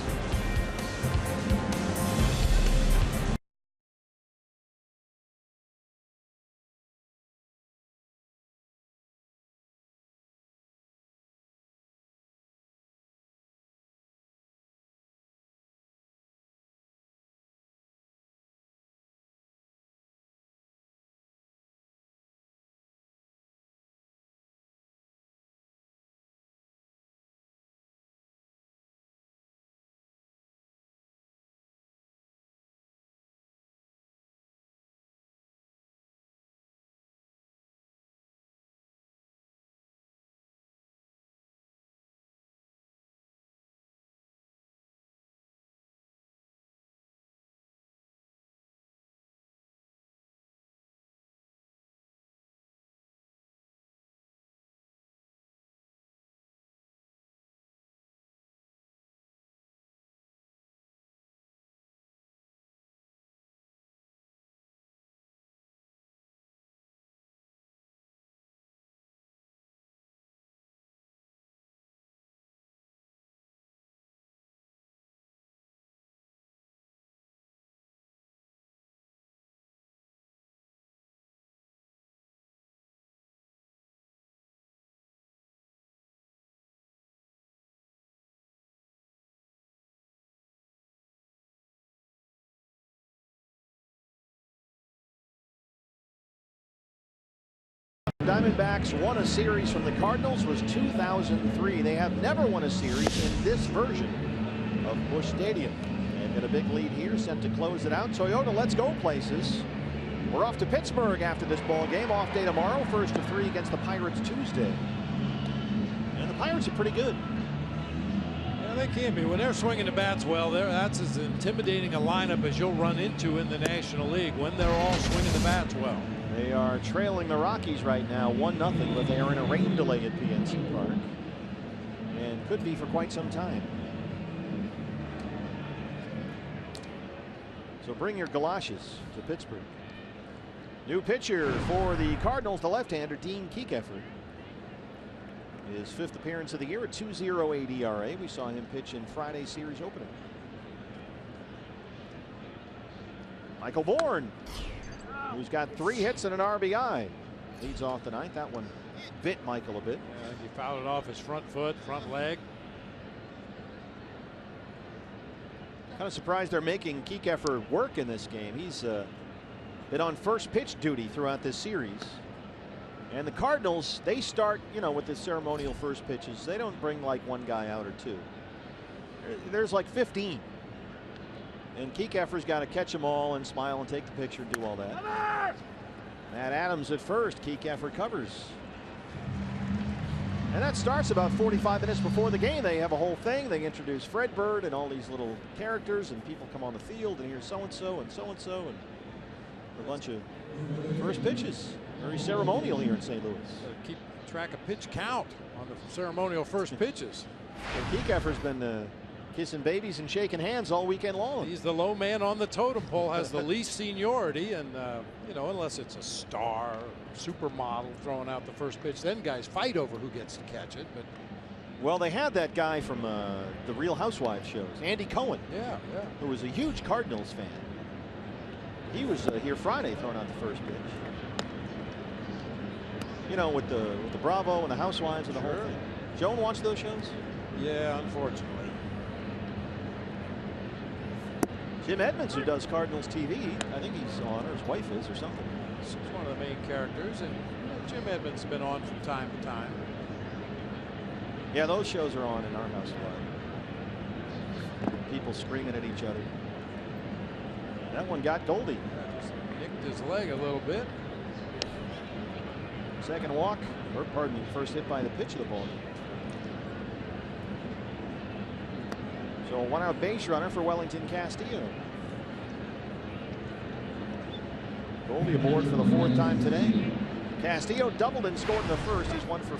Diamondbacks won a series from the Cardinals was 2003. They have never won a series in this version of Busch Stadium. They've got a big lead here, set to close it out. Toyota, let's go places. We're off to Pittsburgh after this ball game. Off day tomorrow, first of 3 against the Pirates Tuesday. And the Pirates are pretty good. Yeah, they can be. When they're swinging the bats well, that's as intimidating a lineup as you'll run into in the National League when they're all swinging the bats well. They are trailing the Rockies right now 1-0, but they are in a rain delay at PNC Park and could be for quite some time. So bring your galoshes to Pittsburgh. New pitcher for the Cardinals, the left-hander Dean Kiekefer. His 5th appearance of the year, a 2.08 ERA. We saw him pitch in Friday's series opener. Michael Bourne, who's got 3 hits and an RBI, leads off the 9th. That one bit Michael a bit. He fouled it off his front foot, front leg. Kind of surprised they're making Kiekefer work in this game. He's been on first pitch duty throughout this series. And the Cardinals, they start, with the ceremonial first pitches. They don't bring like 1 guy out or 2. There's like 15. And Kiekefer's got to catch them all and smile and take the picture and do all that. Matt Adams at first. Kiekefer covers. And that starts about 45 minutes before the game. They have a whole thing. They introduce Fred Bird and all these little characters, and people come on the field, and here's so-and-so and so-and-so, and a bunch of first pitches. Very ceremonial here in St. Louis. Keep track of pitch count on the ceremonial first pitches. Kiekefer's been kissing babies and shaking hands all weekend long. He's the low man on the totem pole, has the least seniority, and unless it's a star, supermodel throwing out the first pitch, then guys fight over who gets to catch it. But well, they had that guy from the Real Housewives shows, Andy Cohen, who was a huge Cardinals fan. He was here Friday throwing out the first pitch. With the Bravo and the Housewives and the whole thing. Joan watched those shows? Yeah, unfortunately. Jim Edmonds, who does Cardinals TV, I think he's on, or his wife is, or something. He's one of the main characters, and Jim Edmonds has been on from time to time. Yeah, those shows are on in our house a lot. People screaming at each other. That one got Goldie. Just nicked his leg a little bit. Second walk, or pardon me, first hit by the pitch of the ball. So a 1-out base runner for Wellington Castillo. Goldie aboard for the 4th time today. Castillo doubled and scored in the first. He's 1 for 4.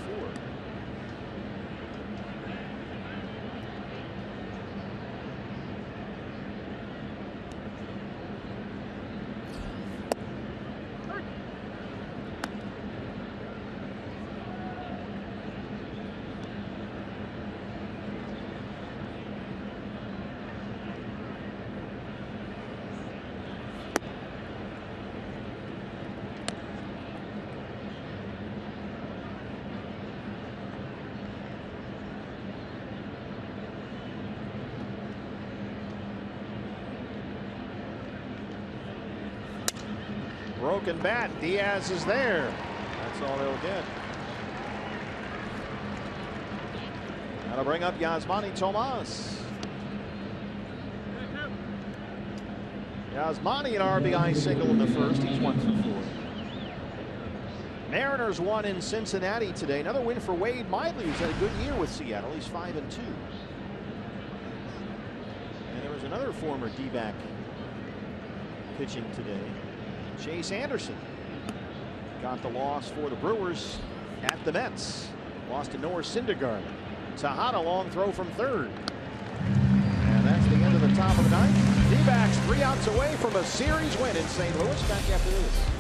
Broken bat. Diaz is there. That's all they'll get. That'll bring up Yasmani Tomas. Yasmani an RBI single in the first. He's 1 for 4. Mariners won in Cincinnati today. Another win for Wade Miley, who's had a good year with Seattle. He's 5-2. And there was another former D-back pitching today. Chase Anderson got the loss for the Brewers at the Mets. Lost to Noah Syndergaard. Tejada long throw from third. And that's the end of the top of the ninth. D-backs 3 outs away from a series win in St. Louis. Back after this.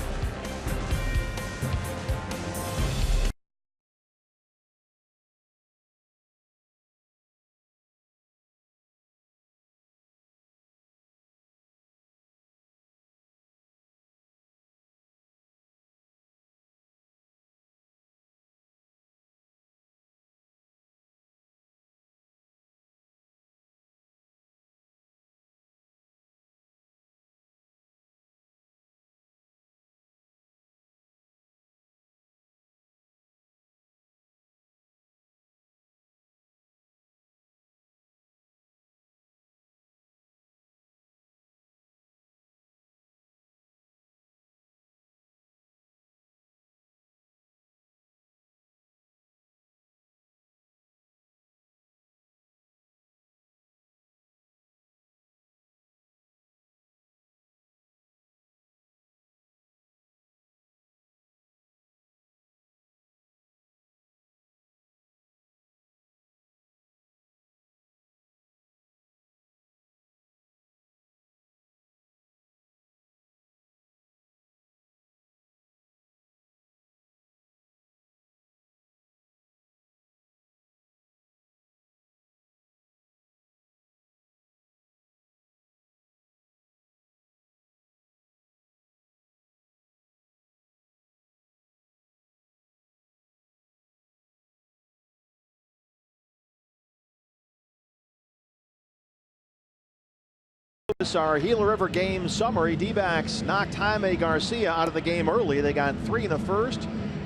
Our Gila River game summary. D-backs knocked Jaime Garcia out of the game early. They got 3 in the first,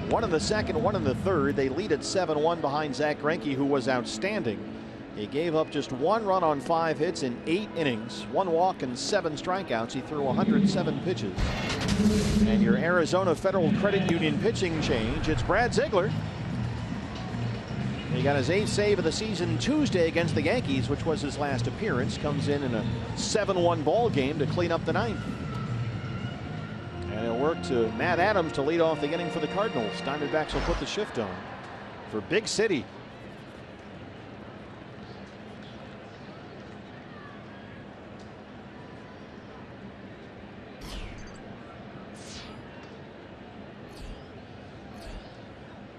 1 in the second, 1 in the third. They lead at 7-1 behind Zack Greinke, who was outstanding. He gave up just 1 run on 5 hits in 8 innings, 1 walk and 7 strikeouts. He threw 107 pitches. And your Arizona Federal Credit Union pitching change, it's Brad Ziegler. He got his 8th save of the season Tuesday against the Yankees, which was his last appearance. Comes in a 7-1 ball game to clean up the 9th. And it'll work to Matt Adams to lead off the inning for the Cardinals. Diamondbacks will put the shift on for Big City.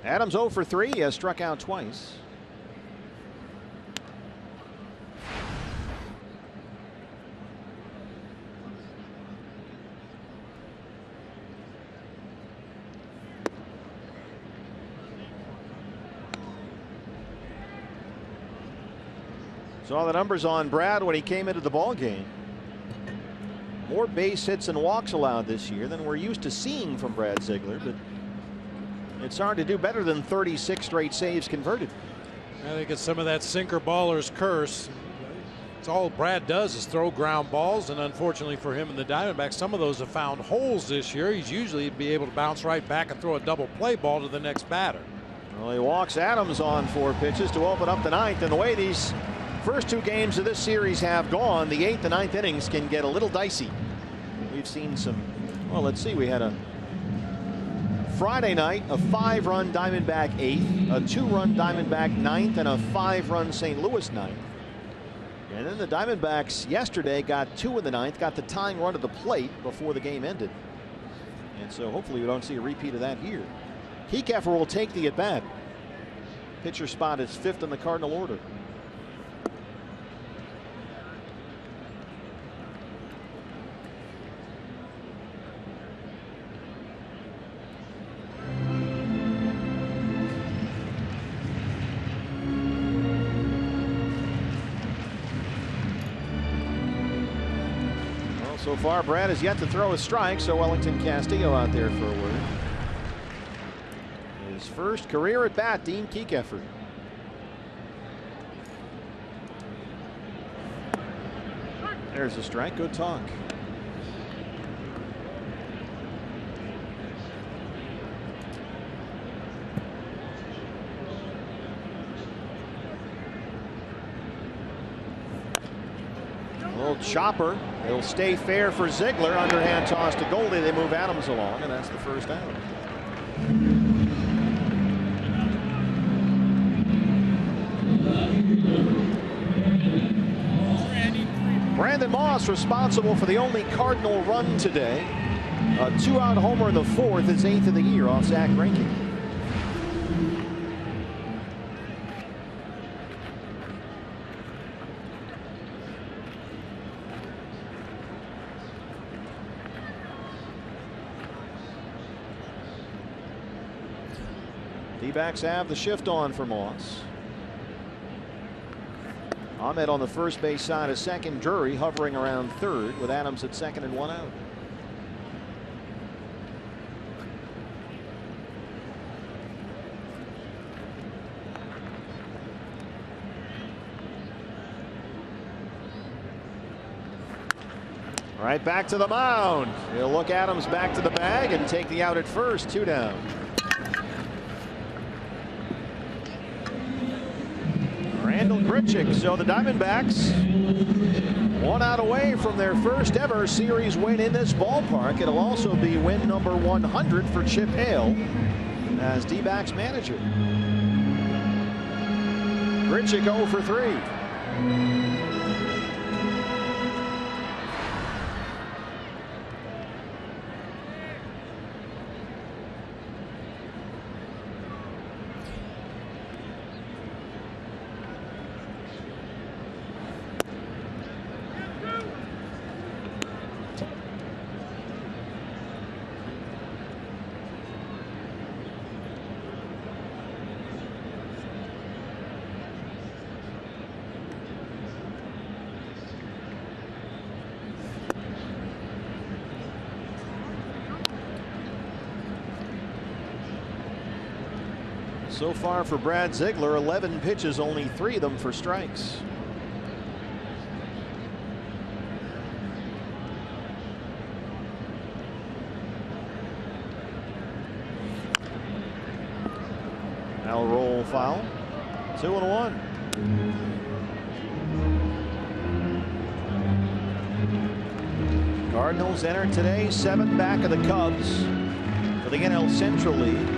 Adams 0 for 3. He has struck out twice. Saw the numbers on Brad when he came into the ball game. More base hits and walks allowed this year than we're used to seeing from Brad Ziegler, but it's hard to do better than 36 straight saves converted. I think it's some of that sinker baller's curse. It's all Brad does is throw ground balls, and unfortunately for him and the Diamondbacks, some of those have found holes this year. He's usually be able to bounce right back and throw a double play ball to the next batter. Well, he walks Adams on 4 pitches to open up the 9th, and the way these first 2 games of this series have gone, the 8th and 9th innings can get a little dicey. We've seen some Well, let's see. We had a Friday night, a 5-run Diamondback 8th, a 2-run Diamondback 9th, and a 5-run St. Louis 9th. And then the Diamondbacks yesterday got 2 in the 9th, got the tying run at the plate before the game ended. And so hopefully we don't see a repeat of that here. Kiekefer will take the at-bat. Pitcher spot is 5th in the Cardinal order. So far, Brad has yet to throw a strike, so Wellington Castillo out there for a word. His first career at bat, Dean Kiekefer. There's a strike. Good talk. Little chopper. It'll stay fair for Ziegler. Underhand toss to Goldie. They move Adams along, and that's the first out. Brandon Moss responsible for the only Cardinal run today. A 2-out homer in the 4th, his 8th of the year off Zack Greinke. D-backs have the shift on for Moss. Ahmed on the first base side of second. Drury hovering around third with Adams at second and 1 out. Right back to the mound. He'll look Adams back to the bag and take the out at first. 2 down. Randal Grichuk. So the Diamondbacks 1 out away from their first ever series win in this ballpark. It'll also be win number 100 for Chip Hale as D-backs manager. Grichuk 0 for 3. So far for Brad Ziegler, 11 pitches, only 3 of them for strikes. Now roll foul. 2-1. Cardinals enter today 7 back of the Cubs for the NL Central League.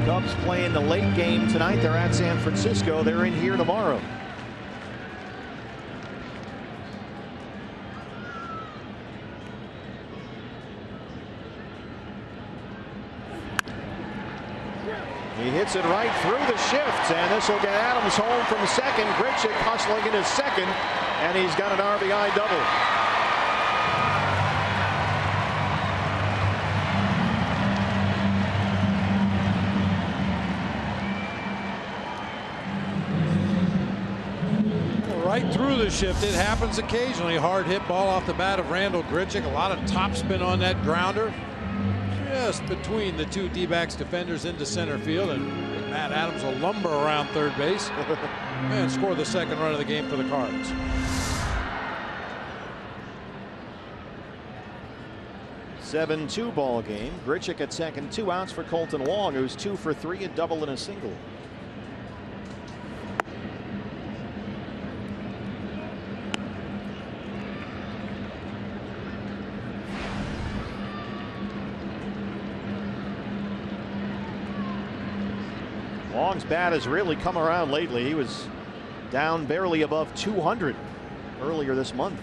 Cubs playing the late game tonight. They're at San Francisco. They're in here tomorrow. He hits it right through the shift, and this will get Adams home from second. Grichuk hustling into second, and he's got an RBI double. Right through the shift. It happens occasionally. Hard hit ball off the bat of Randal Grichuk. A lot of topspin on that grounder. Just between the 2 D-backs defenders into center field, and Matt Adams will lumber around third base and score the second run of the game for the Cards. (7-2) ball game. Grichuk at second, 2 outs for Colton Wong, who's 2 for 3, a double and a single. Wong's bat has really come around lately. He was down barely above 200 earlier this month.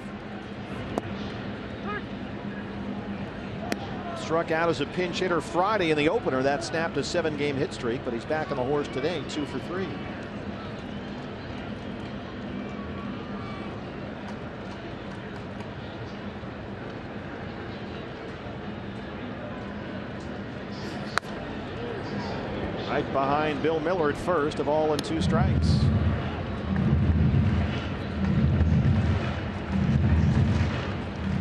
Struck out as a pinch hitter Friday in the opener. That snapped a 7-game hit streak, but he's back on the horse today, 2 for 3. Right behind Bill Miller at first, a ball and 2 strikes.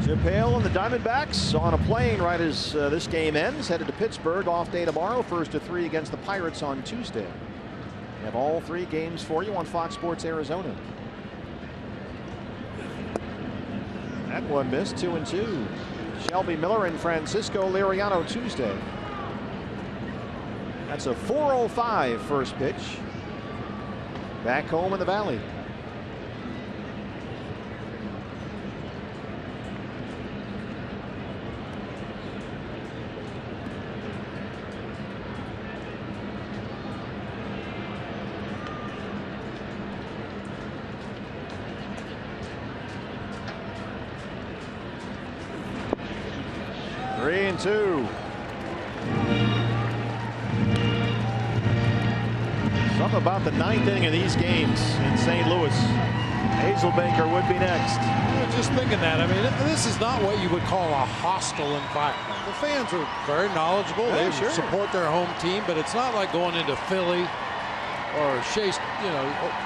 Chip Hale and the Diamondbacks on a plane right as this game ends, headed to Pittsburgh. Off day tomorrow, first of 3 against the Pirates on Tuesday. We have all 3 games for you on Fox Sports Arizona. That one missed, 2-2. Shelby Miller and Francisco Liriano Tuesday. That's a 4:05 first pitch. Back home in the Valley. Three and 2. Something about the 9th inning of these games in St. Louis. Hazelbaker would be next. Just thinking that. I mean, this is not what you would call a hostile environment. The fans are very knowledgeable. Yeah, they sure. support their home team, but it's not like going into Philly or Shea,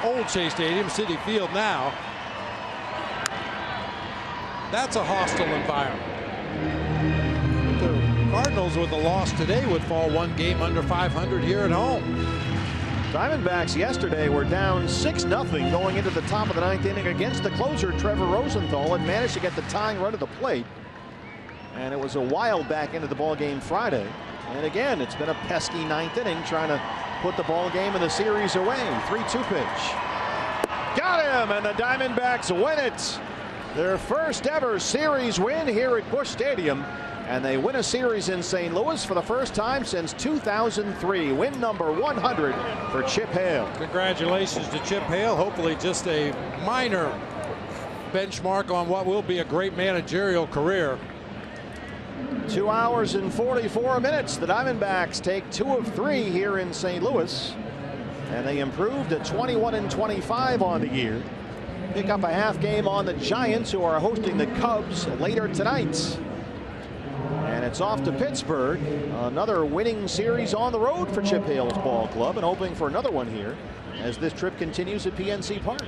old Shea Stadium, Citi Field now. That's a hostile environment. The Cardinals, with the loss today, would fall 1 game under 500 here at home. Diamondbacks yesterday were down 6-0 going into the top of the 9th inning against the closer Trevor Rosenthal, and managed to get the tying run to the plate. And it was a wild back into the ball game Friday. And again, it's been a pesky 9th inning trying to put the ball game and the series away. 3-2 pitch. Got him, and the Diamondbacks win it. Their first ever series win here at Busch Stadium. And they win a series in St. Louis for the first time since 2003. Win number 100 for Chip Hale. Congratulations to Chip Hale. Hopefully just a minor benchmark on what will be a great managerial career. 2 hours and 44 minutes. The Diamondbacks take 2 of 3 here in St. Louis. And they improved to 21-25 on the year. Pick up a half game on the Giants, who are hosting the Cubs later tonight. And it's off to Pittsburgh. Another winning series on the road for Chip Hale's ball club, and hoping for another one here as this trip continues at PNC Park.